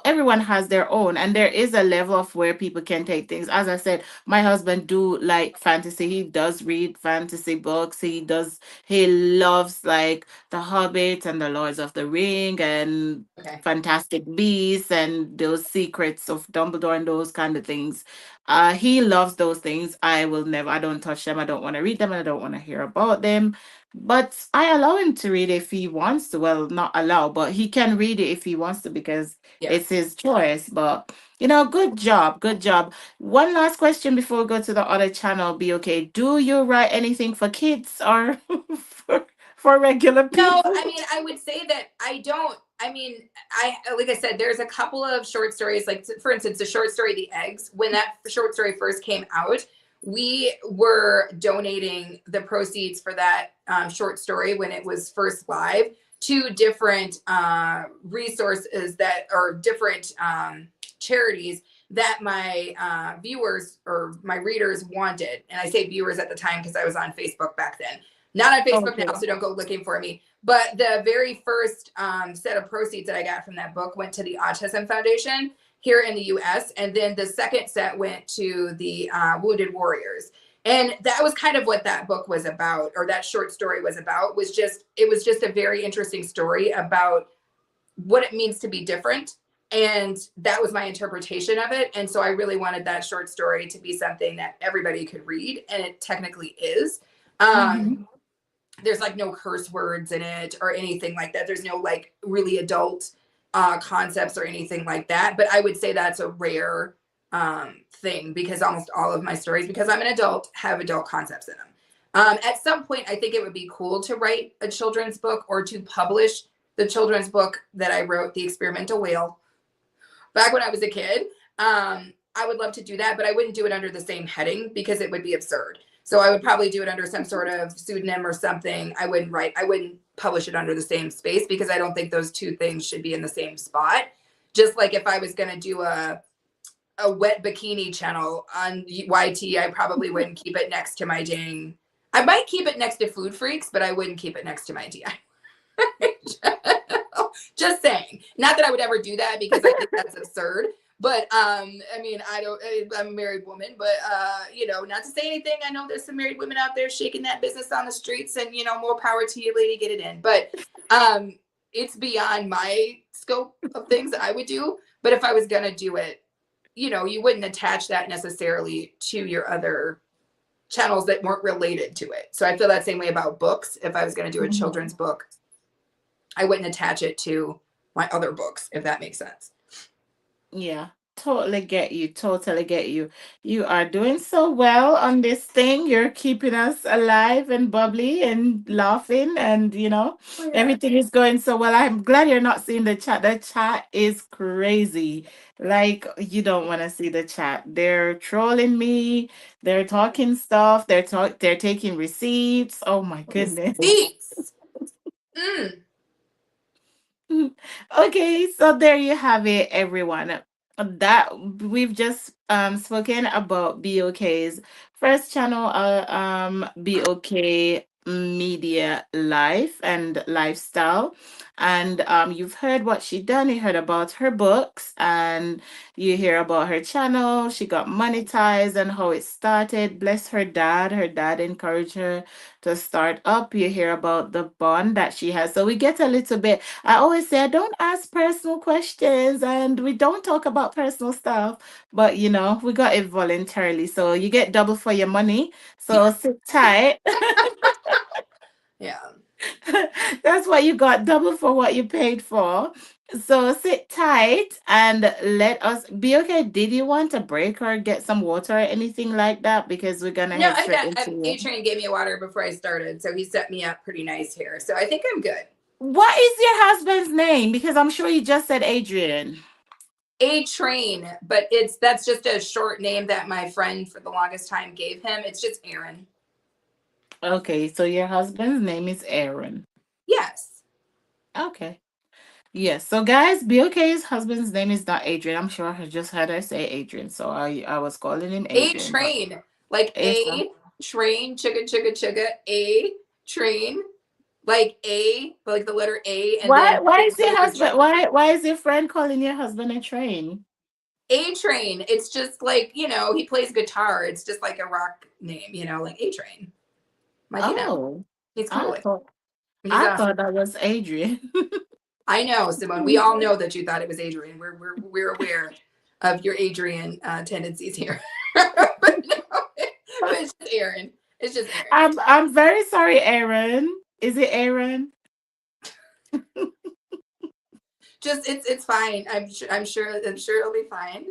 everyone has their own, and there is a level of where people can take things. As I said, my husband do like fantasy. He does read fantasy books. He loves like The Hobbit and The Lords of the Ring and Okay. Fantastic Beasts and those secrets of Dumbledore and those kind of things. He loves those things. I don't touch them. I don't want to read them and I don't want to hear about them. But I allow him to read if he wants to. Well, not allow, but he can read it if he wants to because it's Yes. his choice. But good job. Good job. One last question before we go to the other channel. Be okay. Do you write anything for kids or for regular No, people? I mean, I would say that I don't. I mean, I like I said, there's a couple of short stories. Like for instance, the short story "The Eggs." When that short story first came out, we were donating the proceeds for that short story when it was first live to different resources that are different charities that my viewers or my readers wanted. And I say viewers at the time because I was on Facebook back then. Not on Facebook now, Okay. so don't go looking for me. But the very first set of proceeds that I got from that book went to the Autism Foundation here in the US. And then the second set went to the Wounded Warriors. And that was kind of what that book was about, or that short story was about, it was just a very interesting story about what it means to be different. And that was my interpretation of it. And so I really wanted that short story to be something that everybody could read. And it technically is. Mm-hmm. There's like no curse words in it or anything like that. There's no like really adult concepts or anything like that. But I would say that's a rare thing because almost all of my stories, because I'm an adult, have adult concepts in them. At some point, I think it would be cool to write a children's book or to publish the children's book that I wrote, The Experimental Whale, back when I was a kid. I would love to do that, but I wouldn't do it under the same heading because it would be absurd. So I would probably do it under some sort of pseudonym or something. I wouldn't publish it under the same space because I don't think those two things should be in the same spot. Just like if I was going to do a wet bikini channel on YT, I probably wouldn't keep it next to my dang. I might keep it next to Food Freaks, but I wouldn't keep it next to my DI. Just saying. Not that I would ever do that because I think that's absurd. But I mean, I'm a married woman, but not to say anything. I know there's some married women out there shaking that business on the streets, and more power to you, lady, get it in. But it's beyond my scope of things that I would do. But if I was gonna do it, you wouldn't attach that necessarily to your other channels that weren't related to it. So I feel that same way about books. If I was gonna do a Mm-hmm. children's book, I wouldn't attach it to my other books, if that makes sense. Yeah, totally get you. Totally get you. You are doing so well on this thing. You're keeping us alive and bubbly and laughing, and Oh yeah. everything is going so well. I'm glad you're not seeing the chat. The chat is crazy. Like, you don't want to see the chat. They're trolling me. They're talking stuff. They're taking receipts. Oh my goodness. Receipts. Mm. Okay, so there you have it, everyone. That we've just spoken about BOK's first channel, BOK Media Life and Lifestyle. And you've heard what she done, you heard about her books, and you hear about her channel. She got monetized and how it started. Bless her dad. Her dad encouraged her to start up. You hear about the bond that she has. So we get a little bit. I always say I don't ask personal questions and we don't talk about personal stuff, but we got it voluntarily. So you get double for your money. Yeah. So sit tight. Yeah. That's what you got, double for what you paid for. So sit tight and let us be okay. Did you want a break or get some water or anything like that? Because we're gonna No, head I've straight got into A you. Train gave me a water before I started, so he set me up pretty nice here. So I think I'm good. What is your husband's name? Because I'm sure you just said Adrian. A Train, but that's just a short name that my friend for the longest time gave him. It's just Aaron. Okay, so your husband's name is Aaron. Yes. Okay. Yes. So guys, BOK's husband's name is not Adrian. I'm sure I just heard her say Adrian. So I was calling him A Adrian, but Train. Like it's A Train, chugga chugga chugga, A Train. Like the letter A, and then why big is your boat with husband train. why is your friend calling your husband a train? A Train. It's just like, he plays guitar. It's just like a rock name, like A Train. Like, Oh, he's I cool. thought He's I awesome. thought that was Adrian. I know, Simone. We all know that you thought it was Adrian. We're aware of your Adrian tendencies here. But no, but it's just Aaron. It's just Aaron. I'm very sorry, Aaron. Is it Aaron? Just it's fine. I'm sure it'll be fine.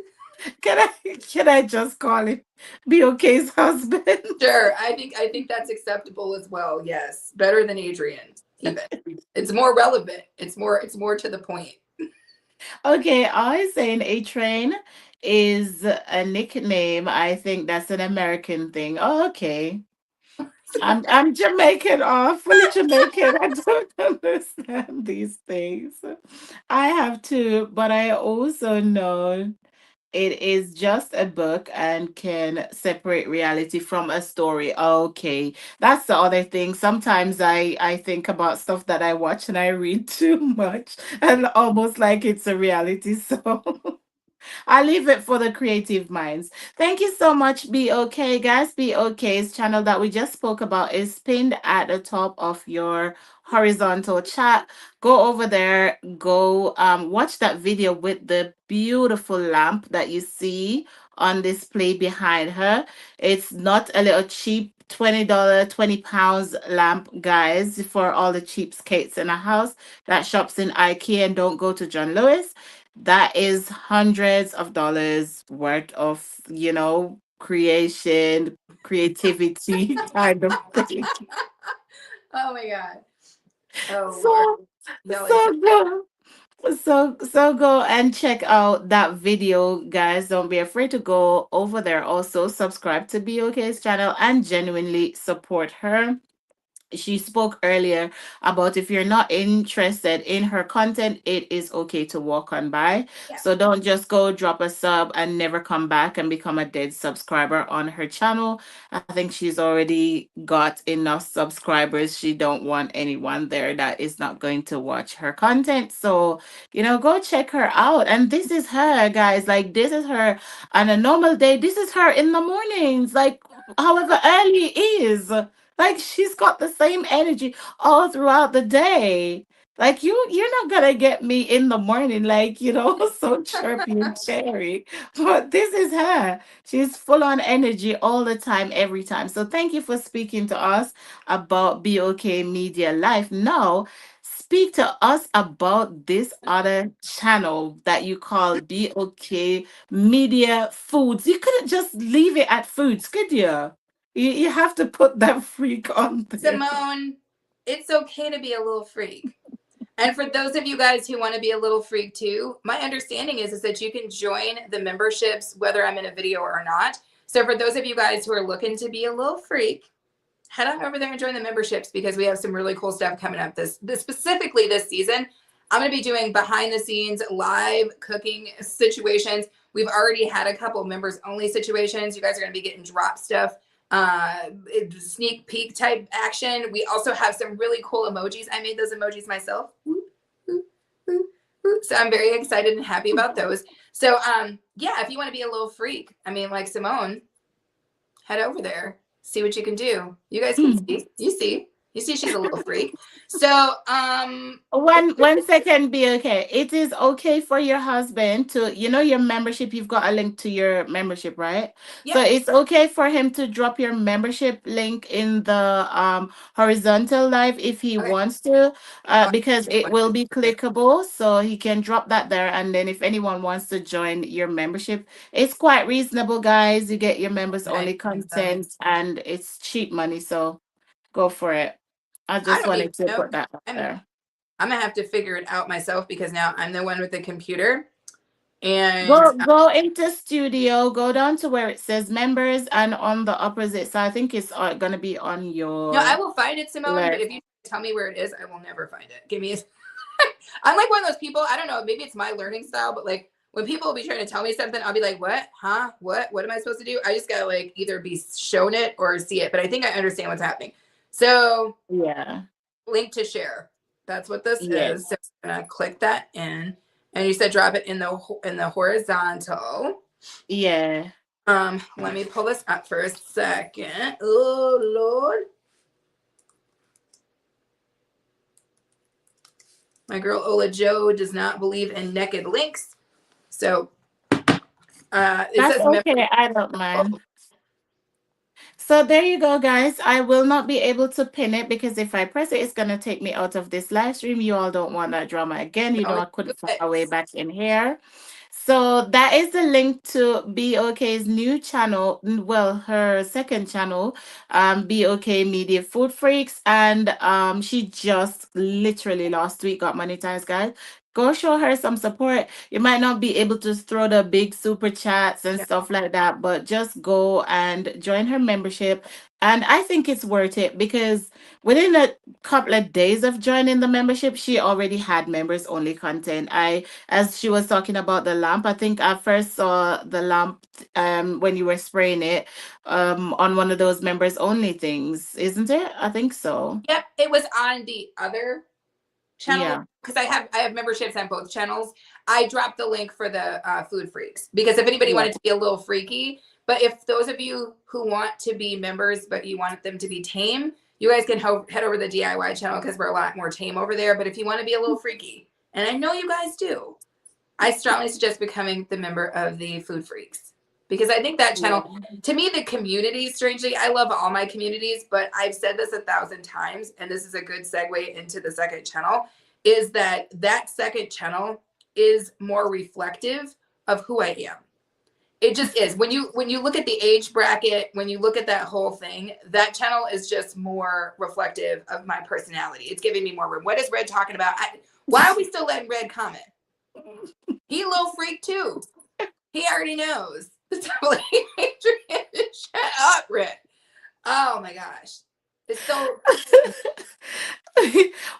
Can I just call him BOK's husband? Sure. I think that's acceptable as well. Yes. Better than Adrian, even. It's more relevant. It's more to the point. Okay, I saying A Train is a nickname. I think that's an American thing. Oh, okay. I'm Jamaican, fully Jamaican. I don't understand these things. I have to, but I also know it is just a book and can separate reality from a story. Okay. That's the other thing. Sometimes I think about stuff that I watch and I read too much and almost like it's a reality. So I leave it for the creative minds. Thank you so much, BOK. Guys, BOK's channel that we just spoke about is pinned at the top of your horizontal chat. Go over there, go watch that video with the beautiful lamp that you see on display behind her. It's not a little cheap $20, 20 pounds lamp, guys, for all the cheapskates in a house that shops in IKEA and don't go to John Lewis. That is hundreds of dollars worth of, creation, creativity kind of thing. Oh my god. Oh Lord. So, Y'all are so go, so go and check out that video, guys. Don't be afraid to go over there. Also, subscribe to BOK's channel and genuinely support her. She spoke earlier about if you're not interested in her content, it is okay to walk on by. yeah. So don't just go drop a sub and never come back and become a dead subscriber on her channel. I think she's already got enough subscribers. She don't want anyone there that is not going to watch her content. So, go check her out. And this is her, guys. Like this is her on a normal day. This is her in the mornings. Like however early it is. Like she's got the same energy all throughout the day. Like you're not gonna get me in the morning, like so chirpy and cherry. But this is her. She's full on energy all the time, every time. So thank you for speaking to us about BOK Media Life. Now, speak to us about this other channel that you call BOK Media Foods. You couldn't just leave it at foods, could you? You have to put that freak on there. Simone, it's okay to be a little freak. And for those of you guys who want to be a little freak too, my understanding is that you can join the memberships whether I'm in a video or not. So for those of you guys who are looking to be a little freak, head on over there and join the memberships because we have some really cool stuff coming up this specifically this season. I'm going to be doing behind the scenes live cooking situations. We've already had a couple members only situations. You guys are going to be getting drop stuff, sneak peek type action. We also have some really cool emojis. I made those emojis myself. So I'm very excited and happy about those. So yeah, if you want to be a little freak, I mean, like Simone, head over there, see what you can do. You guys can see. You see. You see, she's a little freak. So, One second, be okay. It is okay for your husband to, your membership, you've got a link to your membership, right? So yep. it's okay for him to drop your membership link in the horizontal live if he Okay. wants to, Oh, because it will be clickable. So he can drop that there. And then if anyone wants to join your membership, it's quite reasonable, guys. You get your members okay. only content and it's cheap money. So go for it. I I just don't even wanted to know. put that out there. I'm gonna have to figure it out myself because now I'm the one with the computer. And Go into studio, go down to where it says members, and on the opposite side, I think it's gonna be on no, I your will find it, Simone. But left. if you tell me where it is, I will never find it. Give me a I'm like one of those people, I don't know, maybe it's my learning style, but like when people will be trying to tell me something, I'll be like, what? Huh? What am I supposed to do? I just gotta like either be shown it or see it. But I think I understand what's happening. So Yeah. link to share. That's what this Yeah. is. So I'm gonna click that in. And you said drop it in the horizontal. Yeah. Let me pull this up for a second. Oh Lord. My girl Ola Joe does not believe in naked links. So it That's says member. okay. I don't mind. So there you go, guys. I will not be able to pin it because if I press it, it's going to take me out of this live stream. You all don't want that drama again. You know, Only I do couldn't find it. my way back in here. So that is the link to BOK's new channel. Well, her second channel, BOK Media Food Freaks. And she just literally last week got monetized, guys. Go show her some support. You might not be able to throw the big super chats and Yeah. stuff like that, but just go and join her membership. And I think it's worth it because within a couple of days of joining the membership, she already had members only content. As she was talking about the lamp, I think I first saw the lamp when you were spraying it on one of those members only things, isn't it? I think so. Yep, it was on the other channel Yeah. because I have memberships on both channels. I dropped the link for the food freaks because if anybody Yeah. wanted to be a little freaky, but if those of you who want to be members but you want them to be tame, you guys can head over to the DIY channel because we're a lot more tame over there. But if you want to be a little freaky, and I know you guys do, I strongly suggest becoming the member of the food freaks because I think that Yeah. channel, to me, the community, strangely, I love all my communities, but I've said this 1,000 times, and this is a good segue into the second channel, is that second channel is more reflective of who I am. It just is. When you look at the age bracket, when you look at that whole thing, that channel is just more reflective of my personality. It's giving me more room. What is Red talking about? Why are we still letting Red comment? He a little freak too. He already knows. Adrian, shut up, Red. Oh my gosh. It's so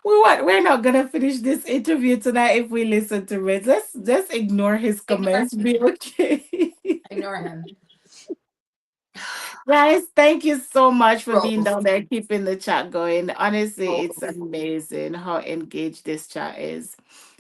We're not gonna finish this interview tonight if we listen to it. Let's ignore his ignore comments. him. Be okay. Ignore him. Guys, thank you so much for being Rolls. down there, keeping the chat going. Honestly, it's Rolls. amazing how engaged this chat is.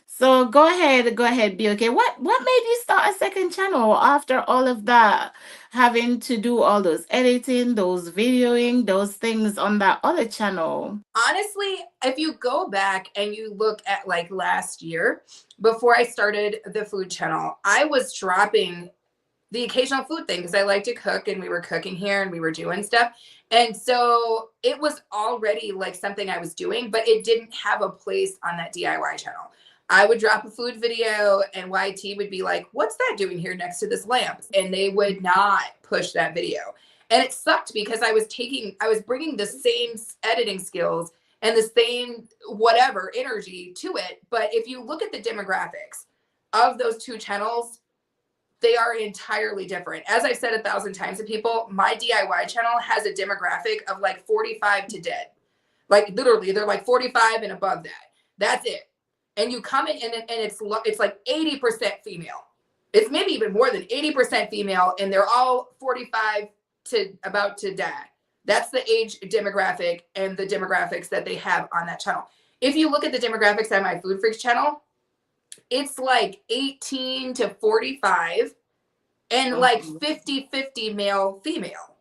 So go ahead, be okay. What made you start a second channel after all of that? Having to do all those editing, those videoing, those things on that other channel. Honestly, if you go back and you look at like last year, before I started the food channel, I was dropping the occasional food thing because I like to cook and we were cooking here and we were doing stuff. And so it was already like something I was doing, but it didn't have a place on that DIY channel. I would drop a food video and YT would be like, what's that doing here next to this lamp? And they would not push that video. And it sucked because I was bringing the same editing skills and the same whatever energy to it. But if you look at the demographics of those two channels, they are entirely different. As I've said 1,000 times to people, my DIY channel has a demographic of like 45 to dead. Like literally, they're like 45 and above that. That's it. And you come in and it's like 80% female. It's maybe even more than 80% female, and they're all 45 to about to die. That's the age demographic and the demographics that they have on that channel. If you look at the demographics on my Food Freaks channel, it's like 18 to 45 and like Mhm. 50-50 male female,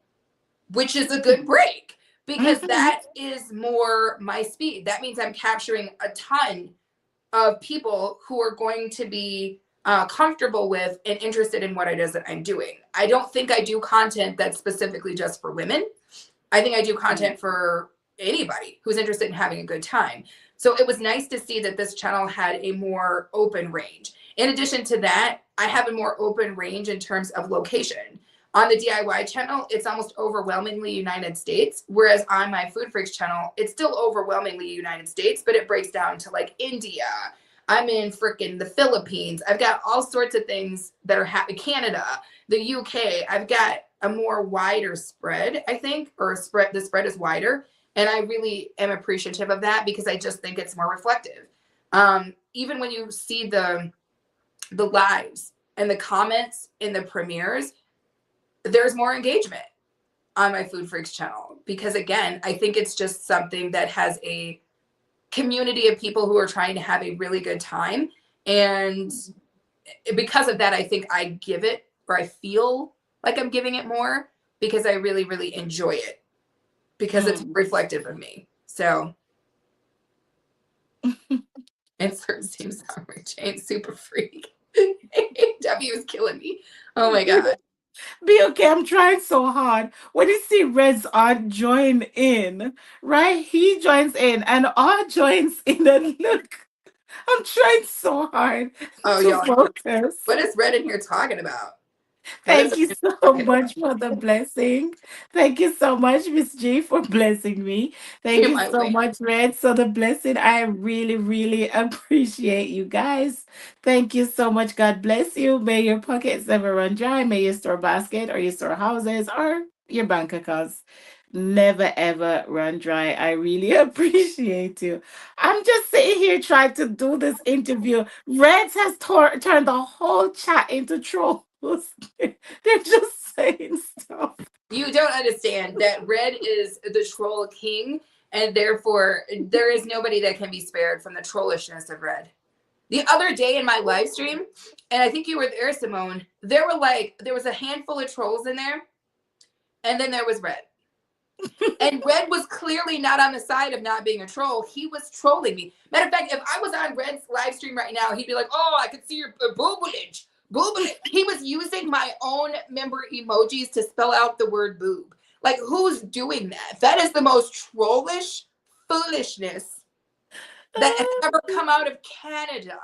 which is a good break. because Mhm. that is more my speed. That means I'm capturing a ton of people who are going to be comfortable with and interested in what it is that I'm doing. I don't think I do content that's specifically just for women. I think I do content for anybody who's interested in having a good time. So it was nice to see that this channel had a more open range. In addition to that, I have a more open range in terms of location. On the DIY channel, it's almost overwhelmingly United States, whereas on my Food Freaks channel, it's still overwhelmingly United States, but it breaks down to like India. I'm in freaking the Philippines. I've got all sorts of things that are Canada, the UK. I've got a more wider spread, I think, or spread. The spread is wider, and I really am appreciative of that because I just think it's more reflective. Even when you see the lives and the comments in the premieres, there's more engagement on my Food Freaks channel because again, I think it's just something that has a community of people who are trying to have a really good time, and because of that, I think I give it, or I feel like I'm giving it more because I really, really enjoy it because it's Mm. reflective of me. So insert seam summer chain super freak. W is killing me. Oh my god. Be okay. I'm trying so hard. When you see Red's aunt join in, right? He joins in and R joins in and look. I'm trying so hard Oh to y'all, focus. what is Red in here talking about? What is Thank Red you in so here talking much for the blessing. Thank you so much, Miss G, for blessing me. Thank about? you My so wing. much, Red, for the blessing. I really, really appreciate you guys. Thank you so much. God bless you. May your pockets never run dry. May your store basket or your store houses or your bank accounts never ever run dry. I really appreciate you. I'm just sitting here trying to do this interview. Reds has turned the whole chat into trolls. They're just saying stuff. You don't understand that Red is the troll king, and therefore there is nobody that can be spared from the trollishness of Red. The other day in my live stream, and I think you were there, Simone, there was a handful of trolls in there, and then there was Red. And Red was clearly not on the side of not being a troll. He was trolling me. Matter of fact, if I was on Red's live stream right now, he'd be like, "Oh, I could see your boobage, boobage." He was using my own member emojis to spell out the word boob. Like, who's doing that? That is the most trollish foolishness that has ever come out of Canada.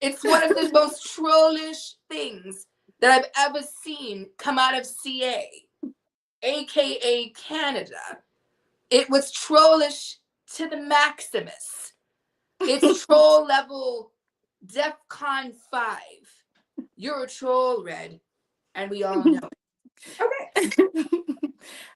It's one of the most trollish things that I've ever seen come out of CA, aka Canada. It was trollish to the maximus. It's troll level DEFCON 5. You're a troll, Red, and we all know it. Okay.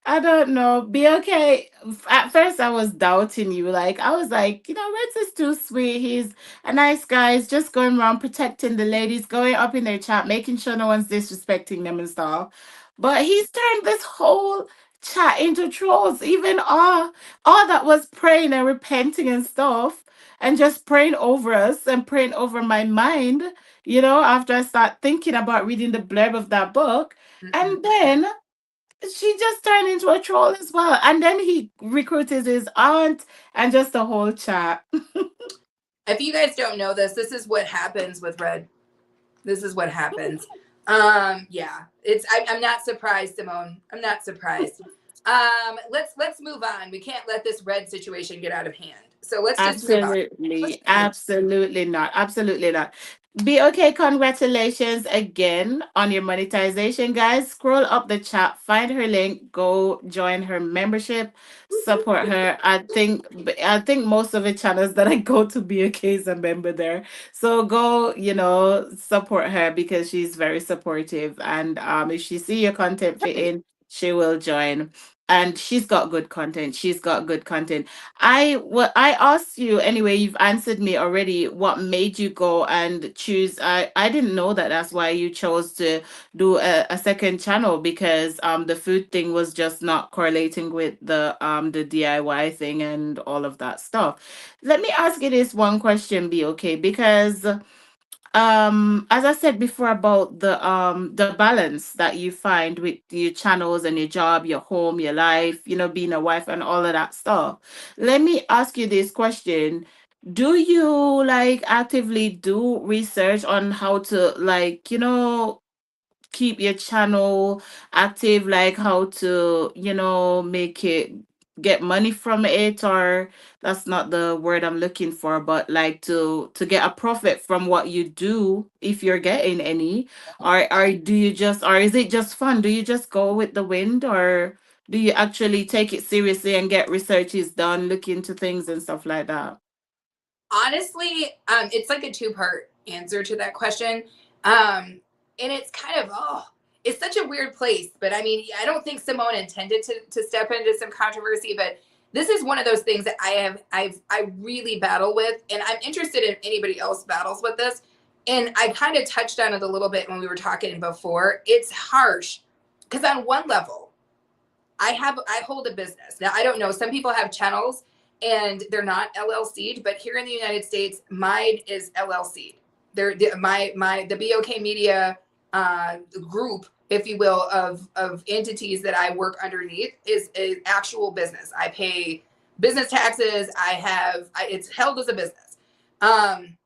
I don't know. Be okay. At first, I was doubting you. Like, I was like, Reds is too sweet. He's a nice guy. He's just going around protecting the ladies, going up in their chat, making sure no one's disrespecting them and stuff. But he's turned this whole chat into trolls. Even all that was praying and repenting and stuff, and just praying over us and praying over my mind. After I start thinking about reading the blurb of that book, Mm-mm. and then she just turned into a troll as well. And then he recruited his aunt and just the whole chat. If you guys don't know this, this is what happens with Red. This is what happens. Yeah, I'm not surprised, Simone. I'm not surprised. Let's move on. We can't let this Red situation get out of hand. So let's just move on. Let's Absolutely. just move. Absolutely not. Absolutely not. Be okay. Congratulations again on your monetization, guys. Scroll up the chat, find her link, go join her membership, support her. I think most of the channels that I go to be okay is a member there. So go, support her because she's very supportive. And if she see your content fit in, she will join. And she's got good content. She's got good content. I asked you anyway. You've answered me already. What made you go and choose? I didn't know that. That's why you chose to do a second channel because the food thing was just not correlating with the DIY thing and all of that stuff. Let me ask you this one question, be okay? Because as I said before about the balance that you find with your channels and your job, your home, your life, being a wife and all of that stuff. Let me ask you this question. Do you like actively do research on how to, like, keep your channel active, like how to, make it, get money from it, or that's not the word I'm looking for, but like to get a profit from what you do, if you're getting any, or do you just, or is it just fun? Do you just go with the wind, or do you actually take it seriously and get researches done, look into things and stuff like that? Honestly, it's like a two-part answer to that question. And it's kind of, it's such a weird place. But I mean, I don't think Simone intended to step into some controversy, but this is one of those things that I really battle with, and I'm interested in anybody else battles with this. And I kind of touched on it a little bit when we were talking before. It's harsh because on one level, I hold a business. Now I don't know. Some people have channels and they're not LLC'd, but here in the United States, mine is LLC'd. The BOK Media group, if you will, of entities that I work underneath is an actual business. I pay business taxes. It's held as a business, and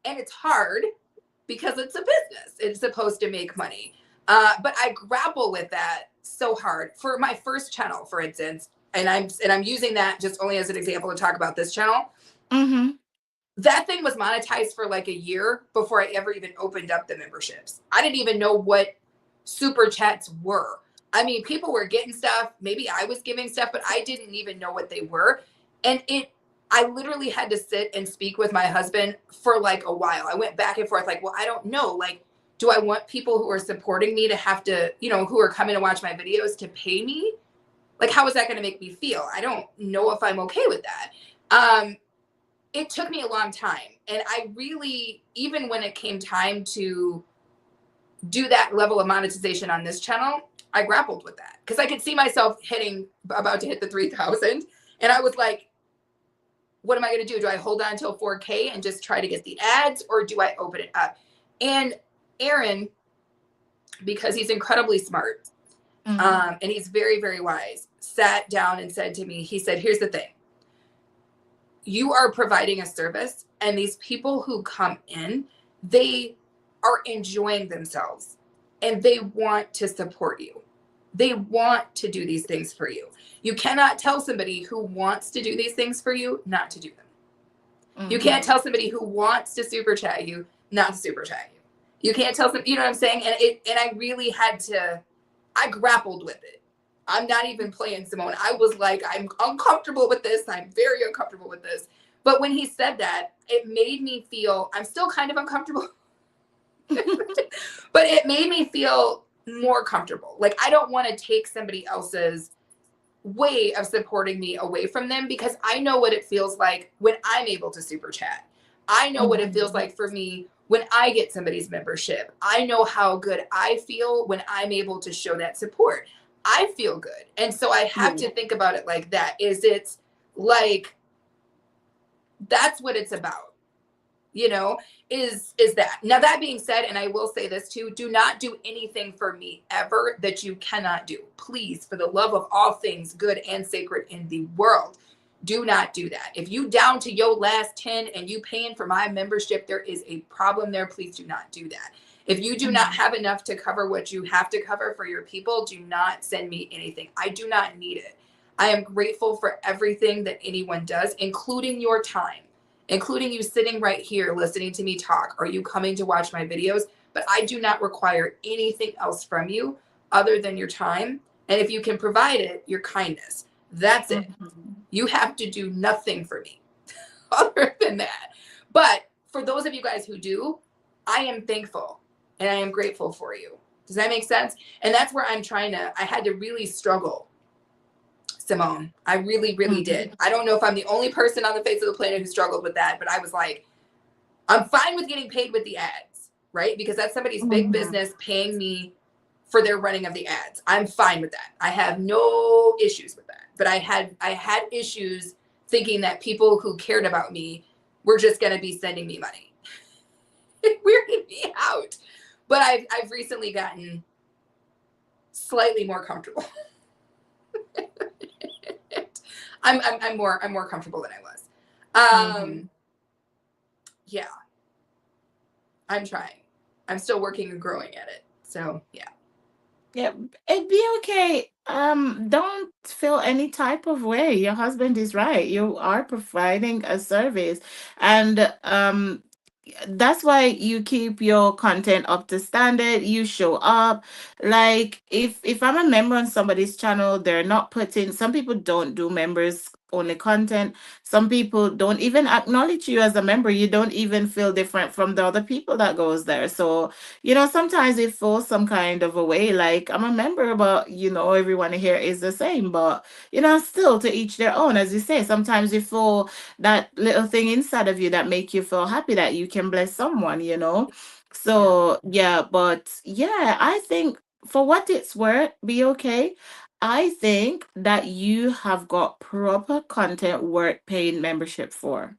it's hard because it's a business. It's supposed to make money. But I grapple with that so hard. For my first channel, for instance, and I'm using that just only as an example to talk about this channel. Mm-hmm. That thing was monetized for like a year before I ever even opened up the memberships. I didn't even know what super chats were. I mean, people were getting stuff. Maybe I was giving stuff, but I didn't even know what they were. And I literally had to sit and speak with my husband for like a while. I went back and forth, like, well, I don't know. Like, do I want people who are supporting me to have to, who are coming to watch my videos to pay me? Like, how is that going to make me feel? I don't know if I'm okay with that. It took me a long time. And I really, even when it came time to do that level of monetization on this channel, I grappled with that because I could see myself about to hit the 3,000. And I was like, what am I going to do? Do I hold on until 4K and just try to get the ads, or do I open it up? And Aaron, because he's incredibly smart, and he's very, very wise, sat down and said to me, he said, here's the thing. You are providing a service, and these people who come in, they are enjoying themselves and they want to support you. They want to do these things for you. You cannot tell somebody who wants to do these things for you not to do them. Mm-hmm. You can't tell somebody who wants to super chat you not to super chat you. You can't tell them, you know what I'm saying? And I really I grappled with it. I'm not even playing, Simone. I was like, I'm uncomfortable with this. I'm very uncomfortable with this. But when he said that, it made me feel, I'm still kind of uncomfortable, but it made me feel more comfortable. Like, I don't want to take somebody else's way of supporting me away from them, because I know what it feels like when I'm able to super chat. I know what it feels like for me when I get somebody's membership. I know how good I feel when I'm able to show that support. I feel good. And so I have to think about it like that. It's like, that's what it's about, is that. Now, that being said, and I will say this too, do not do anything for me ever that you cannot do. Please, for the love of all things good and sacred in the world, do not do that. If you down to your last 10 and you paying for my membership, there is a problem there. Please do not do that. If you do not have enough to cover what you have to cover for your people, do not send me anything. I do not need it. I am grateful for everything that anyone does, including your time, including you sitting right here listening to me talk, or you coming to watch my videos. But I do not require anything else from you other than your time. And if you can provide it, your kindness. That's it. You have to do nothing for me other than that. But for those of you guys who do, I am thankful and I am grateful for you. Does that make sense? And that's where I had to really struggle, Simone. I really, really did. I don't know if I'm the only person on the face of the planet who struggled with that, but I was like, I'm fine with getting paid with the ads, right? Because that's somebody's big business paying me for their running of the ads. I'm fine with that. I have no issues with that. But I had issues thinking that people who cared about me were just going to be sending me money. It weirded me out. But I've recently gotten slightly more comfortable. I'm more comfortable than I was. Mhm. Yeah, I'm trying. I'm still working and growing at it. So yeah. Yeah, it'd be okay. Don't feel any type of way. Your husband is right. You are providing a service, and that's why you keep your content up to standard. You show up. Like if I'm a member on somebody's channel, they're not putting. Some people don't do members only content. Some people don't even acknowledge you as a member. You don't even feel different from the other people that goes there. So sometimes it feels some kind of a way. Like I'm a member, but everyone here is the same. But still to each their own. As you say, sometimes you feel that little thing inside of you that make you feel happy that you can bless someone. Yeah. So yeah, but yeah, I think for what it's worth, be okay. I think that you have got proper content worth paying membership for.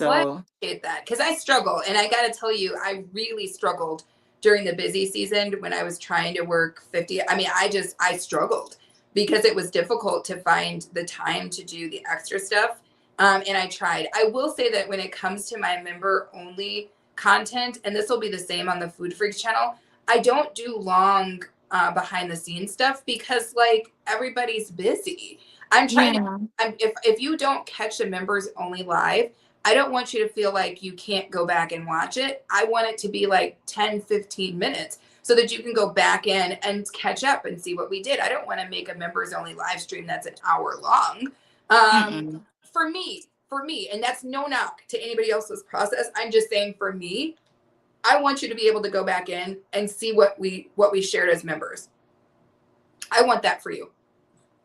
Well, I So appreciate that because I struggle, and I got to tell you, I really struggled during the busy season when I was trying to work 50. I mean, I struggled because it was difficult to find the time to do the extra stuff. And I tried. I will say that when it comes to my member only content, and this will be the same on the Food Freaks channel, I don't do long behind the scenes stuff because like everybody's busy. I'm trying to. yeah, If you don't catch a members only live, I don't want you to feel like you can't go back and watch it. I want it to be like 10, 15 minutes so that you can go back in and catch up and see what we did. I don't want to make a members only live stream that's an hour long. Um, mm-mm. for me, and that's no knock to anybody else's process. I'm just saying for me, I want you to be able to go back in and see what we shared as members. I want that for you.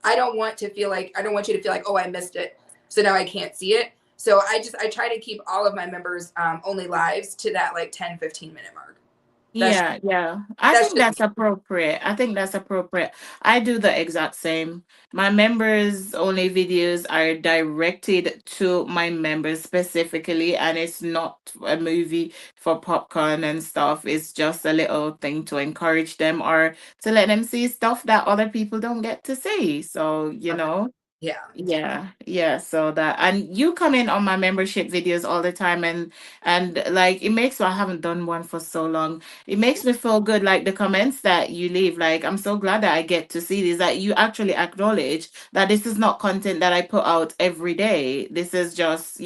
I don't want you to feel like, oh, I missed it, so now I can't see it. So I try to keep all of my members only lives to that like 10-15 minute mark. That's Yeah, yeah. I that's think just me. that's appropriate. I think that's appropriate. I do the exact same. My members only videos are directed to my members specifically, and it's not a movie for popcorn and stuff. It's just a little thing to encourage them or to let them see stuff that other people don't get to see. So, Okay. Yeah. yeah, yeah. So that, and you come in on my membership videos all the time, and like it makes I haven't done one for so long. It makes me feel good, like the comments that you leave. Like I'm so glad that I get to see this, that you actually acknowledge that this is not content that I put out every day. This is just,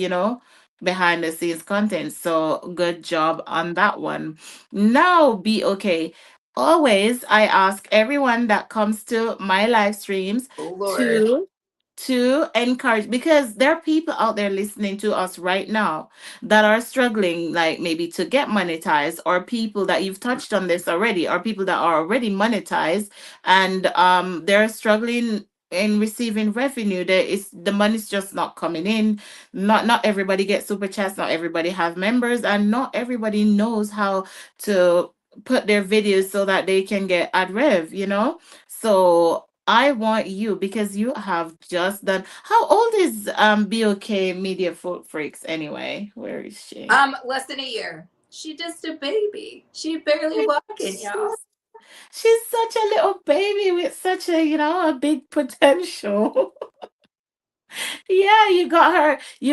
behind the scenes content. So good job on that one. Now be okay. Always, I ask everyone that comes to my live streams Oh Lord. to encourage, because there are people out there listening to us right now that are struggling, like maybe to get monetized, or people that you've touched on this already, or people that are already monetized, and they're struggling in receiving revenue. There is the money's just not coming in. Not everybody gets super chats, not everybody have members, and not everybody knows how to put their videos so that they can get ad rev. So I want you, because you have just done. How old is BOK Media Food Freaks anyway? Where is she? Less than a year. She just a baby. She barely walking, y'all. She's she's such a little baby with such a big potential. Yeah, you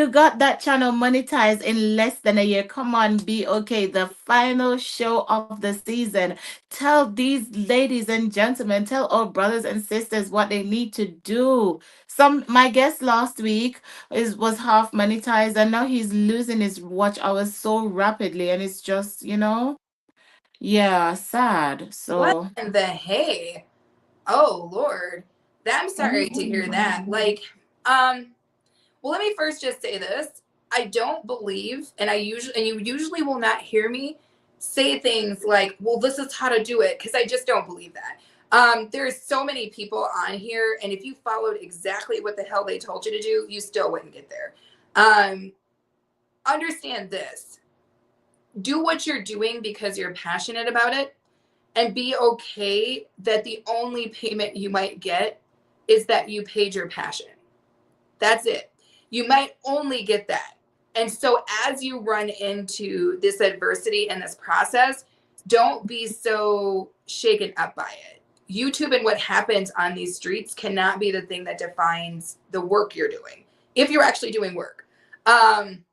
got that channel monetized in less than a year. Come on, be okay. The final show of the season. Tell these ladies and gentlemen, tell our brothers and sisters what they need to do. My guest last week was half monetized, and now he's losing his watch hours so rapidly, and it's just, yeah, sad. What So in the hey? Oh Lord. I'm sorry to hear that. Like, um, well, let me first just say this. I don't believe, and you usually will not hear me say things like, well, this is how to do it, because I just don't believe that. There's so many people on here, and if you followed exactly what the hell they told you to do, you still wouldn't get there. Um, Understand this. Do what you're doing because you're passionate about it, and be okay that the only payment you might get is that you paid your passion. That's it. You might only get that. And so as you run into this adversity and this process, don't be so shaken up by it. YouTube and what happens on these streets cannot be the thing that defines the work you're doing, if you're actually doing work. And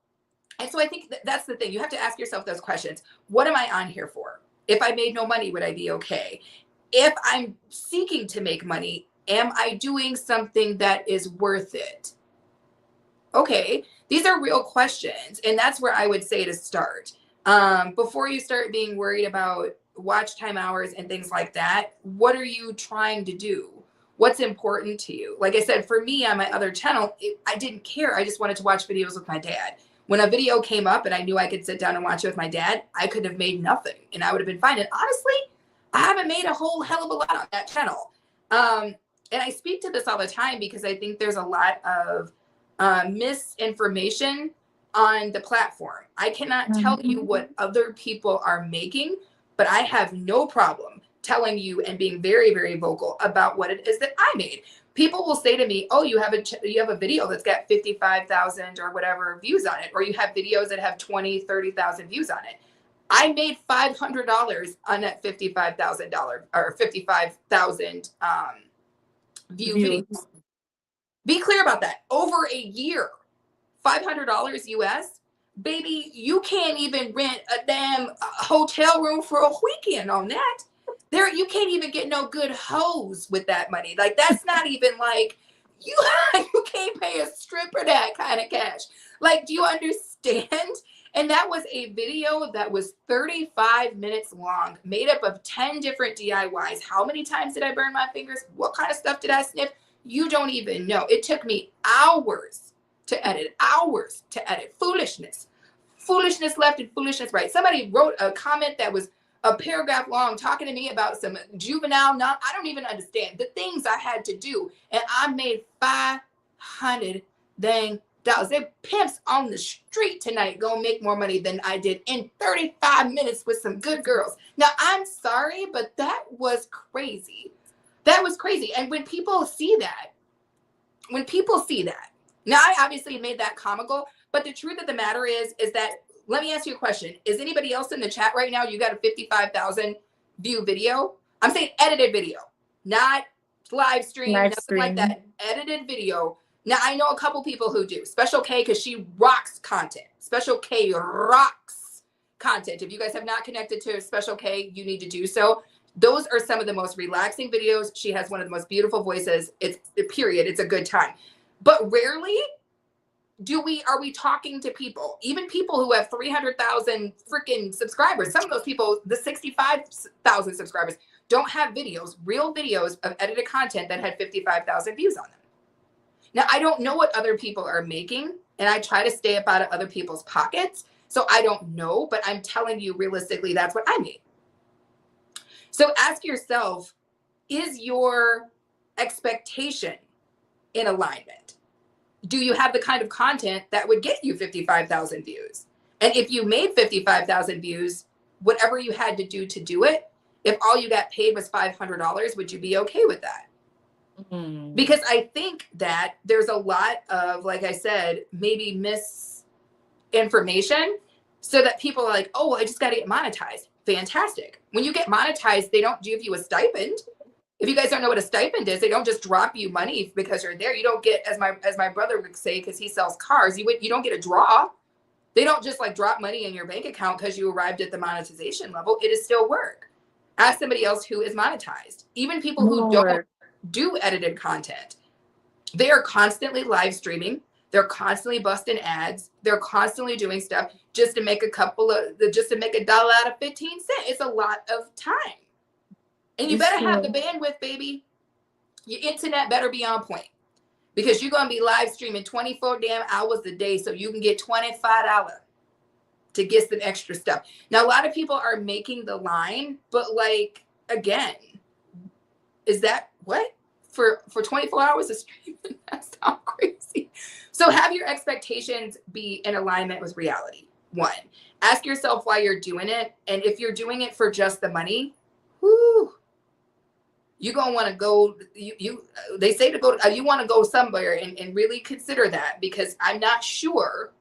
so I think that's the thing. You have to ask yourself those questions. What am I on here for? If I made no money, would I be okay? If I'm seeking to make money, am I doing something that is worth it? Okay, these are real questions. And that's where I would say to start. Before you start being worried about watch time hours and things like that, what are you trying to do? What's important to you? Like I said, for me on my other channel, I didn't care. I just wanted to watch videos with my dad. When a video came up and I knew I could sit down and watch it with my dad, I could have made nothing and I would have been fine. And honestly, I haven't made a whole hell of a lot on that channel. And I speak to this all the time because I think there's a lot of misinformation on the platform. I cannot tell you what other people are making, but I have no problem telling you and being very, very vocal about what it is that I made. People will say to me, oh, you have a video that's got 55,000 or whatever views on it, or you have videos that have 20, 30,000 views on it. I made $500 on that $55,000 or 55,000 view videos. Be clear about that. Over a year, $500 US, baby, you can't even rent a damn hotel room for a weekend on that. There, you can't even get no good hoes with that money. Like, that's not even like you can't pay a stripper that kind of cash. Like, do you understand? And that was a video that was 35 minutes long, made up of 10 different DIYs. How many times did I burn my fingers? What kind of stuff did I sniff? You don't even know. It took me hours to edit. Foolishness left and foolishness right. Somebody wrote a comment that was a paragraph long talking to me about some juvenile, I don't even understand the things I had to do. And I made $500 dang dollars. They pimps on the street tonight gonna make more money than I did in 35 minutes with some good girls. Now, I'm sorry, but that was crazy. That was crazy. And when people see that, now I obviously made that comical, but the truth of the matter is that, let me ask you a question. Is anybody else in the chat right now? You got a 55,000 view video? I'm saying edited video, not live stream, nothing like that. Edited video. Now, I know a couple people who do. Special K, because she rocks content. Special K rocks content. If you guys have not connected to Special K, you need to do so. Those are some of the most relaxing videos. She has one of the most beautiful voices. It's period. It's a good time. But rarely are we talking to people, even people who have 300,000 freaking subscribers. Some of those people, the 65,000 subscribers, don't have videos, real videos of edited content that had 55,000 views on them. Now, I don't know what other people are making, and I try to stay up out of other people's pockets. So I don't know, but I'm telling you realistically, that's what I made. So ask yourself, is your expectation in alignment? Do you have the kind of content that would get you 55,000 views? And if you made 55,000 views, whatever you had to do it, if all you got paid was $500, would you be okay with that? Mm-hmm. Because I think that there's a lot of, like I said, maybe misinformation so that people are like, oh, I just got to get monetized. Fantastic. When you get monetized, they don't give you a stipend. If you guys don't know what a stipend is, they don't just drop you money because you're there. You don't get, as my brother would say, because he sells cars, you don't get a draw. They don't just like drop money in your bank account because you arrived at the monetization level. It is still work. Ask somebody else who is monetized. Even people who don't do edited content, they are constantly live streaming. They're constantly busting ads. They're constantly doing stuff just to make a dollar out of 15 cents. It's a lot of time. And you better have the bandwidth, baby. Your internet better be on point because you're going to be live streaming 24 damn hours a day so you can get $25 to get some extra stuff. Now, a lot of people are making the line, but like, again, is that what? For 24 hours of streaming? That sounds crazy. So have your expectations be in alignment with reality. One, ask yourself why you're doing it. And if you're doing it for just the money, whoo, you're going to want to go, they say to go, you want to go somewhere and really consider that, because I'm not sure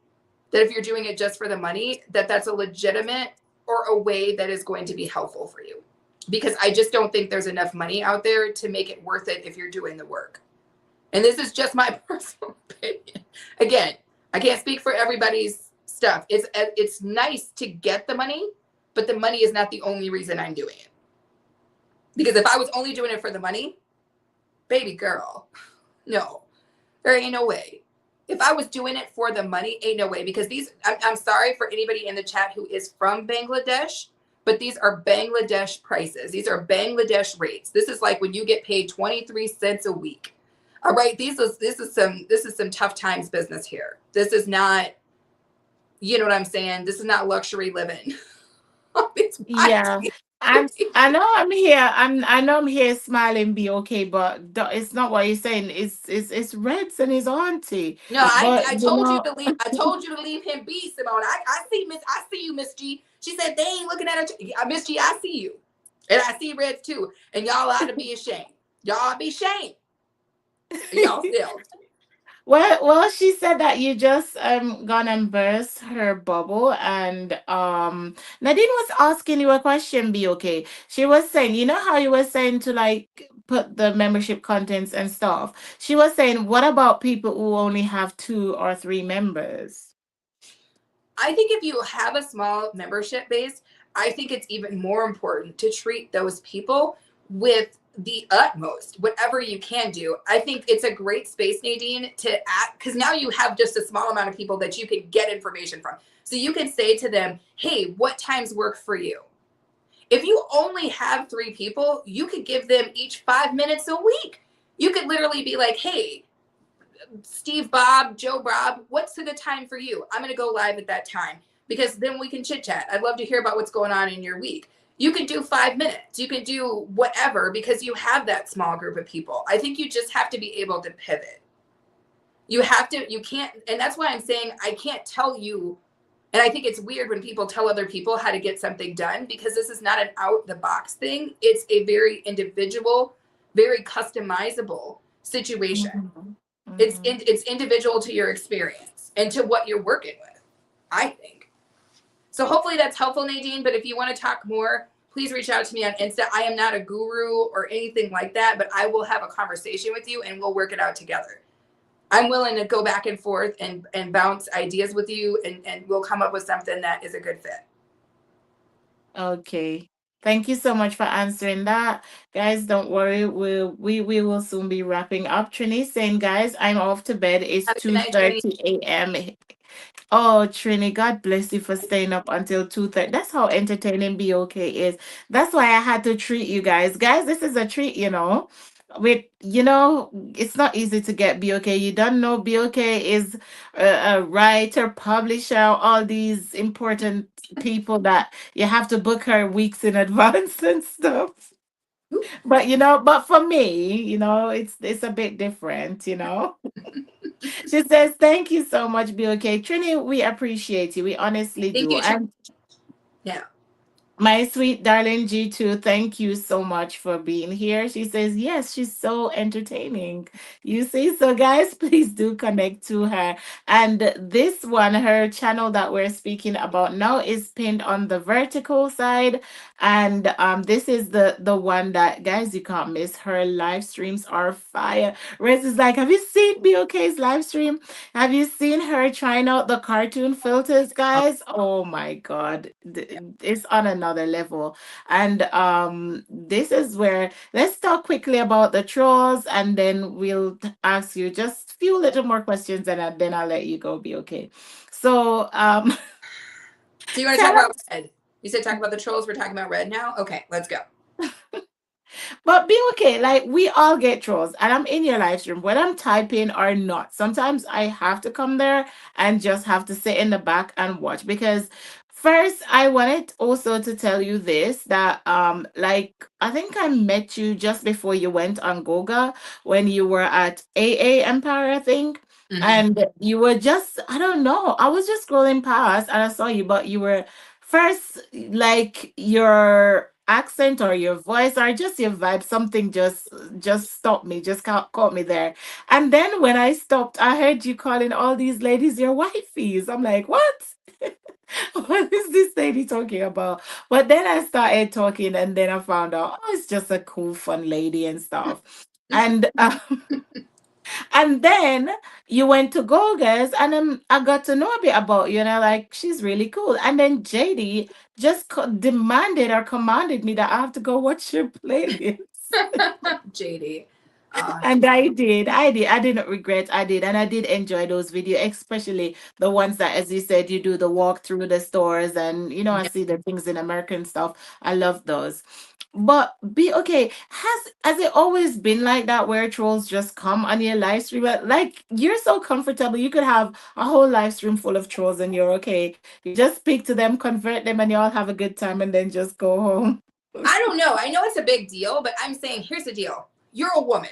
that if you're doing it just for the money, that that's a legitimate or a way that is going to be helpful for you. Because I just don't think there's enough money out there to make it worth it if you're doing the work. And this is just my personal opinion. Again, I can't speak for everybody's stuff. It's nice to get the money, but the money is not the only reason I'm doing it. Because if I was only doing it for the money, baby girl, no, there ain't no way. If I was doing it for the money, ain't no way. Because I'm sorry for anybody in the chat who is from Bangladesh, but these are Bangladesh prices. These are Bangladesh rates. This is like when you get paid 23 cents a week. All right, this is some tough times business here. This is not, you know what I'm saying? This is not luxury living. It's Yeah. I'm I know I'm here. I know I'm here smiling be okay, but it's not what you're saying. It's Reds and his auntie. No, I But I you told you know, to leave. I told you to leave him be, Simone. I see you, Miss G. She said they ain't looking at her. Miss G, I see you, and I see Reds too. And y'all ought to be ashamed. Y'all ought to be ashamed. Y'all still. well, she said that you just gonna burst her bubble, and Nadine was asking you a question. Be okay. She was saying, you know how you were saying to like put the membership contents and stuff. She was saying, what about people who only have 2 or 3 members? I think if you have a small membership base, I think it's even more important to treat those people with the utmost, whatever you can do. I think it's a great space, Nadine, to act because now you have just a small amount of people that you can get information from. So you can say to them, hey, what times work for you? If you only have 3 people, you could give them each 5 minutes a week. You could literally be like, hey, Steve, Bob, Joe, Bob, what's a good time for you? I'm going to go live at that time because then we can chit chat. I'd love to hear about what's going on in your week. You can do 5 minutes. You can do whatever because you have that small group of people. I think you just have to be able to pivot. You can't, and that's why I'm saying I can't tell you. And I think it's weird when people tell other people how to get something done because this is not an out the box thing. It's a very individual, very customizable situation. Mhm. It's Mhm. it's individual to your experience and to what you're working with, I think. So hopefully that's helpful, Nadine. But if you want to talk more, please reach out to me on Insta. I am not a guru or anything like that, but I will have a conversation with you and we'll work it out together. I'm willing to go back and forth and bounce ideas with you and we'll come up with something that is a good fit. Okay. Thank you so much for answering that. Guys, don't worry. We will soon be wrapping up. Trini saying, guys, I'm off to bed. It's Have a good two night, Trini. thirty a.m. Oh, Trini, God bless you for staying up until 2:30. That's how entertaining BOK is. That's why I had to treat you guys. Guys, this is a treat, you know. It's not easy to get BOK. You don't know BOK is a writer, publisher, all these important people that you have to book her weeks in advance and stuff. But for me, it's a bit different. She says, thank you so much, BOK. Trini, we appreciate you. We honestly Thank do. you, Trini. And Yeah. my sweet darling G2, thank you so much for being here. She says, yes, she's so entertaining. You see, so guys, please do connect to her. And this one, her channel that we're speaking about now is pinned on the vertical side. And this is the one that, guys, you can't miss. Her live streams are fire. Rez is like, have you seen BOK's live stream? Have you seen her trying out the cartoon filters, guys? Oh my God. It's on another level. And this is where let's talk quickly about the trolls and then we'll ask you just a few little more questions and then I'll let you go, be okay. So So you want to talk tell about us. red? You said talk about the trolls. We're talking about red now. Okay, let's go. But be okay. Like we all get trolls, and I'm in your live stream, whether I'm typing or not. Sometimes I have to come there and just have to sit in the back and watch because first I wanted also to tell you this that like I think I met you just before you went on Goga when you were at AA Empire, I think. Mm-hmm. And you were just, I don't know, I was just scrolling past and I saw you, but you were first like your accent or your voice or just your vibe, something just stopped me, just caught me there. And then when I stopped, I heard you calling all these ladies your wifeys. I'm like, what? What is this lady talking about? But then I started talking, and then I found out, oh, it's just a cool, fun lady and stuff. And and then you went to Goga's, and I got to know a bit about you, and I like, she's really cool. And then JD just demanded or commanded me that I have to go watch your playlist. JD. And I did. I did. I didn't regret. I did. And I did enjoy those videos, especially the ones that, as you said, you do the walk through the stores and, I Yeah. see the things in American stuff. I love those. But be okay. Has it always been like that where trolls just come on your live stream? Like you're so comfortable. You could have a whole live stream full of trolls and you're okay. You just speak to them, convert them, and you all have a good time and then just go home. I don't know. I know it's a big deal, but I'm saying here's the deal. You're a woman,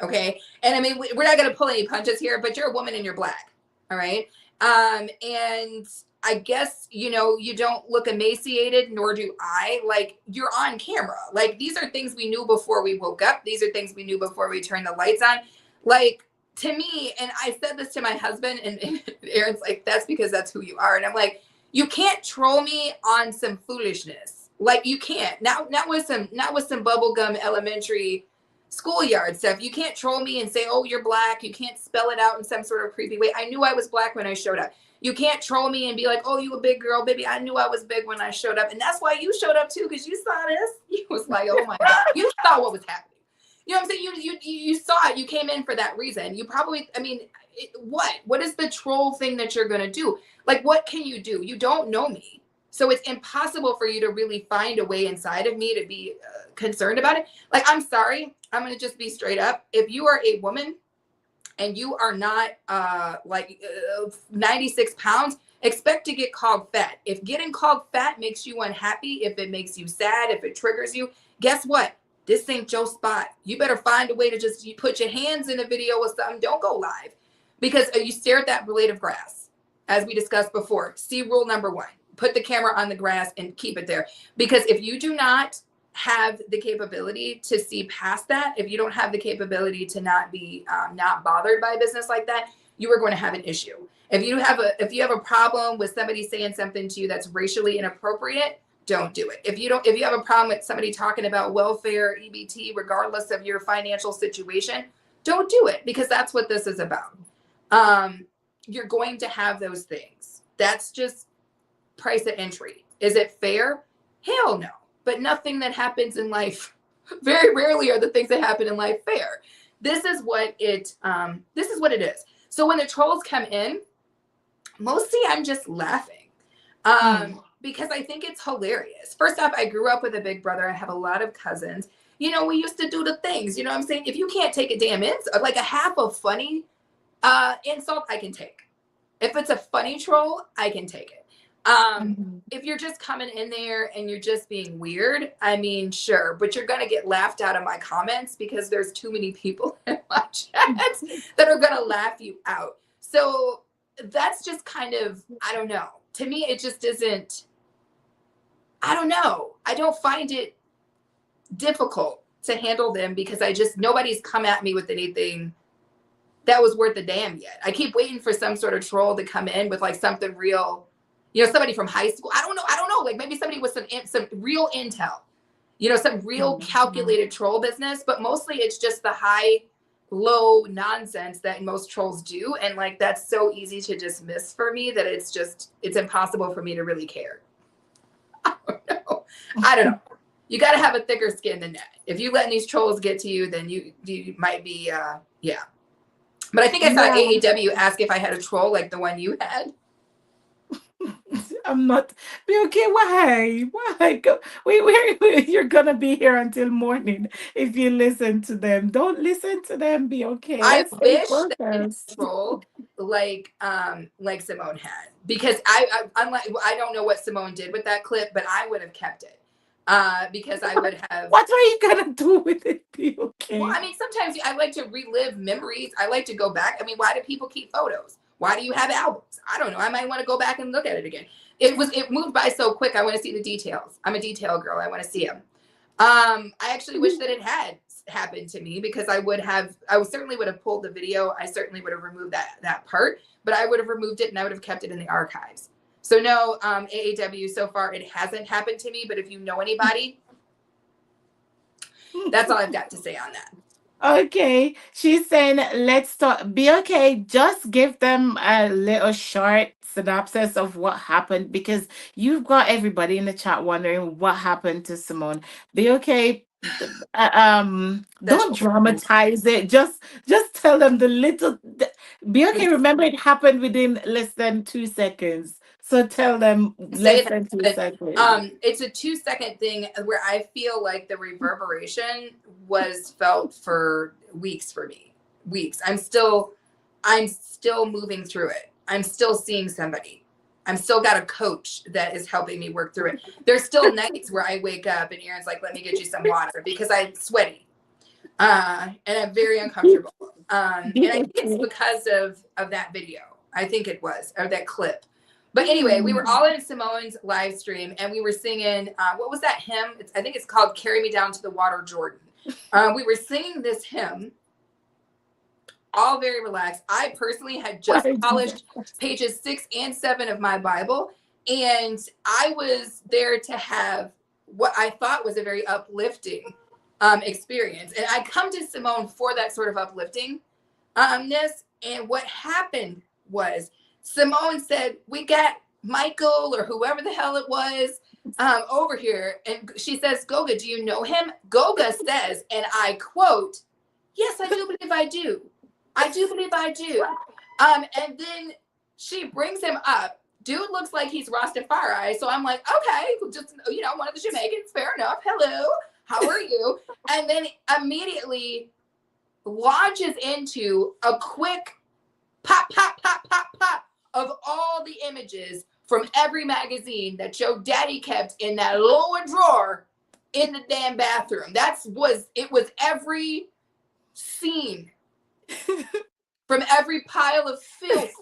okay? And I mean, we're not going to pull any punches here, but you're a woman and you're black, all right? And I guess, you don't look emaciated, nor do I. Like, you're on camera. Like, these are things we knew before we woke up. These are things we knew before we turned the lights on. Like, to me, and I said this to my husband, and Aaron's like, that's because that's who you are. And I'm like, you can't troll me on some foolishness. Like you can't. Not with some bubblegum elementary schoolyard stuff. You can't troll me and say, "Oh, you're black." You can't spell it out in some sort of creepy way. I knew I was black when I showed up. You can't troll me and be like, "Oh, you a big girl, baby." I knew I was big when I showed up, and that's why you showed up too, because you saw this. You was like, "Oh my god," you saw what was happening. You know what I'm saying? You saw it. You came in for that reason. You probably, I mean, what is the troll thing that you're gonna do? Like, what can you do? You don't know me. So it's impossible for you to really find a way inside of me to be concerned about it. Like, I'm sorry. I'm going to just be straight up. If you are a woman and you are not 96 pounds, expect to get called fat. If getting called fat makes you unhappy, if it makes you sad, if it triggers you, guess what? This ain't your spot. You better find a way to just put your hands in the video or something. Don't go live because you stare at that blade of grass, as we discussed before. See rule number 1. Put the camera on the grass and keep it there. Because if you do not have the capability to see past that, if you don't have the capability to not be not bothered by a business like that, you are going to have an issue. If you have a problem with somebody saying something to you that's racially inappropriate, don't do it. If you have a problem with somebody talking about welfare, EBT, regardless of your financial situation, don't do it, because that's what this is about. You're going to have those things. That's just price of entry. Is it fair? Hell no. But nothing that happens in life, very rarely are the things that happen in life fair. This is what it is. So when the trolls come in, mostly I'm just laughing. Because I think it's hilarious. First off, I grew up with a big brother. I have a lot of cousins. We used to do the things, you know what I'm saying? If you can't take a damn insult, like a half a funny insult, I can take. If it's a funny troll, I can take it. If you're just coming in there and you're just being weird, I mean, sure, but you're going to get laughed out of my comments because there's too many people in my chats that are going to laugh you out. So that's just kind of, I don't know. To me, it just isn't, I don't know. I don't find it difficult to handle them because nobody's come at me with anything that was worth a damn yet. I keep waiting for some sort of troll to come in with like something real. Somebody from high school. I don't know. Like maybe somebody with some real intel, some real calculated troll business, but mostly it's just the low nonsense that most trolls do. And like, that's so easy to dismiss for me that it's impossible for me to really care. I don't know. You got to have a thicker skin than that. If you letting these trolls get to you, then you might be, yeah. But I think I saw AAW ask if I had a troll like the one you had. I'm not. Be okay. Why? Go. You're gonna be here until morning if you listen to them. Don't listen to them. Be okay. I Let's stay wish that I had focused. a troll like Simone had, because I don't know what Simone did with that clip, but I would have kept it because I would have. What are you gonna do with it? Be Well, okay. I mean, sometimes I like to relive memories. I like to go back. I mean, why do people keep photos? Why do you have albums? I don't know. I might want to go back and look at it again. It moved by so quick. I want to see the details. I'm a detail girl. I want to see them. I actually wish that it had happened to me, because I certainly would have pulled the video. I certainly would have removed that part, but I would have removed it and I would have kept it in the archives. So no, AAW, so far it hasn't happened to me, but if you know anybody, that's all I've got to say on that. Okay, she's saying, let's talk. Be okay. Just give them a little short synopsis of what happened, because you've got everybody in the chat wondering what happened to Simone. Be okay. That's Don't dramatize it. Just tell them the little. Be okay. Remember, it happened within less than 2 seconds. So tell them say less that, than two but seconds. it's a 2 second thing where I feel like the reverberation was felt for weeks for me. Weeks. I'm still moving through it. I'm still seeing somebody. I'm still got a coach that is helping me work through it. There's still nights where I wake up and Aaron's like, "Let me get you some water," because I'm sweaty, and I'm very uncomfortable. And I think it's because of that video. I think it was, or that clip. But anyway, we were all in Simone's live stream and we were singing. What was that hymn? I think it's called "Carry Me Down to the Water, Jordan." We were singing this hymn, all very relaxed. I personally had just polished pages 6 and 7 of my Bible, and I was there to have what I thought was a very uplifting experience. And I come to Simone for that sort of upliftingness. And what happened was Simone said, "We got Michael," or whoever the hell it was, over here. And she says, "Goga, do you know him?" Goga says, and I quote, "Yes, I do believe I do. I do believe I do." And then she brings him up. Dude looks like he's Rastafari. So I'm like, okay, just, one of the Jamaicans, fair enough. Hello, how are you? And then immediately launches into a quick pop, pop, pop, pop, pop of all the images from every magazine that your daddy kept in that lower drawer in the damn bathroom. It was every scene from every pile of filth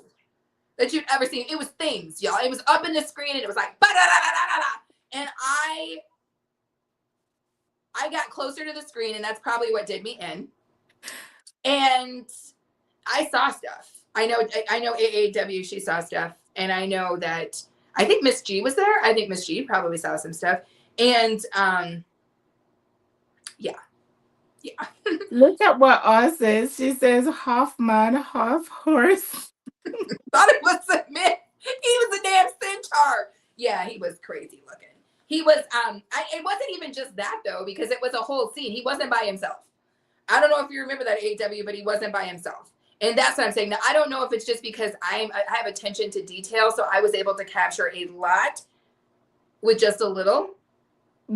that you've ever seen. It was things, y'all. It was up in the screen and it was like, ba-da-da-da-da-da. And I got closer to the screen, and that's probably what did me in. And I saw stuff. I know AAW, she saw stuff. And I know that I think Miss G was there. I think Miss G probably saw some stuff. And yeah. Yeah. Look at what Oz says. She says half man, half horse. Thought it was a myth. He was a damn centaur. Yeah, he was crazy looking. He was it wasn't even just that though, because it was a whole scene. He wasn't by himself. I don't know if you remember that AW, but he wasn't by himself. And that's what I'm saying. Now, I don't know if it's just because I have attention to detail, so I was able to capture a lot with just a little.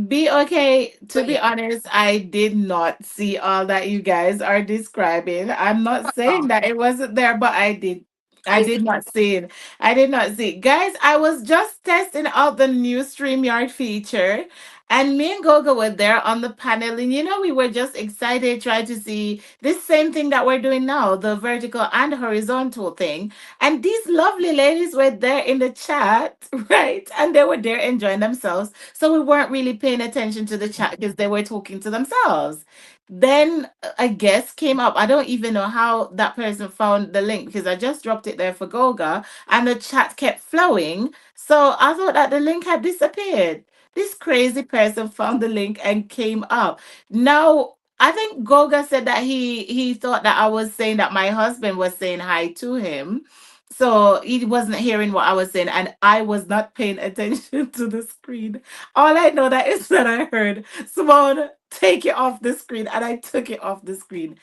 Be okay. To But be yeah. honest, I did not see all that you guys are describing. I'm not saying Oh, that it wasn't there, but I did. I I see. did not see it. I did not see it. Guys, I was just testing out the new StreamYard feature, and me and Goga were there on the panel. And we were just excited trying to see this same thing that we're doing now, the vertical and horizontal thing. And these lovely ladies were there in the chat, right? And they were there enjoying themselves. So we weren't really paying attention to the chat because they were talking to themselves. Then a guest came up. I don't even know how that person found the link because I just dropped it there for Goga and the chat kept flowing. So I thought that the link had disappeared. This crazy person found the link and came up. Now, I think Goga said that he thought that I was saying that my husband was saying hi to him. So he wasn't hearing what I was saying, and I was not paying attention to the screen. All I know that is that I heard Simone take it off the screen, and I took it off the screen.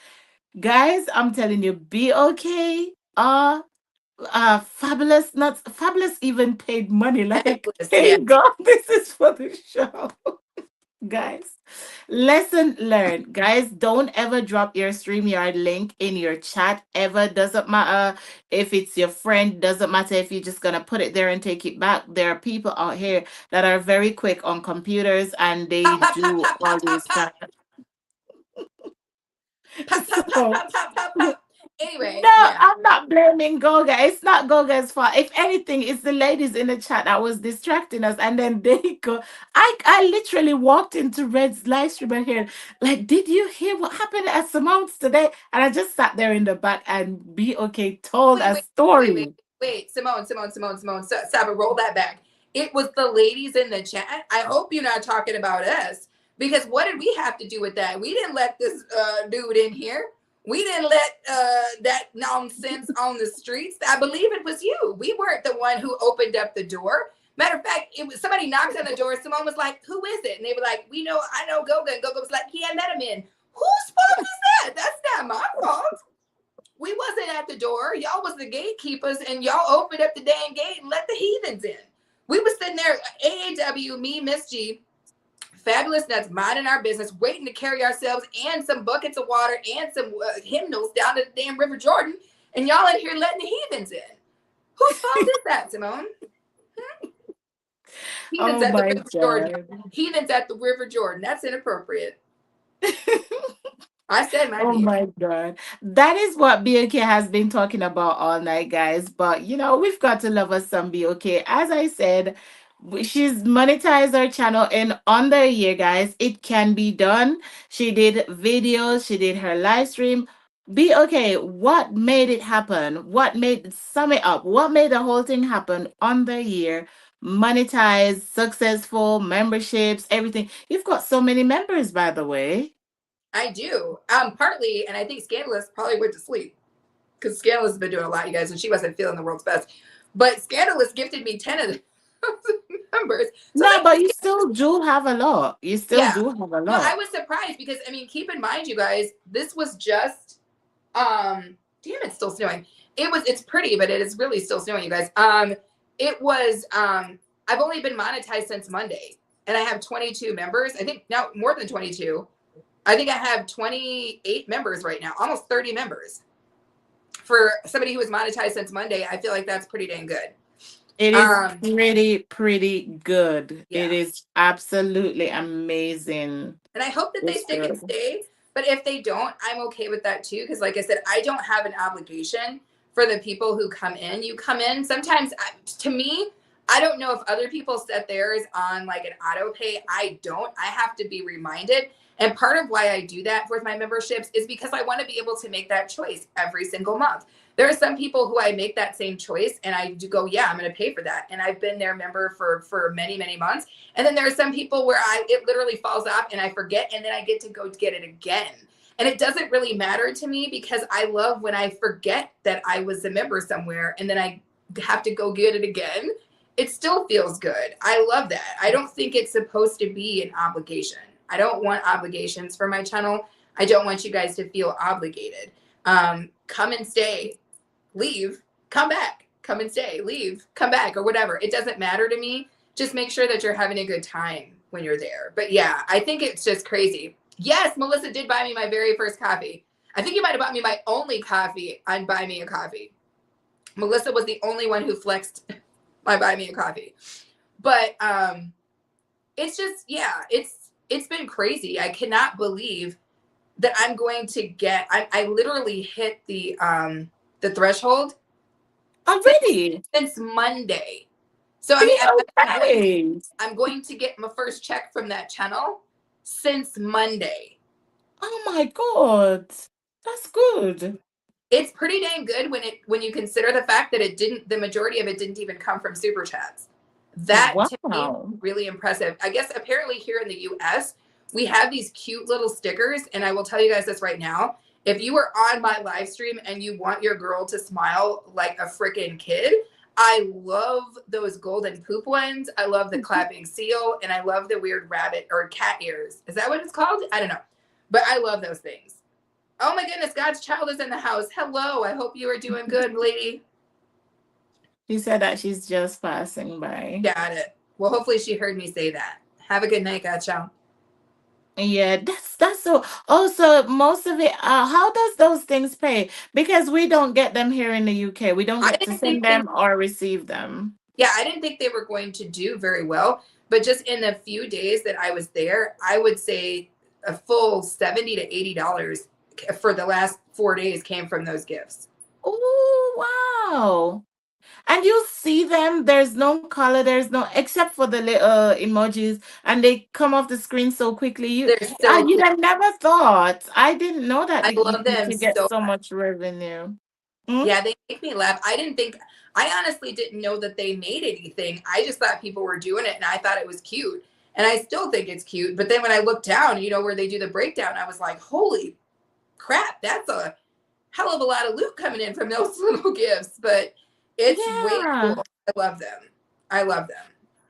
Guys, I'm telling you, be okay. Fabulous, not fabulous, even paid money. Like, Fabulous. here Yeah. you go. This is for the show. Guys, lesson learned. Guys, don't ever drop your StreamYard link in your chat ever. Doesn't matter if it's your friend, doesn't matter if you're just gonna put it there and take it back. There are people out here that are very quick on computers and they Pop, pop, pop, do pop, all pop, pop, these pop. kind Pop, pop, pop, so pop, pop, pop, pop. Anyway, No, yeah. I'm not blaming Goga. It's not Goga's fault. If anything, it's the ladies in the chat that was distracting us. And then they go. I literally walked into Red's live stream and here, like, did you hear what happened at Simone's today? And I just sat there in the back and BOK told Wait, a wait, wait, wait, story. wait. Simone. Saba, roll that back. It was the ladies in the chat. I hope you're not talking about us. Because what did we have to do with that? We didn't let this dude in here. We didn't let that nonsense on the streets. I believe it was you. We weren't the one who opened up the door. Matter of fact, it was somebody knocked on the door. Simone was like, "Who is it?" And they were like, "We know. I know Goga." And Goga was like, "Yeah, I met him in." Whose fault is that? That's not my fault. We wasn't at the door. Y'all was the gatekeepers, and y'all opened up the dang gate and let the heathens in. We was sitting there, AAW, me, Miss G, Fabulous Nuts, minding our business, waiting to carry ourselves and some buckets of water and some hymnals down to the damn River Jordan, and y'all in here letting the heathens in. Whose fault is that, Simone? Heathens Oh at the my River Jordan. God. Heathens at the River Jordan. That's inappropriate. I said my Oh piece. my God. That is what BOK has been talking about all night, guys. But we've got to love us some BOK. As I said, she's monetized her channel in under a year, guys. It can be done. She did videos, she did her live stream. BOK, what made it happen? What made sum it up? What made the whole thing happen under a year? Monetized, successful, memberships, everything. You've got so many members, by the way. I do. Partly, and I think Scandalous probably went to sleep because Scandalous has been doing a lot, you guys, and she wasn't feeling the world's best. But Scandalous gifted me 10 of the numbers. So No, thank but you. you still do have a lot. You still Yeah. do have a No, I lot. was surprised because I mean, keep in mind, you guys, this was just damn, it's still snowing. It's pretty, but it is really still snowing, you guys. It was I've only been monetized since Monday, and I have 22 members. I think now more than 22. I think I have 28 members right now, almost 30 members. For somebody who was monetized since Monday, I feel like that's pretty dang good. It is Um, pretty good. It yeah. is absolutely amazing. And I hope that they It's stick and good. stay. But if they don't, I'm okay with that too. Because, like I said, I don't have an obligation for the people who come in. You come in. Sometimes, to me, I don't know if other people set theirs on like an auto pay. I don't. I have to be reminded. And part of why I do that with my memberships is because I want to be able to make that choice every single month. There are some people who I make that same choice and I do go, yeah, I'm going to pay for that. And I've been their member for many, many months. And then there are some people where it literally falls off and I forget, and then I get to go get it again. And it doesn't really matter to me because I love when I forget that I was a member somewhere and then I have to go get it again. It still feels good. I love that. I don't think it's supposed to be an obligation. I don't want obligations for my channel. I don't want you guys to feel obligated. Come and stay, leave, come back, come and stay, leave, come back, or whatever. It doesn't matter to me. Just make sure that you're having a good time when you're there. But yeah, I think it's just crazy. Yes, Melissa did buy me my very first coffee. I think you might have bought me my only coffee on Buy Me a Coffee. Melissa was the only one who flexed my Buy Me a Coffee. But it's just, yeah, it's been crazy. I cannot believe that I'm going to get I literally hit the threshold Already. since Monday. So I mean, Okay. I'm going to get my first check from that channel since Monday. Oh my God. That's good. It's pretty dang good when you consider the fact that the majority of it didn't even come from super chats. That to me is Wow. really impressive. I guess apparently here in the US, we have these cute little stickers, and I will tell you guys this right now. If you are on my live stream and you want your girl to smile like a freaking kid, I love those golden poop ones. I love the clapping seal, and I love the weird rabbit or cat ears. Is that what it's called? I don't know. But I love those things. Oh my goodness, God's child is in the house. Hello. I hope you are doing good, lady. She said that she's just passing by. Got it. Well, hopefully she heard me say that. Have a good night, God child. Yeah, that's so. Also, most of it. How does those things pay? Because we don't get them here in the UK. We don't I get to didn't think send them or receive them. I didn't think they were going to do very well. But just in the few days that I was there, I would say a full $70 to $80 for the last 4 days came from those gifts. Oh, wow. And you see them, there's no color, there's no, except for the little emojis, and they come off the screen so quickly. They're so You'd cool. have never thought. I didn't know that I love you them could get so so much. much revenue. Hmm? Yeah, they make me laugh. I didn't think, I honestly didn't know that they made anything. I just thought people were doing it and I thought it was cute. And I still think it's cute. But then when I looked down, where they do the breakdown, I was like, holy crap, that's a hell of a lot of loot coming in from those little gifts. But it's way Yeah. cool. I love them. I love them.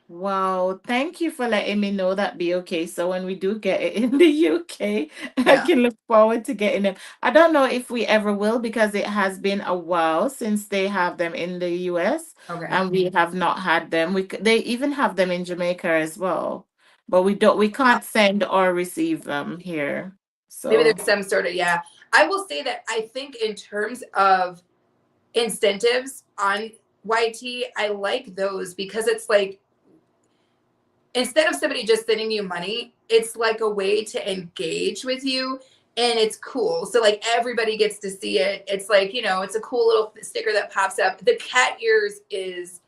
Wow, thank you for letting me know that BOK. So when we do get it in the UK, I Yeah. can look forward to getting them. I don't know if we ever will because it has been a while since they have them in the US Okay. and we have not had them. They even have them in Jamaica as well, but we can't send or receive them here. Maybe So there's some sort of, yeah. I will say that I think in terms of incentives on YT, I like those because it's like, instead of somebody just sending you money, it's like a way to engage with you and it's cool. So like everybody gets to see it. It's like, it's a cool little sticker that pops up. The cat ears is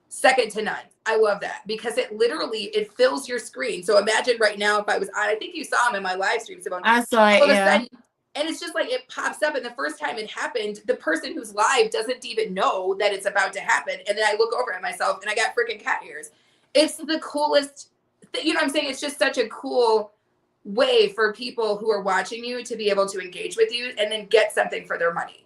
second to none. I love that because it fills your screen. So imagine right now if I was on, I think you saw them in my live stream, Simone. I saw it, All of a yeah. sudden, and it's just like it pops up, and the first time it happened, the person who's live doesn't even know that it's about to happen. And then I look over at myself and I got freaking cat ears. It's the coolest thing. You know what I'm saying? It's just such a cool way for people who are watching you to be able to engage with you and then get something for their money.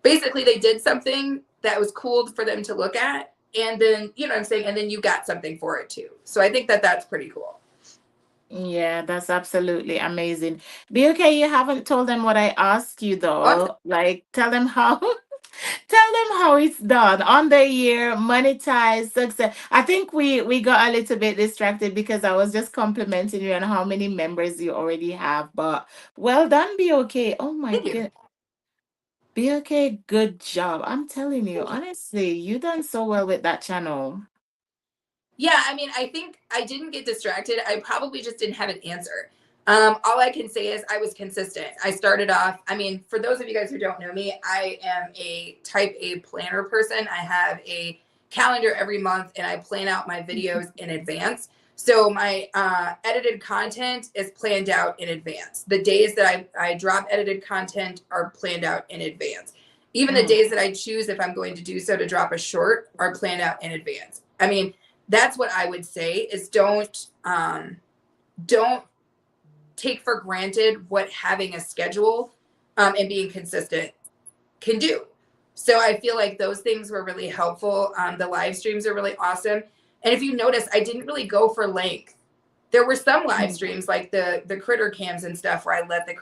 Basically, they did something that was cool for them to look at. And then, you know what I'm saying? And then you got something for it too. So I think that that's pretty cool. Yeah, that's absolutely amazing. BOK, you haven't told them what I asked you Oh, though. Like, tell them how tell them how it's done on the year, monetize, success. I think we got a little bit distracted because I was just complimenting you on how many members you already have. But well done, BOK. Oh my thank you. god. BOK, good job. I'm telling you, Thank you. honestly, you done so well with that channel. Yeah, I mean, I think I didn't get distracted. I probably just didn't have an answer. All I can say is I was consistent. I started off, I mean, for those of you guys who don't know me, I am a type A planner person. I have a calendar every month and I plan out my videos in advance. So my edited content is planned out in advance. The days that I drop edited content are planned out in advance. Even the Mm. days that I choose, if I'm going to do so, to drop a short are planned out in advance. I mean, that's what I would say is don't take for granted what having a schedule and being consistent can do. So I feel like those things were really helpful. The live streams are really awesome. And if you notice, I didn't really go for length. There were some live Mm. streams like the critter cams and stuff where I let the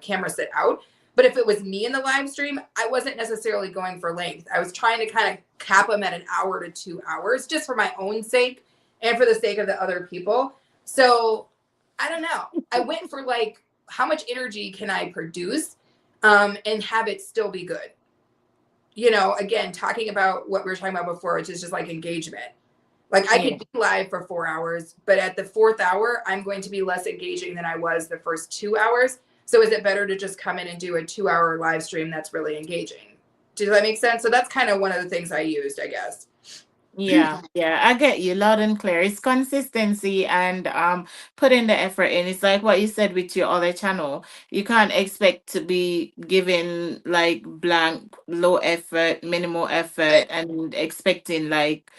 camera sit out. But if it was me in the live stream, I wasn't necessarily going for length. I was trying to kind of cap them at an hour to 2 hours just for my own sake and for the sake of the other people. So I don't know. I went for like, how much energy can I produce and have it still be good? Again, talking about what we were talking about before, which is just like engagement. Like I Yeah. could be live for 4 hours, but at the fourth hour, I'm going to be less engaging than I was the first 2 hours. So is it better to just come in and do a 2 hour live stream that's really engaging? Does that make sense? So that's kind of one of the things I used, I guess. Yeah, yeah, I get you loud and clear. It's consistency and putting the effort in. It's like what you said with your other channel. You can't expect to be giving like blank, low effort, minimal effort, and expecting like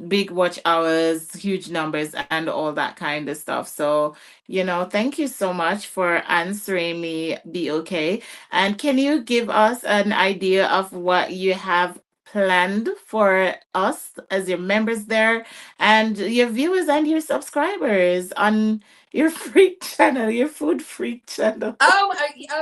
big watch hours, huge numbers, and all that kind of stuff. So, thank you so much for answering me, Be okay. And can you give us an idea of what you have planned for us as your members there and your viewers and your subscribers on your freak channel, your food freak channel? Oh,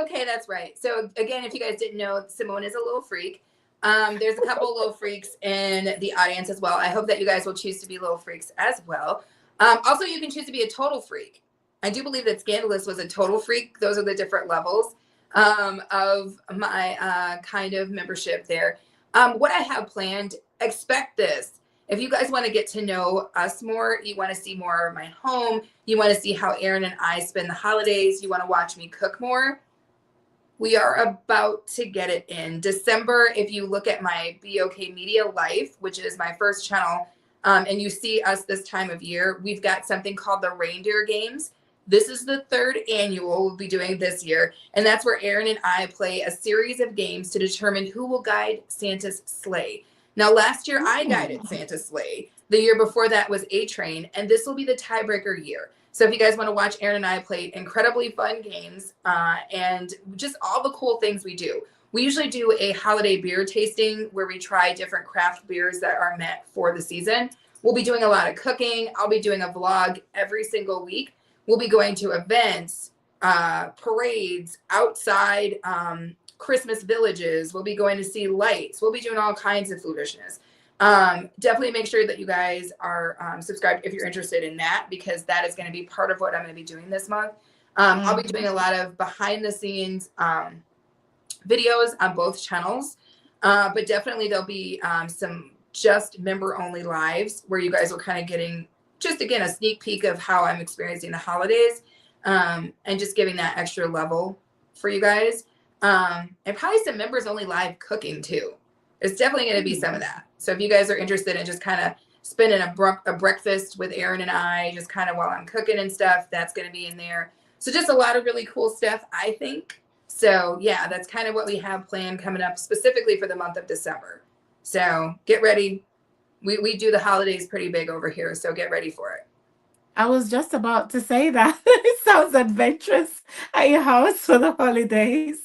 okay, that's right. So again, if you guys didn't know, Simone is a little freak. There's a couple of little freaks in the audience as well. I hope that you guys will choose to be little freaks as well. Also, you can choose to be a total freak. I do believe that Scandalous was a total freak. Those are the different levels of my kind of membership there. What I have planned, expect this. If you guys want to get to know us more, you want to see more of my home, you want to see how Aaron and I spend the holidays, you want to watch me cook more, We are about to get it in December. If you look at my BOK Media Life, which is my first channel, and you see us this time of year, we've got something called the Reindeer Games. This is the third annual we'll be doing this year. And that's where Aaron and I play a series of games to determine who will guide Santa's sleigh. Now, last year I guided Santa's sleigh. The year before that was A-Train. And this will be the tiebreaker year. So if you guys want to watch Aaron and I play incredibly fun games and just all the cool things we do. We usually do a holiday beer tasting where we try different craft beers that are meant for the season. We'll be doing a lot of cooking. I'll be doing a vlog every single week. We'll be going to events, parades, outside Christmas villages. We'll be going to see lights. We'll be doing all kinds of foolishness. Definitely make sure that you guys are subscribed if you're interested in that, because that is going to be part of what I'm going to be doing this month. I'll be doing a lot of behind the scenes videos on both channels, but definitely there'll be some just member only lives where you guys will kind of getting just, again, a sneak peek of how I'm experiencing the holidays, and just giving that extra level for you guys. And probably some members only live cooking too. It's definitely going to be some of that. So if you guys are interested in just kind of spending a breakfast with Aaron and I, just kind of while I'm cooking and stuff, that's going to be in there. So just a lot of really cool stuff, I think. So yeah, that's kind of what we have planned coming up specifically for the month of December. So get ready. We do the holidays pretty big over here, so get ready for it. I was just about to say that. It sounds adventurous at your house for the holidays.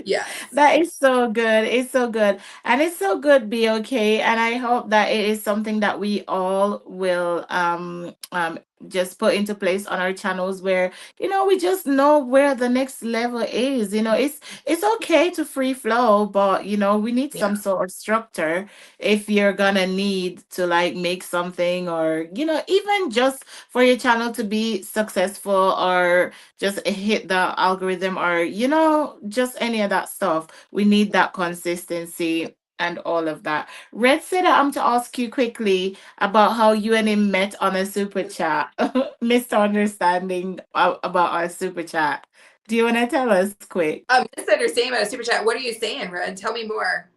Yes. That is so good. It's so good. And it's so good, be okay. And I hope that it is something that we all will just put into place on our channels where, we just know where the next level is. It's okay to free flow, but we need some Yeah. sort of structure if you're gonna need to like make something, or even just for your channel to be successful, or just hit the algorithm, or just any of that stuff. We need that consistency and all of that. Red said that I'm to ask you quickly about how you and him met on a super chat. Misunderstanding about our super chat. Do you want to tell us quick? Misunderstanding about a super chat. What are you saying, Red? Tell me more.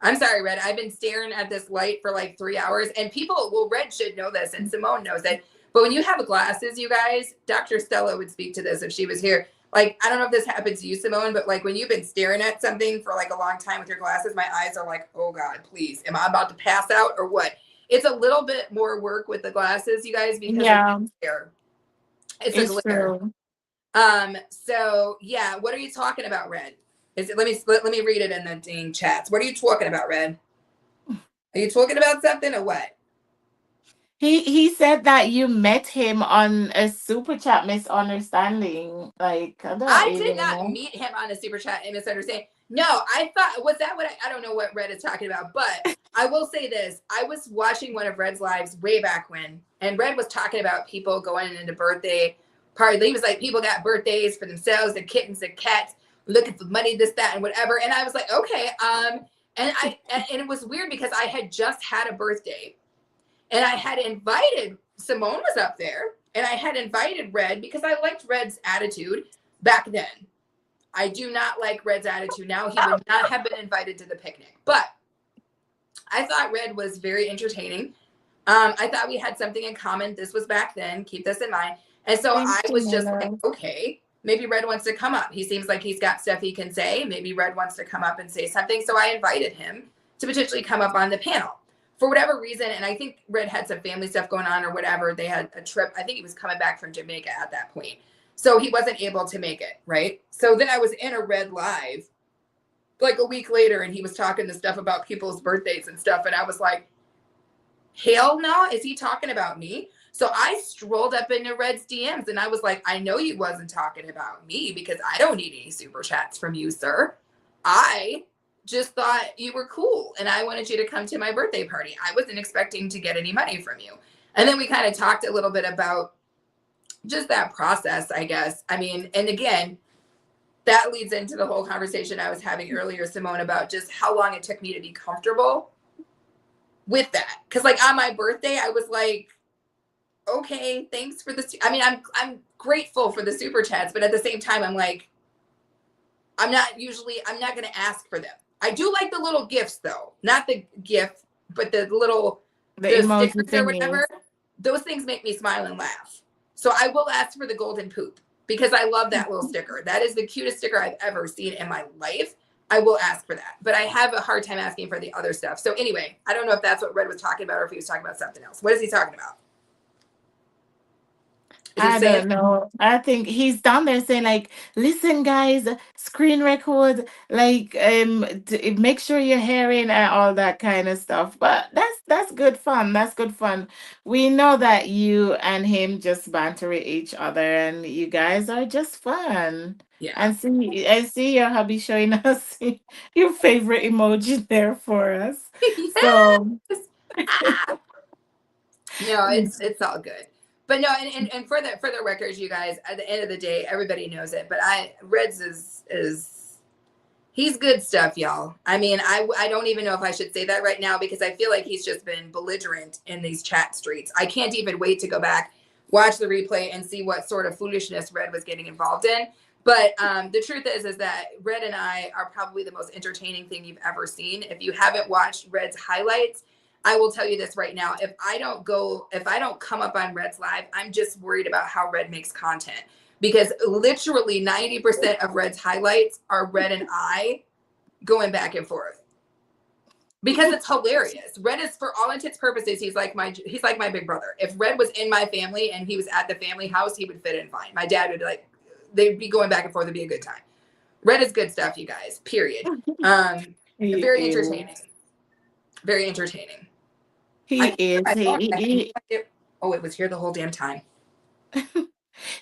I'm sorry, Red. I've been staring at this light for like 3 hours, and Red should know this, and Simone knows it. But when you have glasses, you guys, Dr. Stella would speak to this if she was here. Like, I don't know if this happened to you, Simone, but like when you've been staring at something for like a long time with your glasses, my eyes are like, oh God, please, am I about to pass out or what? It's a little bit more work with the glasses, you guys, because of Yeah, the glare. It's a it's glare. true. So yeah, what are you talking about, Red? Let me read it in the dang chats. What are you talking about, Red? Are you talking about something or what? He said that you met him on a super chat misunderstanding. Like, I don't I did even not know. meet him on a super chat and misunderstand. No, I thought, was that what I don't know what Red is talking about, but I will say this. I was watching one of Red's lives way back when, and Red was talking about people going into birthday party. He was like, people got birthdays for themselves, the kittens, the cats, looking for money, this, that, and whatever. And I was like, okay. And it was weird because I had just had a birthday, and I had invited, Simone was up there, and I had invited Red because I liked Red's attitude back then. I do not like Red's attitude now. He would not have been invited to the picnic. But I thought Red was very entertaining. I thought we had something in common. This was back then. Keep this in mind. And so Thank I you, was my just like, love. okay, maybe Red wants to come up. He seems like he's got stuff he can say. Maybe Red wants to come up and say something. So I invited him to potentially come up on the panel. For whatever reason, and I think Red had some family stuff going on or whatever. They had a trip. I think he was coming back from Jamaica at that point. So he wasn't able to make it, right? So then I was in a Red live like a week later, and he was talking to stuff about people's birthdays and stuff. And I was like, hell no, is he talking about me? So I strolled up into Red's DMs and I was like, I know you wasn't talking about me because I don't need any super chats from you, sir. I just thought you were cool and I wanted you to come to my birthday party. I wasn't expecting to get any money from you. And then we kind of talked a little bit about just that process, I guess. I mean, and again, that leads into the whole conversation I was having earlier, Simone, about just how long it took me to be comfortable with that. Because like on my birthday, I was like, okay, thanks for this. I mean, I'm grateful for the super chats, but at the same time, I'm like, I'm not going to ask for them. I do like the little gifts though, not the gift, but the little, The the emoji stickers or whatever. thingies. Those things make me smile and laugh. So I will ask for the golden poop because I love that little sticker. That is the cutest sticker I've ever seen in my life. I will ask for that, but I have a hard time asking for the other stuff. So anyway, I don't know if that's what Red was talking about or if he was talking about something else. What is he talking about? Is he I saying? don't know. I think he's down there saying like, "Listen, guys, screen record, like, make sure you're hearing and all that kind of stuff." But that's good fun. That's good fun. We know that you and him just banter with each other, and you guys are just fun. Yeah. And see your hubby showing us your favorite emoji there for us. So. Yes. Ah. No, it's all good. But no, and for the records, you guys, at the end of the day, everybody knows it. But Reds is he's good stuff, y'all. I mean, I don't even know if I should say that right now because I feel like he's just been belligerent in these chat streets. I can't even wait to go back, watch the replay, and see what sort of foolishness Red was getting involved in. But the truth is that Red and I are probably the most entertaining thing you've ever seen. If you haven't watched Red's highlights, I will tell you this right now. If I don't come up on Red's live, I'm just worried about how Red makes content because literally 90% of Red's highlights are Red and I going back and forth because it's hilarious. Red is, for all intents purposes, he's like my big brother. If Red was in my family and he was at the family house, he would fit in fine. My dad would they'd be going back and forth. It'd be a good time. Red is good stuff, you guys. Period. He Very is. entertaining. Very entertaining. I He can't hear is. my phone. He, I feel he, like oh, it was here the whole damn time.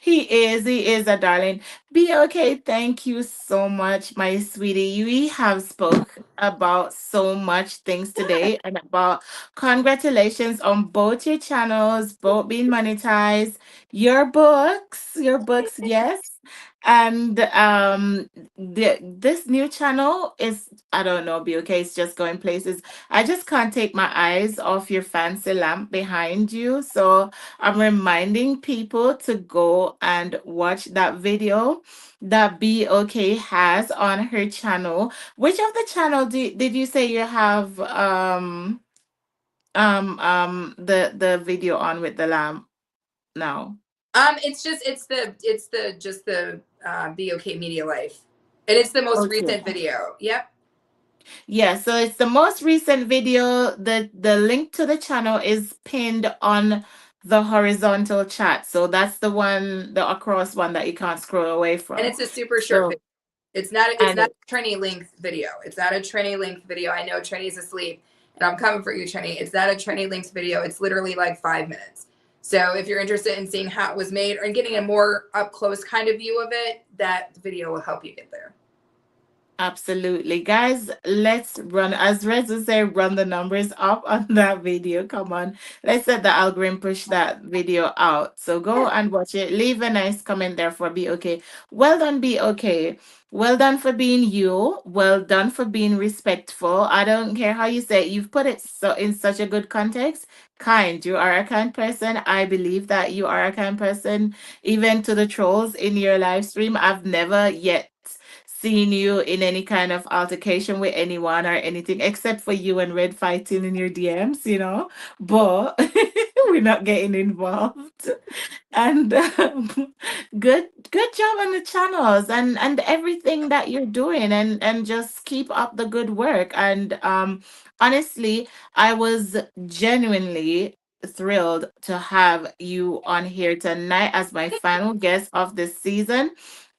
he is a darling. Be okay. Thank you so much, my sweetie. We have spoke about so much things today and about congratulations on both your channels, both being monetized, your books, yes. And this new channel is, I don't know, be okay, it's just going places. I just can't take my eyes off your fancy lamp behind you. So I'm reminding people to go and watch that video that BOK has on her channel. Which of the channel did you say you have the video on with the lamp now? It's the just the BOK Media Life, and it's the most Okay. recent video. Yep, Yeah, so it's the most recent video. The link to the channel is pinned on the horizontal chat. So that's the one, the across one that you can't scroll away and from. it's a super short video. So It's and not a Trini length video. It's not a Trini length video. I know Trini's asleep, and I'm coming for you, Trini. It's not a Trini length video. It's literally like 5 minutes. So if you're interested in seeing how it was made or getting a more up close kind of view of it, that video will help you get there. absolutely. Guys, let's run, as Reza said, run the numbers up on that video. Come on. Let's let the algorithm push that video out. So go and watch it. Leave a nice comment there for Be Okay. Well done, Be Okay. Well done for being you. Well done for being respectful. I don't care how you say it. You've put it so in such a good context. Kind. You are a kind person. I believe that you are a kind person. Even to the trolls in your live stream, I've never yet seen you in any kind of altercation with anyone or anything, except for you and Red fighting in your DMs. But we're not getting involved. And good job on the channels and everything that you're doing, and just keep up the good work. And honestly, I was genuinely thrilled to have you on here tonight as my final guest of this season.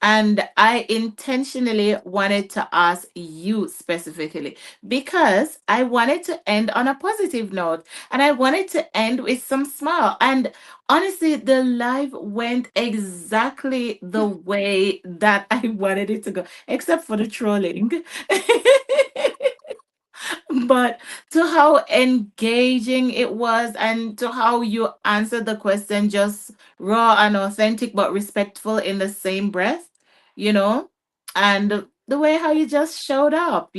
And I intentionally wanted to ask you specifically because I wanted to end on a positive note, and I wanted to end with some smile. And honestly, the live went exactly the way that I wanted it to go, except for the trolling. But to how engaging it was, and to how you answered the question, just raw and authentic but respectful in the same breath, you know and the way how you just showed up,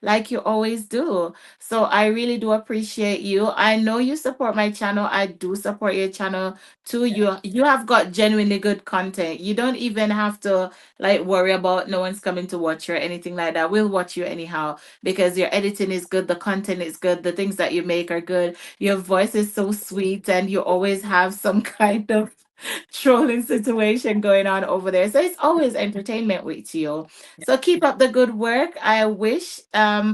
like you always do. So I really do appreciate you. I know you support my channel. I do support your channel too. You have got genuinely good content. You don't even have to like worry about no one's coming to watch you or anything like that. We'll watch you anyhow because your editing is good, the content is good, the things that you make are good. Your voice is so sweet, and you always have some kind of trolling situation going on over there. So it's always entertainment with you. So keep up the good work. I wish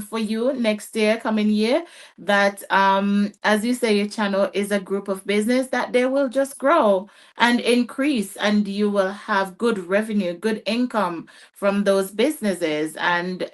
for you next year, coming year, that as you say, your channel is a group of business that they will just grow and increase, and you will have good revenue, good income from those businesses, and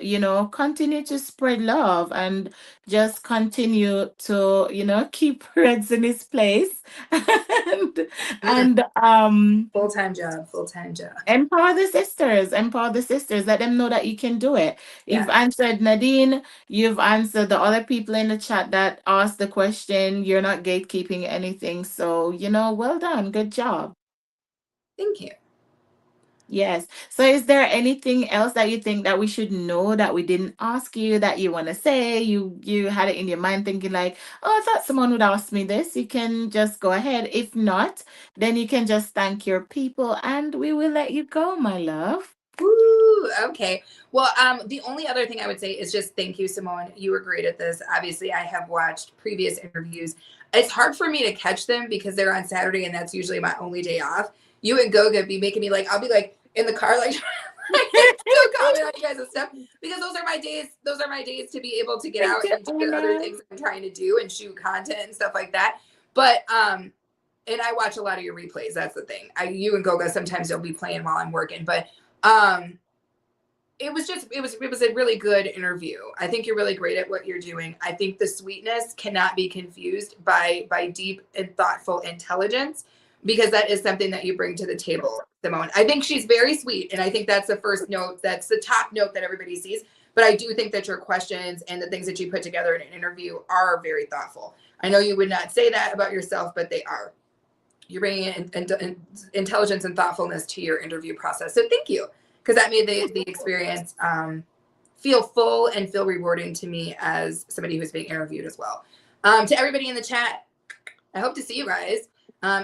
continue to spread love and just continue to keep Reds in his place and Mm, and full-time job, full-time job. empower the sisters, let them know that you can do it. You've Yeah, answered Nadine, you've answered the other people in the chat that asked the question. You're not gatekeeping anything, so well done, good job. thank you. Yes. So is there anything else that you think that we should know that we didn't ask you that you want to say? You had it in your mind thinking like, "Oh, I thought someone would ask me this." You can just go ahead. If not, then you can just thank your people and we will let you go, my love. Woo, okay. Well, the only other thing I would say is just thank you, Simone. You were great at this. Obviously, I have watched previous interviews. It's hard for me to catch them because they're on Saturday and that's usually my only day off. You and Goga be making me like, I'll be like in the car, like, still comment on you guys and stuff because those are my days. Those are my days to be able to get out and do I the other know. things I'm trying to do and shoot content and stuff like that. But, and I watch a lot of your replays. That's the thing. You and Goga, sometimes they'll be playing while I'm working, but um it was a really good interview. I think you're really great at what you're doing. I think the sweetness cannot be confused by deep and thoughtful intelligence because that is something that you bring to the table, Simone. I think she's very sweet, and I think that's the first note. That's the top note that everybody sees. But I do think that your questions and the things that you put together in an interview are very thoughtful. I know you would not say that about yourself, but they are. You're bringing in intelligence and thoughtfulness to your interview process. So thank you, because that made the experience feel full and feel rewarding to me as somebody who's being interviewed as well. To everybody in the chat, I hope to see you guys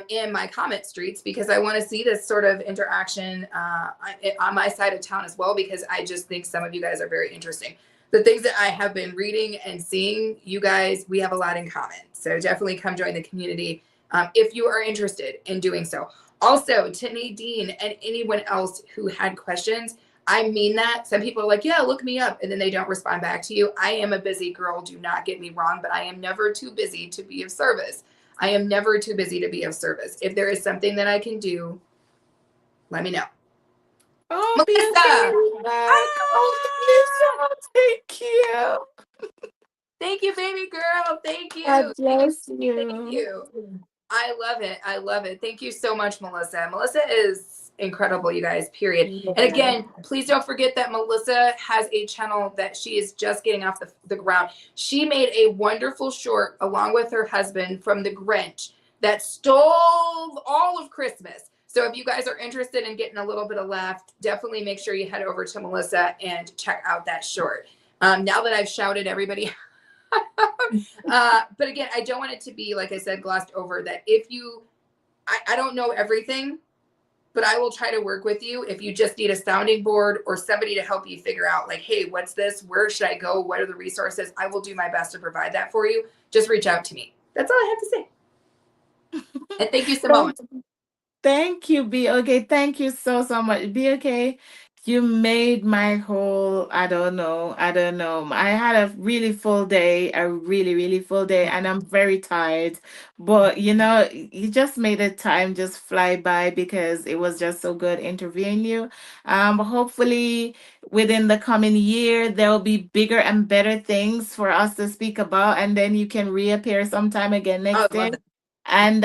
in my comment streets because I want to see this sort of interaction on my side of town as well because I just think some of you guys are very interesting. The things that I have been reading and seeing, you guys, we have a lot in common. So definitely come join the community if you are interested in doing so. Also, to Nadine and anyone else who had questions, I mean that. Some people are like, yeah, look me up, and then they don't respond back to you. I am a busy girl, do not get me wrong, but I am never too busy to be of service. I am never too busy to be of service. If there is something that I can do, let me know. Oh, be okay. Melissa! Back. Oh, Ah! Lisa, thank you. Thank you, baby girl. Thank God you. Thank you. bless Thank you. you. I love it. I love it. Thank you so much, Melissa. Melissa is incredible, you guys, period. And Yeah. again, please don't forget that Melissa has a channel that she is just getting off the ground. She made a wonderful short along with her husband from The Grinch that stole all of Christmas. So if you guys are interested in getting a little bit of laugh, definitely make sure you head over to Melissa and check out that short. Now that I've shouted everybody but again, I don't want it to be, like I said, glossed over that if you, I don't know everything, but I will try to work with you. If you just need a sounding board or somebody to help you figure out, like, hey, what's this? Where should I go? What are the resources? I will do my best to provide that for you. Just reach out to me. That's all I have to say. And thank you, Simone. Thank Thank you, B. Okay, thank you so much. Be okay. You made my whole, I don't know. I had a really full day, a really full day, and I'm very tired. But you just made the time just fly by because it was just so good interviewing you. Hopefully within the coming year there will be bigger and better things for us to speak about, and then you can reappear sometime again I next would love year. that. And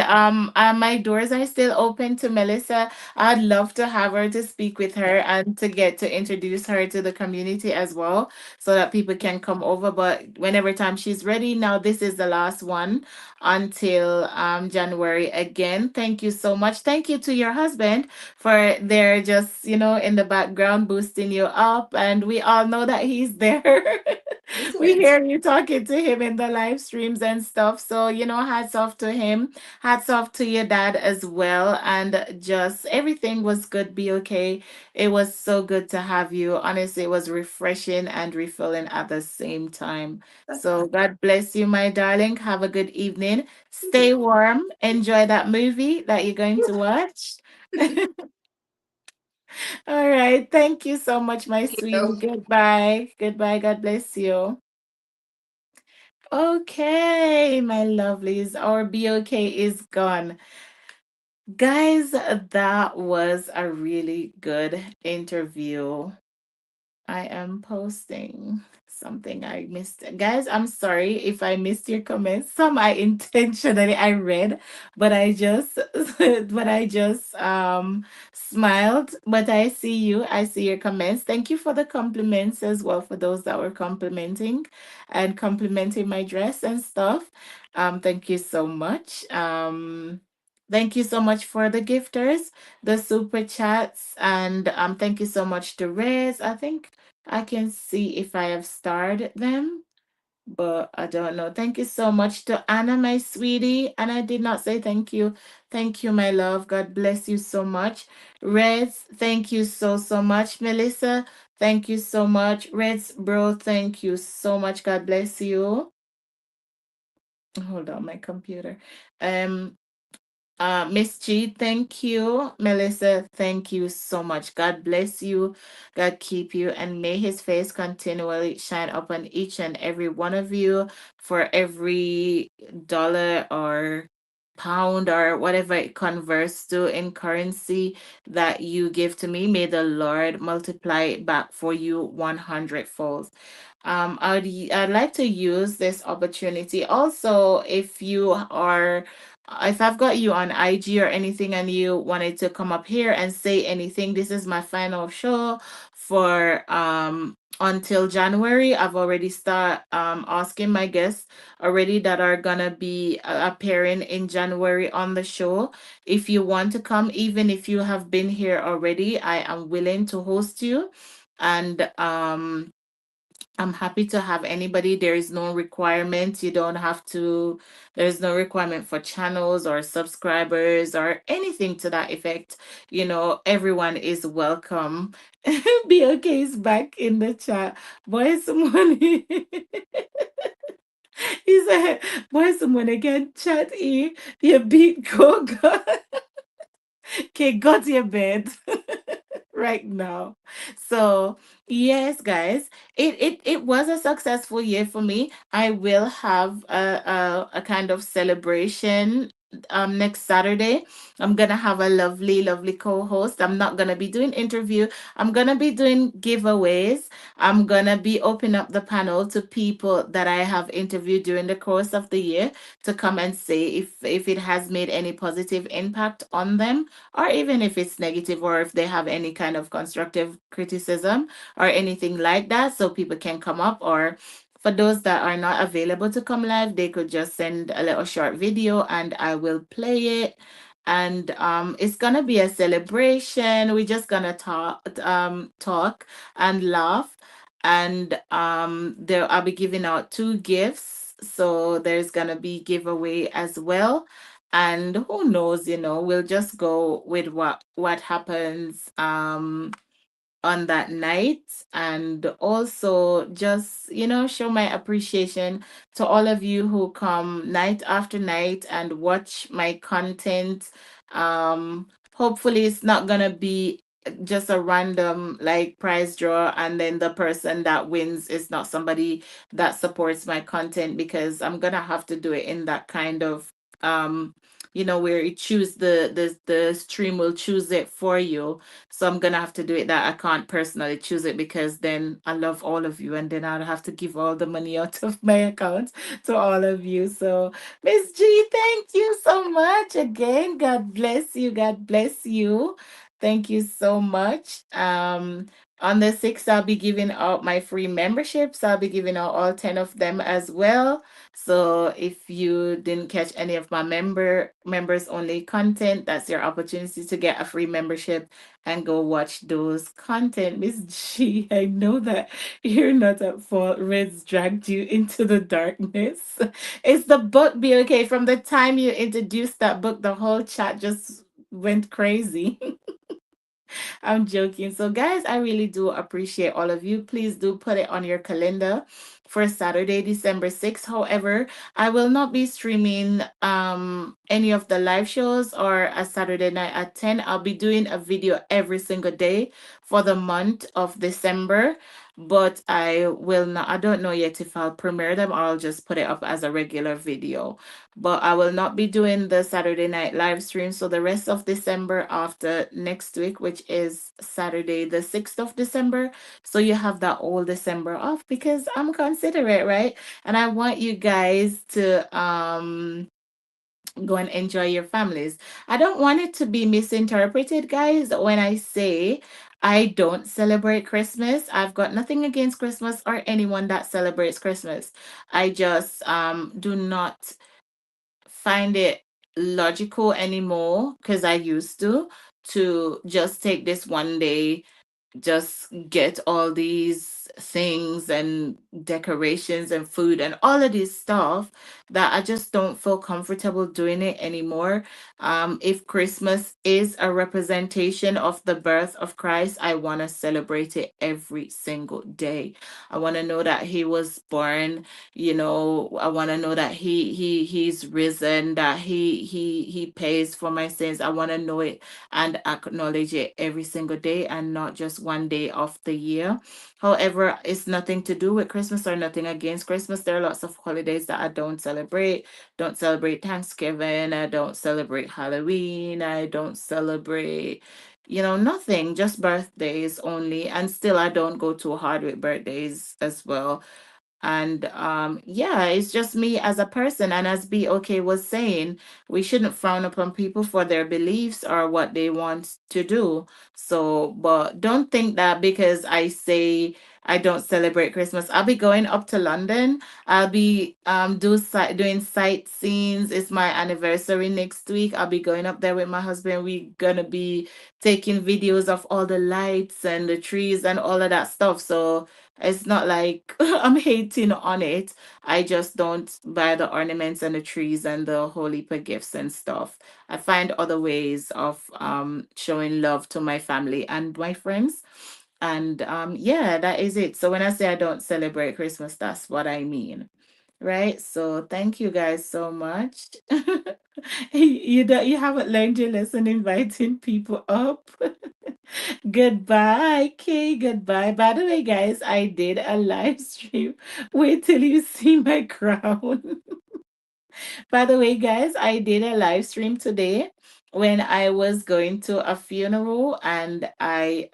my doors are still open to Melissa. I'd love to have her to speak with Yeah. her and to get to introduce her to the community as well, so that people can come over. But whenever time she's ready, now this is the last one. until January again. Thank you so much. Thank you to your husband for they're just, in the background boosting you up. And we all know that he's there. He's We good. hear you talking to him in the live streams and stuff. So, hats off to him. Hats off to your dad as well. And just everything was good, be okay. It was so good to have you. Honestly, it was refreshing and refilling at the same time. That's So, fun. God bless you, my darling. Have a good evening. You too. Stay warm. Enjoy that movie that you're going to watch. All right. Thank you so much, my Thank you. sweetie. Goodbye. Goodbye. God bless you. Okay, my lovelies. Our BOK is gone. Guys, that was a really good interview. I am posting something I missed. Guys, I'm sorry if I missed your comments. Some I intentionally I read, but I just smiled. But I see you. I see your comments. Thank you for the compliments as well for those that were complimenting and complimenting my dress and stuff. Thank you so much. Thank you so much for the gifters, the super chats, and thank you so much to Rez. I think I can see if I have starred them, but I don't know. Thank you so much to Anna, my sweetie. And I did not say thank you. Thank you, my love. God bless you so much. Reds, thank you so, so much. Melissa, thank you so much. Reds, bro, thank you so much. God bless you. Hold on, my computer. Um, Miss G, thank you. Melissa, thank you so much. God bless you. God keep you. And may his face continually shine upon each and every one of you for every dollar or pound or whatever it converts to in currency that you give to me. May the Lord multiply it back for you 100 fold. I'd like to use this opportunity also if I've got you on IG or anything and you wanted to come up here and say anything, this is my final show for until January. I've already start asking my guests already that are gonna be appearing in January on the show. If you want to come, even if you have been here already, I am willing to host you. And I'm happy to have anybody. There is no requirement. You don't have to, there's no requirement for channels or subscribers or anything to that effect. Everyone is welcome. BOK is back in the chat. Boy, someone, he said, boy, someone again, chat E, you beat go, God. Okay, go to your bed right now. So yes, guys, it was a successful year for me. I will have a kind of celebration next Saturday. I'm gonna have a lovely, lovely co-host. I'm not gonna be doing interview. I'm gonna be doing giveaways. I'm gonna be opening up the panel to people that I have interviewed during the course of the year to come and say if it has made any positive impact on them, or even if it's negative, or if they have any kind of constructive criticism or anything like that, so people can come up. Or for those that are not available to come live, they could just send a little short video and I will play it. And it's gonna be a celebration. We're just gonna talk and laugh. And there I'll be giving out two gifts. So there's gonna be giveaway as well. And who knows, we'll just go with what happens on that night. And also just show my appreciation to all of you who come night after night and watch my content. Hopefully it's not gonna be just a random like prize draw and then the person that wins is not somebody that supports my content, because I'm gonna have to do it in that kind of where you choose the stream will choose it for you. So I'm gonna have to do it that I can't personally choose it, because then I love all of you and then I'll have to give all the money out of my account to all of you. So Miss G, thank you so much again. God bless you. God bless you. Thank you so much. On the 6th, I'll be giving out my free memberships. I'll be giving out all 10 of them as well. So if you didn't catch any of my members only content, that's your opportunity to get a free membership and go watch those content. Miss G, I know that you're not at fault. Red's dragged you into the darkness. It's the book, BOK. From the time you introduced that book, the whole chat just went crazy. I'm joking. So, guys, I really do appreciate all of you. Please do put it on your calendar for Saturday, December 6th. However, I will not be streaming any of the live shows or a Saturday night at 10. I'll be doing a video every single day for the month of December. But I will not, I don't know yet if I'll premiere them or I'll just put it up as a regular video, but I will not be doing the Saturday night live stream. So the rest of December after next week, which is Saturday, the 6th of December. So you have that whole December off because I'm considerate, right? And I want you guys to go and enjoy your families. I don't want it to be misinterpreted, guys, when I say I don't celebrate Christmas. I've got nothing against Christmas or anyone that celebrates Christmas. I just do not find it logical anymore because I used to just take this one day, just get all these things and decorations and food and all of this stuff that I just don't feel comfortable doing it anymore. If Christmas is a representation of the birth of Christ, I want to celebrate it every single day. I want to know that he was born, I want to know that he's risen, that he pays for my sins. I want to know it and acknowledge it every single day and not just one day of the year. However, it's nothing to do with Christmas or nothing against Christmas. There are lots of holidays that I don't celebrate. Don't celebrate Thanksgiving. I don't celebrate Halloween. I don't celebrate, nothing, just birthdays only. And still, I don't go too hard with birthdays as well. And yeah, it's just me as a person. And as BOK was saying, we shouldn't frown upon people for their beliefs or what they want to do. So, but don't think that because I say I don't celebrate Christmas, I'll be going up to London. I'll be doing sightseeing. It's my anniversary next week. I'll be going up there with my husband. We're gonna be taking videos of all the lights and the trees and all of that stuff. So it's not like I'm hating on it. I just don't buy the ornaments and the trees and the whole heap of gifts and stuff. I find other ways of showing love to my family and my friends. And yeah, that is it. So when I say I don't celebrate Christmas, that's what I mean. Right? So thank you guys so much. You haven't learned your lesson inviting people up. Goodbye, Kay. Goodbye. By the way, guys, I did a live stream. Wait till you see my crown. By the way, guys, I did a live stream today when I was going to a funeral and I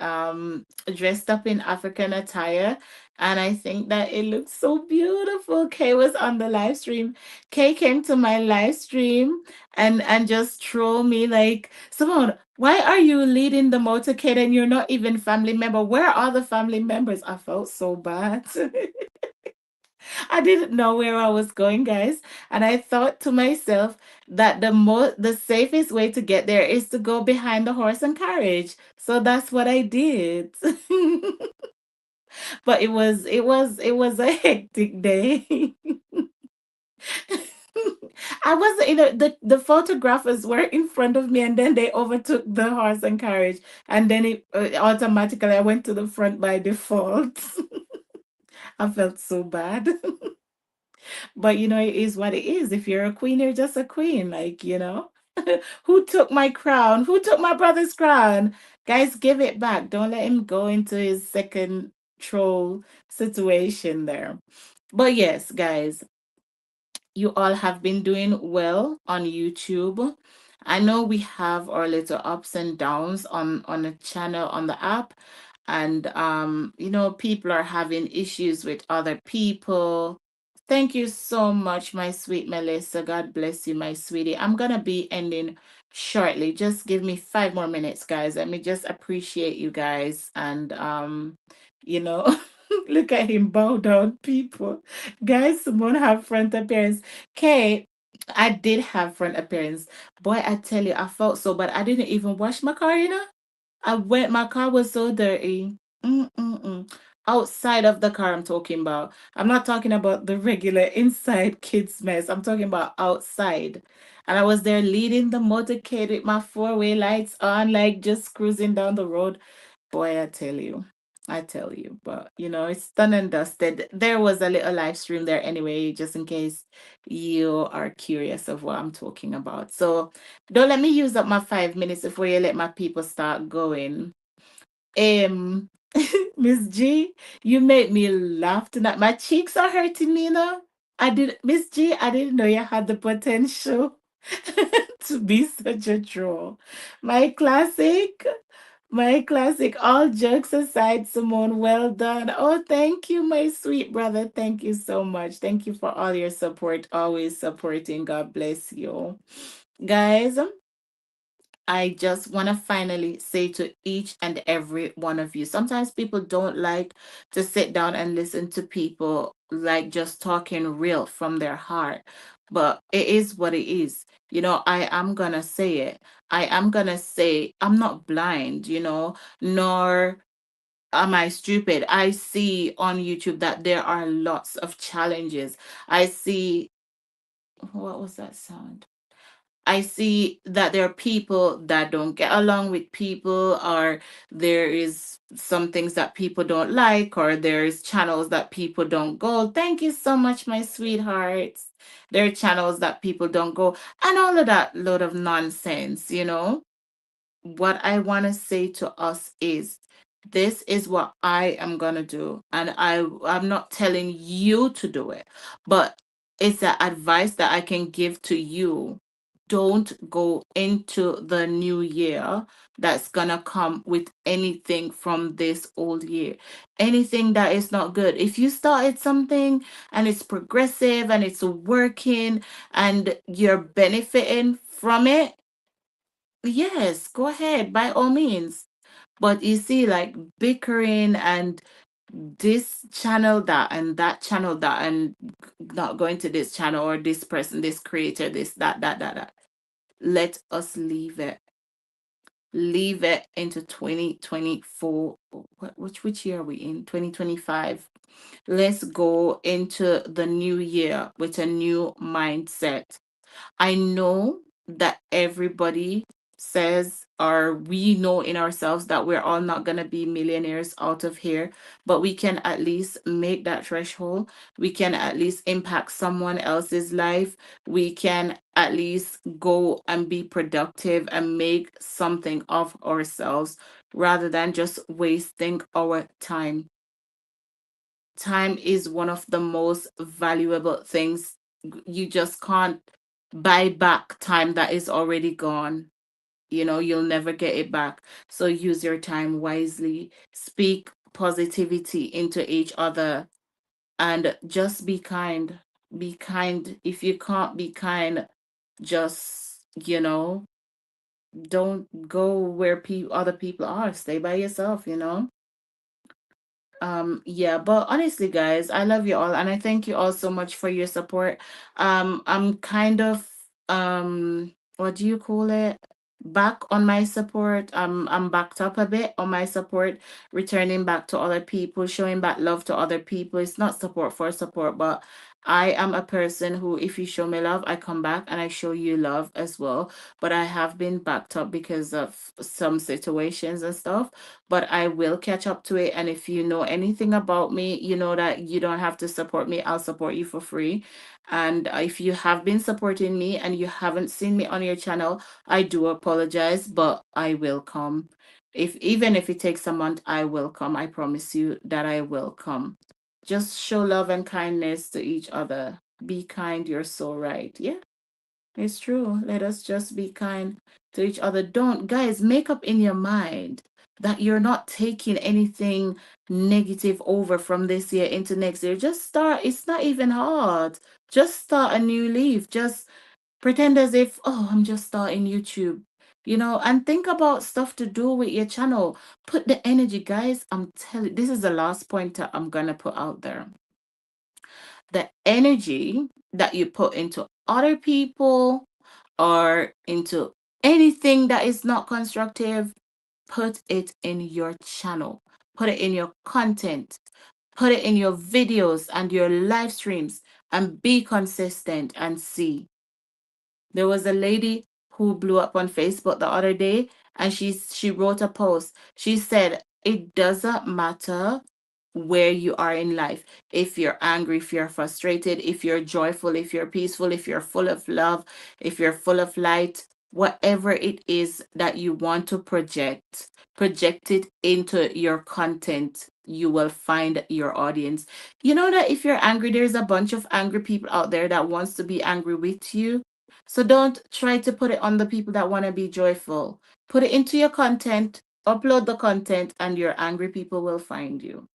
dressed up in African attire and I think that it looked so beautiful. Kay was on the live stream. Kay came to my live stream and just troll me like, Simone, why are you leading the motorcade and you're not even family member? Where are the family members? I felt so bad. I didn't know where I was going, guys, and I thought to myself that the safest way to get there is to go behind the horse and carriage. So that's what I did. But it was a hectic day. I was, the photographers were in front of me and then they overtook the horse and carriage and then it automatically I went to the front by default. I felt so bad. But it is what it is. If you're a queen, you're just a queen. Like. Who took my crown? Who took my brother's crown? Guys, give it back. Don't let him go into his second troll situation there. But yes, guys, you all have been doing well on YouTube. I know we have our little ups and downs on the channel on the app, and people are having issues with other people. Thank you so much, my sweet Melissa. God bless you, my sweetie. I'm gonna be ending shortly. Just give me 5 more minutes, guys. Let me just appreciate you guys and you know, look at him bow down, people. Guys, Simone have front appearance. Okay, I did have front appearance. Boy, I tell you, I felt so bad. I didn't even wash my car, you know. My car was so dirty. Mm-mm-mm. Outside of the car, I'm talking about. I'm not talking about the regular inside kids' mess. I'm talking about outside. And I was there leading the motorcade with my four-way lights on, like just cruising down the road. Boy, I tell you. I tell you. But, it's done and dusted. There was a little live stream there anyway, just in case you are curious of what I'm talking about. So don't let me use up my 5 minutes before you let my people start going. Um, Miss G, you made me laugh tonight. My cheeks are hurting me now. Miss G, I didn't know you had the potential to be such a troll. My classic, my classic. All jokes aside, Simone, well done. Oh, thank you, my sweet brother. Thank you so much. Thank you for all your support, always supporting. God bless you. Guys, I just want to finally say to each and every one of you, sometimes people don't like to sit down and listen to people like just talking real from their heart. But it is what it is. I am going to say it. I am going to say I'm not blind, nor am I stupid. I see on YouTube that there are lots of challenges. I see, what was that sound? I see that there are people that don't get along with people, or there is some things that people don't like, or there's channels that people don't go. Thank you so much, my sweethearts. There are channels that people don't go, and all of that load of nonsense. What I want to say to us is this is what I am going to do, and I'm not telling you to do it, but it's the advice that I can give to you. Don't go into the new year that's going to come with anything from this old year, anything that is not good. If you started something and it's progressive and it's working and you're benefiting from it, yes, go ahead, by all means. But you see, like bickering and this channel that and that channel that and not going to this channel or this person, this creator, this, that. Let us leave it. Leave it into 2024. Which year are we in? 2025. Let's go into the new year with a new mindset. I know that everybody says, or we know in ourselves that we're all not going to be millionaires out of here, but we can at least make that threshold. We can at least impact someone else's life. We can at least go and be productive and make something of ourselves rather than just wasting our time. Time is one of the most valuable things. You just can't buy back time that is already gone. You'll never get it back. So use your time wisely. Speak positivity into each other and just be kind. Be kind. If you can't be kind, just, don't go where other people are. Stay by yourself. Yeah, but honestly, guys, I love you all and I thank you all so much for your support. I'm kind of what do you call it? Back on my support. I'm backed up a bit on my support, returning back to other people, showing back love to other people. It's not support for support, but I am a person who, if you show me love, I come back and I show you love as well. But I have been backed up because of some situations and stuff, but I will catch up to it. And if you know anything about me, you know that you don't have to support me. I'll support you for free. And if you have been supporting me and you haven't seen me on your channel, I do apologize, but I will come. If even if it takes a month, I will come. I promise you that I will come. Just show love and kindness to each other. Be kind, you're so right. Yeah. It's true. Let us just be kind to each other. Don't, guys, make up in your mind that you're not taking anything negative over from this year into next year. Just start. It's not even hard. Just start a new leaf. Just Pretend as if, oh, I'm just starting YouTube, and think about stuff to do with your channel. Put the energy, guys. I'm telling, this is the last pointer I'm gonna put out there. The energy that you put into other people or into anything that is not constructive, put it in your channel, put it in your content, put it in your videos and your live streams, and be consistent and see. There was a lady who blew up on Facebook the other day, and she wrote a post. She said, "It doesn't matter where you are in life. If you're angry, if you're frustrated, if you're joyful, if you're peaceful, if you're full of love, if you're full of light, whatever it is that you want to project it into your content. You will find your audience. You know that if you're angry, there's a bunch of angry people out there that wants to be angry with you. So don't try to put it on the people that want to be joyful. Put it into your content, upload the content, and your angry people will find you.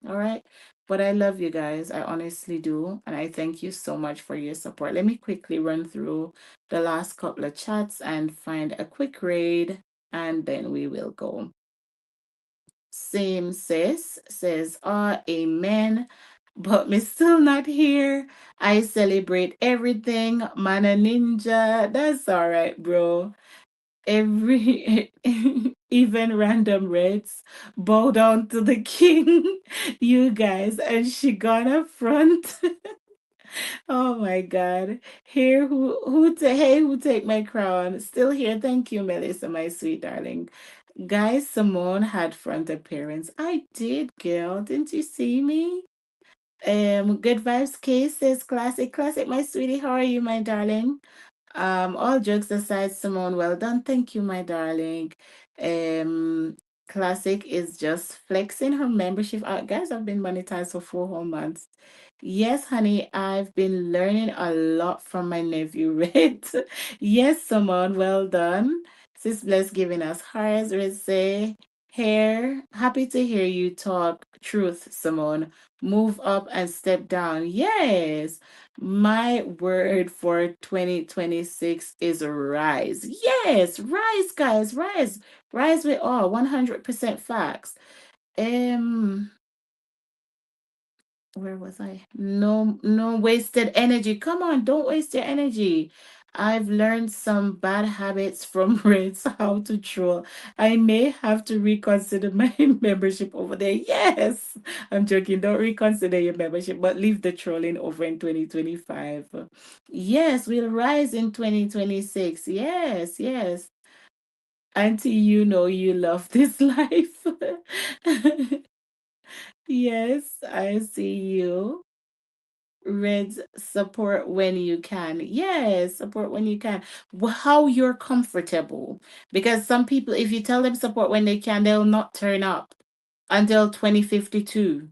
All right. But I love you guys. I honestly do. And I thank you so much for your support. Let me quickly run through the last couple of chats and find a quick raid, and then we will go. Same sis says, amen. But me still not here. I celebrate everything. Mana ninja. That's all right, bro. Every even random reds bow down to the king. You guys, and she gonna front. Oh my god. Here who take my crown. Still here. Thank you, Melissa, my sweet darling. Guys, Simone had front appearance. I did, girl. Didn't you see me? Good vibes case says classic, my sweetie. How are you, my darling? All jokes aside, Simone, well done. Thank you, my darling. Um, Classic is just flexing her membership out. Guys, I've been monetized for 4 whole months. Yes, honey, I've been learning a lot from my nephew, Red. Yes, Simone, well done. Sis Bless giving us hearts, Red say. Hair, happy to hear you talk truth, Simone. Move up and step down. Yes. My word for 2026 is rise. Yes, rise, guys, rise. Rise with all 100% facts. Um, where was I? No, no wasted energy. Come on, don't waste your energy. I've learned some bad habits from Reds how to troll. I may have to reconsider my membership over there. Yes, I'm joking. Don't reconsider your membership, but leave the trolling over in 2025. Yes, we'll rise in 2026. Yes, yes. Auntie, you know you love this life. Yes, I see you. Reds, support when you can. Yes, support when you can. How you're comfortable. Because some people, if you tell them support when they can, they'll not turn up until 2052.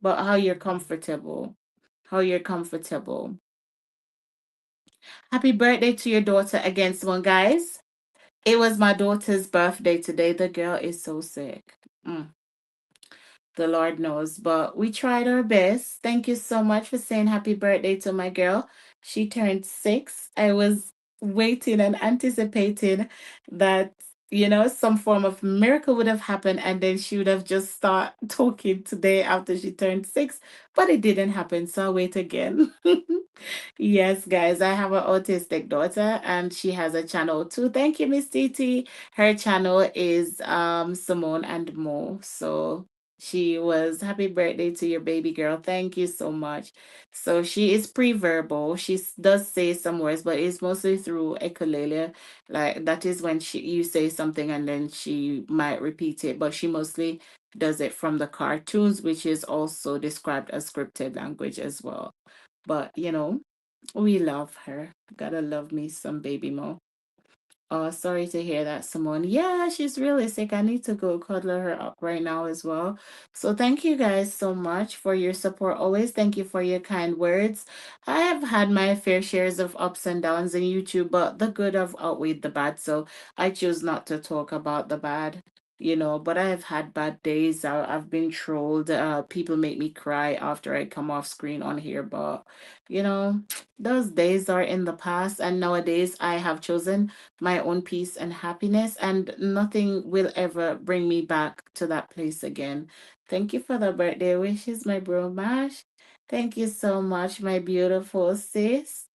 But how you're comfortable. How you're comfortable. Happy birthday to your daughter again, one guys. It was my daughter's birthday today. The girl is so sick. Mm. The Lord knows, but we tried our best. Thank you so much for saying happy birthday to my girl. She turned 6. I was waiting and anticipating that, some form of miracle would have happened and then she would have just start talking today after she turned 6, but it didn't happen. So I'll wait again. Yes, guys, I have an autistic daughter and she has a channel too. Thank you, Miss TT. Her channel is Simone and Mo. So she was happy birthday to your baby girl. Thank you so much. So she is pre-verbal. She does say some words, but it's mostly through echolale. Like that is when you say something and then she might repeat it, but she mostly does it from the cartoons, which is also described as scripted language as well. But we love her. Gotta love me some baby Mo. Oh, sorry to hear that, Simone. Yeah, she's really sick. I need to go cuddle her up right now as well. So thank you guys so much for your support always. Thank you for your kind words. I have had my fair shares of ups and downs in YouTube, but the good have outweighed the bad. So I choose not to talk about the bad. But I've had bad days. I've been trolled. People make me cry after I come off screen on here, but you know, those days are in the past, and nowadays I have chosen my own peace and happiness, and nothing will ever bring me back to that place again. Thank you for the birthday wishes, my bro Mash. Thank you so much, my beautiful sis.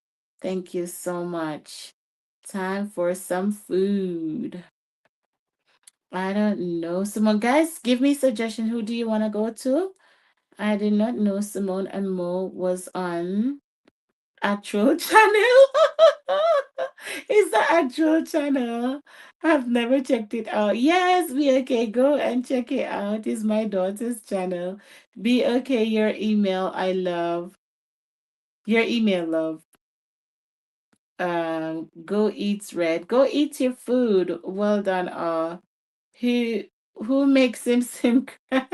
Thank you so much. Time for some food. I don't know. Simone, guys, give me suggestion. Who do you want to go to? I did not know Simone and Mo was on actual channel. It's the actual channel. I've never checked it out. Yes, be okay. Go and check it out. It's my daughter's channel. Be okay. Your email. I love your email. Love. Go eat red. Go eat your food. Well done. Who who makes him cry?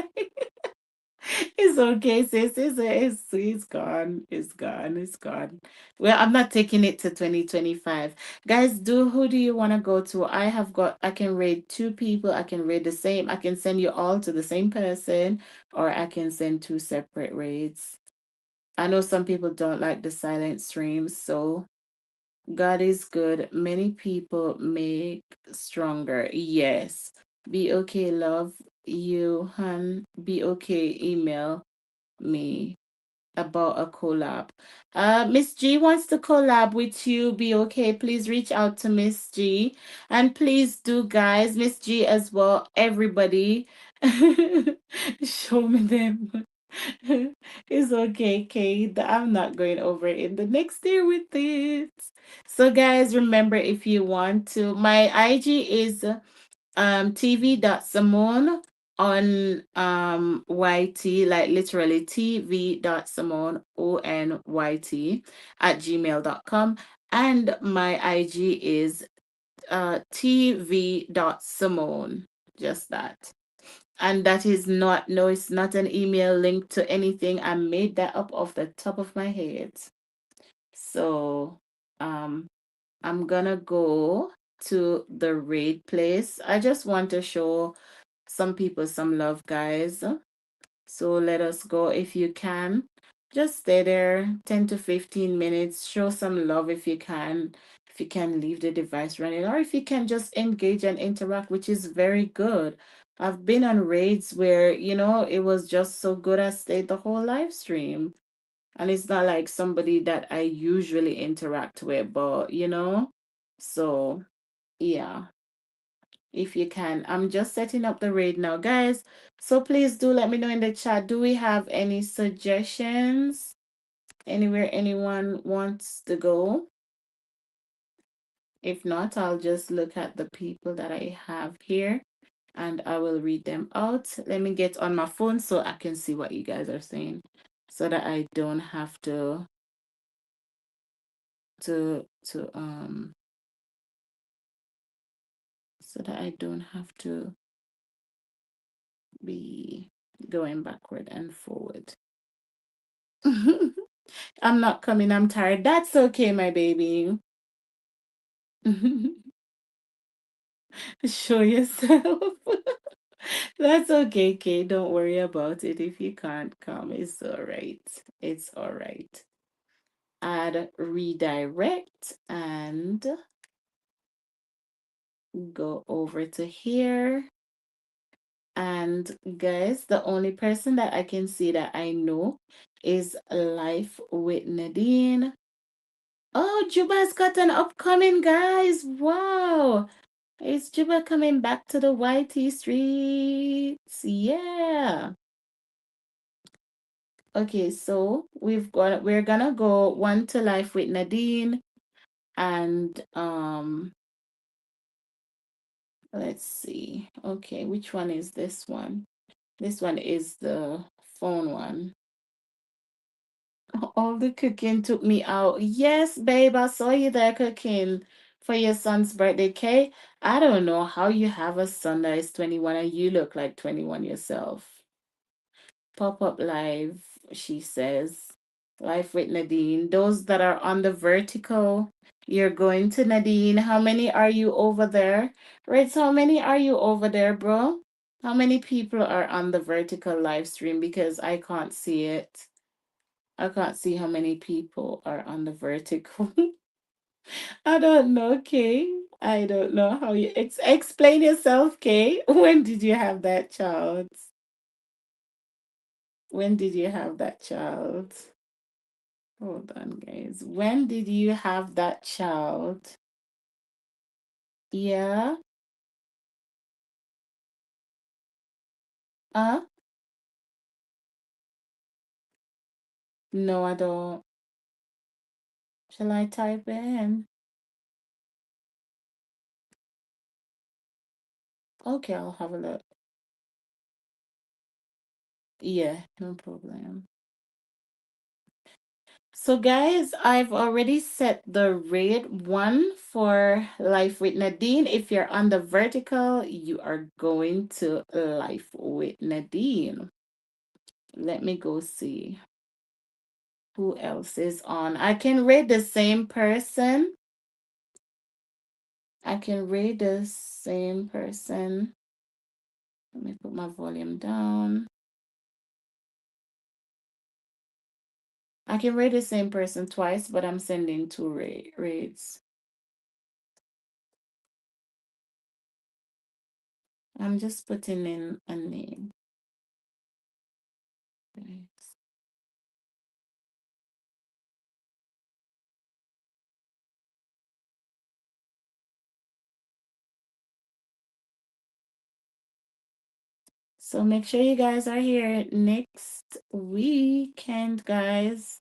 It's okay, sis. It's gone. It's gone. It's gone. Well, I'm not taking it to 2025. Guys, who do you want to go to? I can rate two people. I can rate the same. I can send you all to the same person, or I can send two separate rates. I know some people don't like the silent streams, so God is good. Many people make stronger. Yes. Be okay, love. You, hun. Be okay, email me about a collab. Miss G wants to collab with you. Be okay. Please reach out to Miss G. And please do, guys, Miss G as well. Everybody. Show me them. It's okay, Kate. I'm not going over in the next year with it. So, guys, remember if you want to, my IG is tv.simone on YT, like literally tv.simone ONYT at gmail.com. And my IG is tv.simone. Just that. And that is not, no, it's not an email link to anything. I made that up off the top of my head. So um I'm gonna go to the raid place. I just want to show some people some love, guys. So let us go if you can. Just stay there 10 to 15 minutes. Show some love if you can. If you can leave the device running, or if you can just engage and interact, which is very good. I've been on raids where, it was just so good I stayed the whole live stream. And it's not like somebody that I usually interact with, but so yeah, if you can. I'm just setting up the raid now, guys. So please do let me know in the chat. Do we have any suggestions? Anywhere anyone wants to go? If not, I'll just look at the people that I have here and I will read them out. Let me get on my phone so I can see what you guys are saying so that I don't have to so that I don't have to be going backward and forward. I'm not coming, I'm tired. That's okay, my baby. Show yourself. That's okay, Kay. Don't worry about it. If you can't come, it's all right. It's all right. Add redirect and go over to here. And guys, the only person that I can see that I know is Life with Nadine. Oh, Juba's got an upcoming, guys. Wow. Is Juba coming back to the YT streets? Yeah. Okay, so we're gonna go one to Life with Nadine and let's see. Okay, which one is this one? This one is the phone one. All the cooking took me out. Yes, babe, I saw you there cooking for your son's birthday cake. I don't know how you have a son that is 21 and you look like 21 yourself. Pop up live, she says. Life with Nadine. Those that are on the vertical, you're going to Nadine. How many are you over there? Reds, how many are you over there, bro? How many people are on the vertical live stream? Because I can't see it. I can't see how many people are on the vertical. I don't know, Kay. I don't know how you explain yourself, Kay. When did you have that child? When did you have that child? Hold on, guys. When did you have that child? Yeah. Uh? No, I don't. Shall I type in? Okay, I'll have a look. Yeah, no problem. So, guys, I've already set the rate one for Life with Nadine. If you're on the vertical, you are going to Life with Nadine. Let me go see who else is on. I can rate the same person. I can rate the same person. Let me put my volume down. I can rate the same person twice, but I'm sending two rates. I'm just putting in a name. Right. So make sure you guys are here next weekend, guys.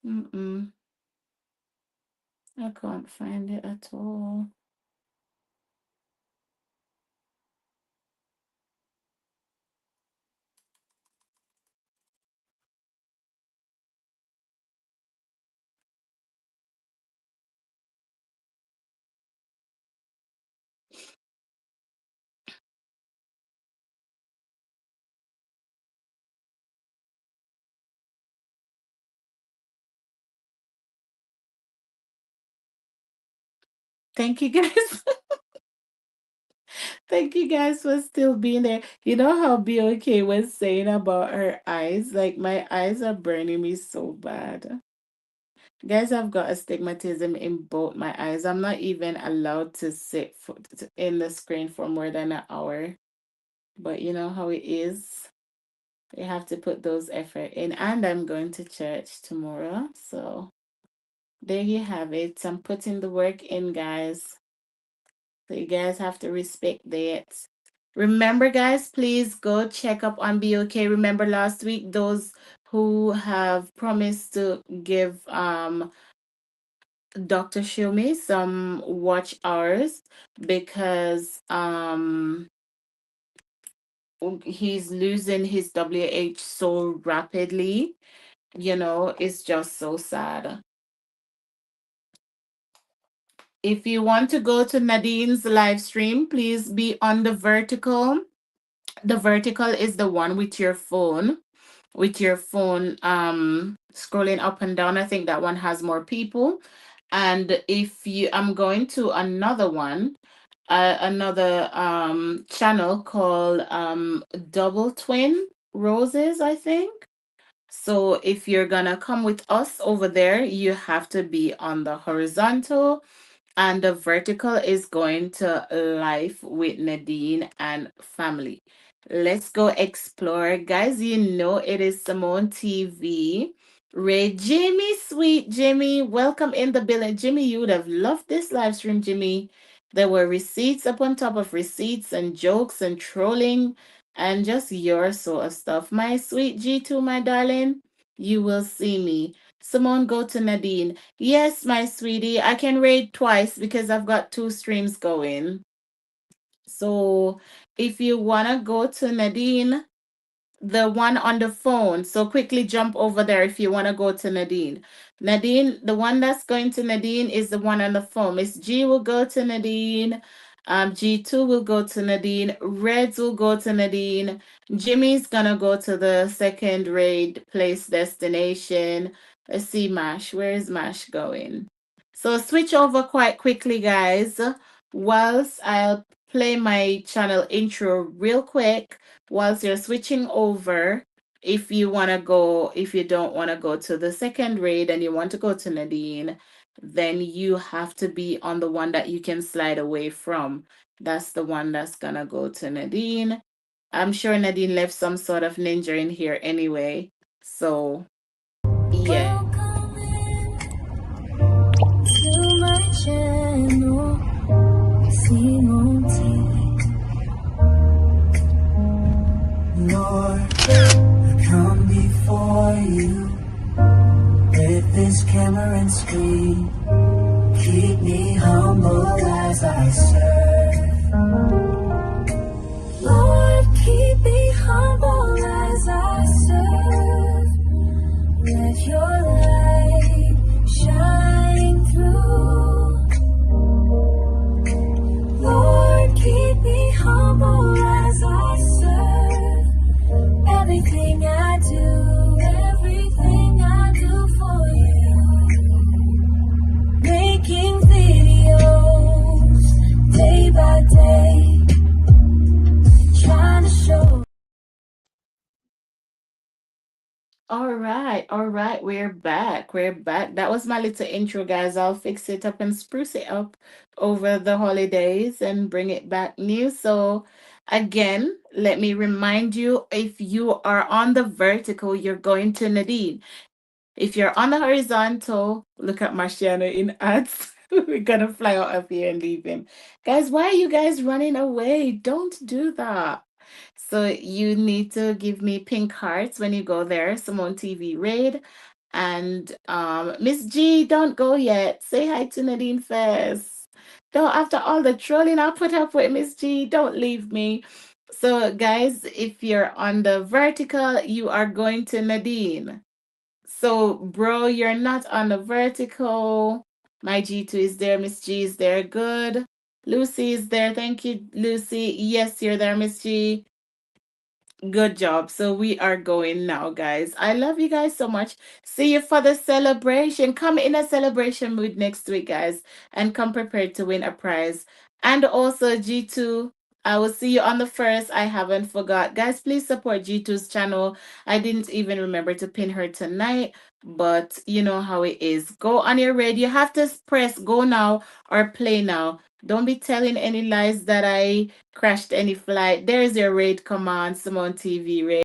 Mm-mm. I can't find it at all. Thank you guys. Thank you guys for still being there. You know how BOK was saying about her eyes? Like, my eyes are burning me so bad. Guys, I've got astigmatism in both my eyes. I'm not even allowed to sit in the screen for more than an hour. But you know how it is. You have to put those effort in. And I'm going to church tomorrow. So there you have it. I'm putting the work in, guys. So you guys have to respect that. Remember, guys, please go check up on BOK. Remember last week, those who have promised to give Dr. Shumi some watch hours because he's losing his WH so rapidly. You know, it's just so sad. If you want to go to Nadine's live stream, please be on the vertical. The vertical is the one with your phone scrolling up and down. I think that one has more people. And if you I'm going to another one, another channel called Double Twin Roses, I think. So if you're gonna come with us over there, you have to be on the horizontal, and the vertical is going to Life with Nadine and Family. Let's go explore. Guys, you know it is Simone TV. Ray Jimmy, sweet Jimmy, welcome in the building. Jimmy, you would have loved this live stream, Jimmy. There were receipts upon top of receipts and jokes and trolling and just your sort of stuff. My sweet G2, my darling, you will see me. Simone, go to Nadine. Yes, my sweetie, I can raid twice because I've got two streams going. So if you want to go to Nadine, the one on the phone, so quickly jump over there if you want to go to Nadine. Nadine, the one that's going to Nadine is the one on the phone. Miss G will go to Nadine. G2 will go to Nadine. Reds will go to Nadine. Jimmy's gonna go to the second raid place destination. Let's see, Mash. Where is Mash going? So switch over quite quickly, guys. Whilst I'll play my channel intro real quick, whilst you're switching over, if you want to go, if you don't want to go to the second raid and you want to go to Nadine, then you have to be on the one that you can slide away from. That's the one that's gonna go to Nadine. I'm sure Nadine left some sort of ninja in here anyway. So, yeah. Welcome to my channel. Simon TV. Lord, I come before you with this camera and screen. Keep me humble as I serve. Lord, keep me humble as I serve. Let your light shine through. Lord, keep me humble as I serve. Everything I do for you. Making videos day by day, trying to show. All right, we're back. We're back. That was my little intro, guys. I'll fix it up and spruce it up over the holidays and bring it back new. So, again, let me remind you, if you are on the vertical, you're going to Nadine. If you're on the horizontal, look at Marciano in ads. We're gonna fly out of here and leave him. Guys, why are you guys running away? Don't do that. So you need to give me pink hearts when you go there, Simone TV Raid. And Miss G, don't go yet. Say hi to Nadine first. Don't, after all the trolling I put up with Miss G, don't leave me. So guys, if you're on the vertical, you are going to Nadine. So, bro, you're not on the vertical. My G2 is there. Miss G is there. Good. Lucy is there. Thank you, Lucy. Yes, you're there, Miss G. Good job. So we are going now, guys. I love you guys so much. See you for the celebration. Come in a celebration mood next week, guys, and come prepared to win a prize. And also, G2, I will see you on the first. I haven't forgot. Guys, please support G2's channel. I didn't even remember to pin her tonight, but you know how it is. Go on your radio. You have to press go now or play now. Don't be telling any lies that I crashed any flight. There's your raid command, Simone TV raid.